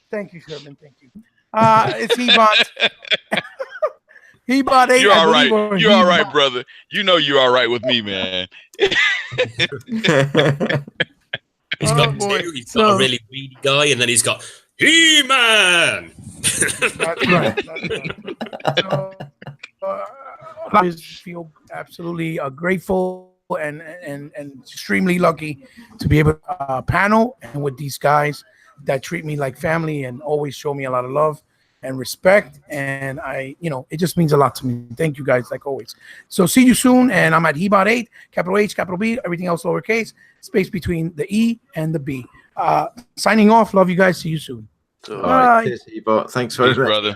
Thank you, Sherman. Thank you. It's Hebot. Hebot 8. You're all right. You're all right, brother. You know you're all right with me, man. He's got two. He's got a really greedy guy, and then he's got He-Man. That's right. So, I just feel absolutely grateful and extremely lucky to be able to panel and with these guys that treat me like family and always show me a lot of love and respect. And it just means a lot to me. Thank you guys, like always. So see you soon. And I'm at Hebot 8, capital H, capital B, everything else lowercase, space between the E and the B. Signing off. Love you guys. See you soon. All right. Cheers, Hebot. Thanks very much, brother.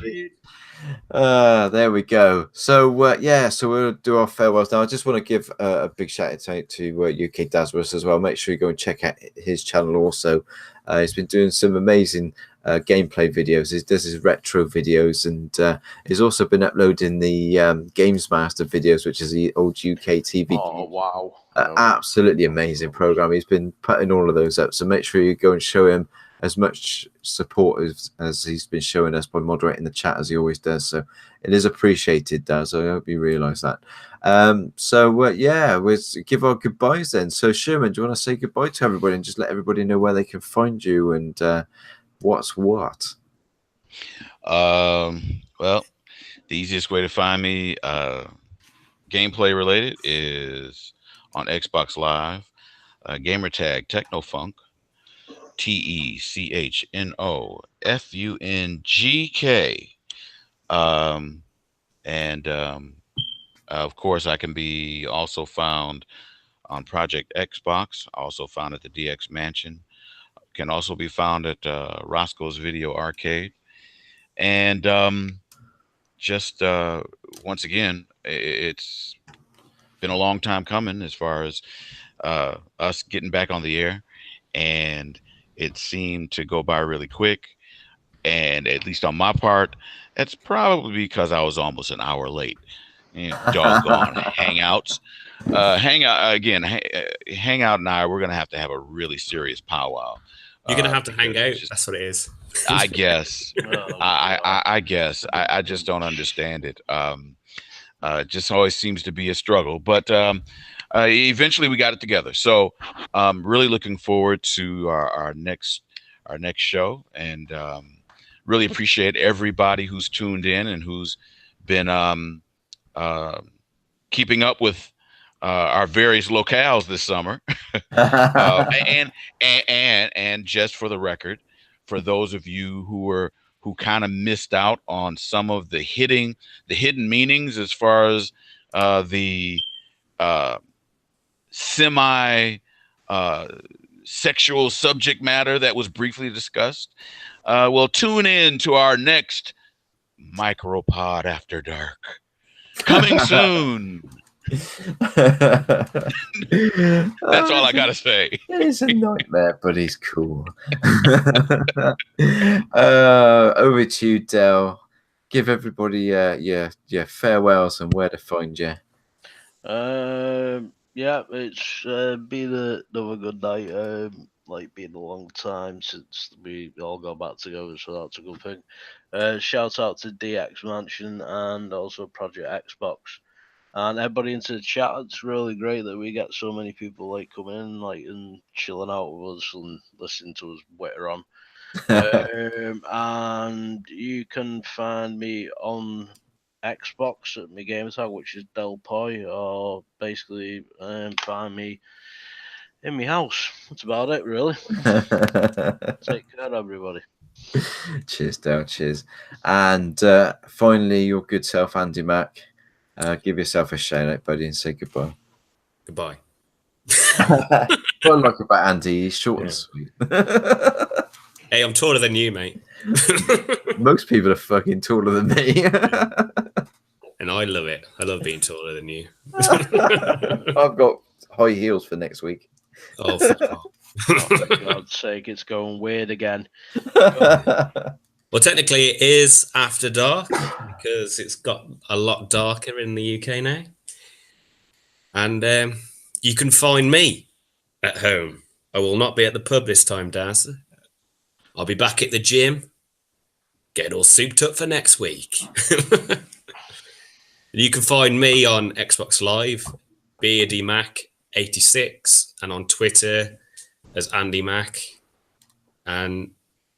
There we go. So we'll do our farewells now. I just want to give a big shout out to UK Does Rust as well. Make sure you go and check out his channel also. He's been doing some amazing gameplay videos. He does his retro videos, and he's also been uploading the Games Master videos, which is the old UK TV. Oh, wow. Absolutely amazing program. He's been putting all of those up. So make sure you go and show him as much support as he's been showing us by moderating the chat as he always does. So it is appreciated, Daz. I hope you realise that. We'll give our goodbyes then. So Sherman, do you want to say goodbye to everybody and just let everybody know where they can find you and what's what? Well, the easiest way to find me gameplay related is on Xbox Live, gamer tag TechnoFunk, TechnoFungk. Of course, I can be also found on Project Xbox, also found at the DX Mansion, can also be found at Roscoe's Video Arcade. And once again, it's been a long time coming as far as us getting back on the air, and it seemed to go by really quick. And at least on my part, that's probably because I was almost an hour late. Doggone Hangouts. Hangout and I, we're going to have a really serious powwow. You're going to have to hang out. That's what it is. I guess. I guess. I just don't understand it. It just always seems to be a struggle. But eventually we got it together. So I'm really looking forward to our next show, and really appreciate everybody who's tuned in and who's been keeping up with our various locales this summer. And just for the record, for those of you who kind of missed out on some of the hidden meanings as far as the semi sexual subject matter that was briefly discussed, well, tune in to our next MicroPod After Dark, coming soon. That's all I gotta say. He's a nightmare, but he's cool. Over to you, Del. give everybody your farewells and where to find you. Yeah, it's been another good night. Like, been a long time since we all got back together, so that's a good thing. Shout out to DX Mansion and also Project Xbox. And everybody into the chat. It's really great that we get so many people like coming in, like, and chilling out with us and listening to us witter on. And you can find me on Xbox at my gamer tag, which is Del Poi, or basically find me in my house. That's about it, really. Take care, everybody. Cheers, Del. Cheers. And finally, your good self, Andy Mack. Give yourself a shout out, buddy, and say goodbye. Goodbye. What I like about Andy, he's short and sweet. Hey, I'm taller than you, mate. Most people are fucking taller than me. And I love it. I love being taller than you. I've got high heels for next week. Oh, fuck off. For God's sake, it's going weird again. Well, technically, it is after dark because it's got a lot darker in the UK now. And you can find me at home. I will not be at the pub this time, Daz. I'll be back at the gym, getting all souped up for next week. You can find me on Xbox Live, BeardyMac86, and on Twitter as Andy Mac, and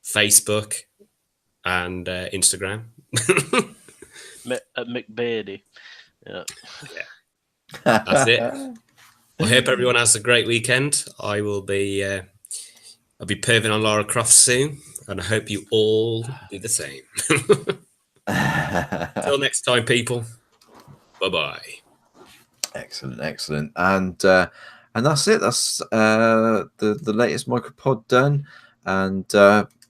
Facebook and Instagram. At McBeardy. Yeah. That's it. I hope everyone has a great weekend. I will be I'll be perving on Lara Croft soon, and I hope you all do the same. Till next time, people. Bye-bye. Excellent. And that's it. That's the latest MicroPod done. And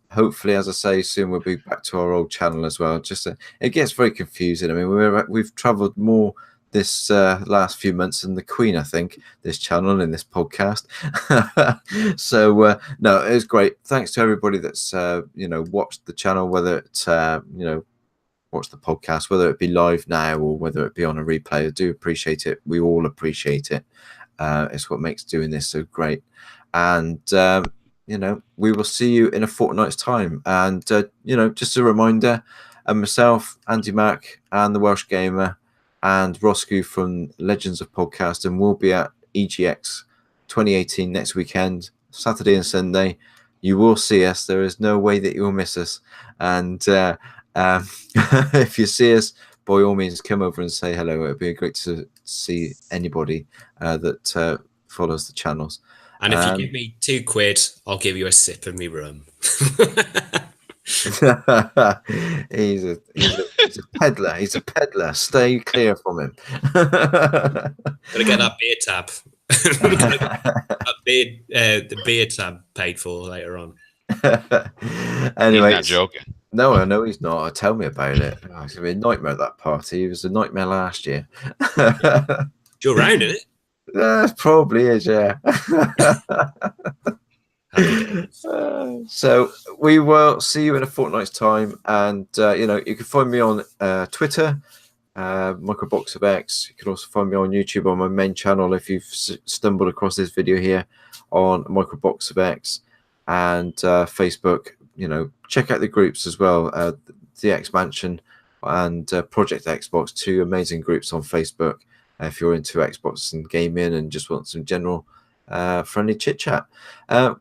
hopefully, as I say, soon we'll be back to our old channel as well. Just it gets very confusing. I mean, we've travelled more this last few months than the Queen, I think, this channel and this podcast. So no, it was great. Thanks to everybody that's watched the channel, whether it's watch the podcast, whether it be live now or whether it be on a replay. I do appreciate it. We all appreciate it. It's what makes doing this so great. And we will see you in a fortnight's time. And just a reminder, myself, Andy Mack, and the Welsh Gamer, and Roscoe from Legends of Podcast, and we'll be at EGX 2018 next weekend, Saturday and Sunday. You will see us. There is no way that you will miss us. And if you see us, by all means, come over and say hello. It'd be great to see anybody that follows the channels. And if you give me £2, I'll give you a sip of me rum. He's a peddler. He's a peddler. Stay clear from him. Gotta get that beer tab. The beer tab paid for later on. Anyway, he's not joking. No, I know he's not. Tell me about it. Oh, it's gonna be a nightmare at that party. It was a nightmare last year. You're around in it. Probably is, yeah. So we will see you in a fortnight's time, and you can find me on Twitter, MicroBox of X. You can also find me on YouTube on my main channel if you've stumbled across this video here on MicroBox of X, and Facebook. Check out the groups as well, the X Mansion and Project Xbox, 2 amazing groups on Facebook. If you're into Xbox and gaming and just want some general friendly chit chat.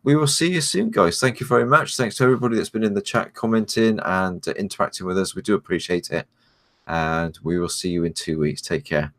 We will see you soon, guys. Thank you very much. Thanks to everybody that's been in the chat commenting and interacting with us. We do appreciate it. And we will see you in 2 weeks. Take care.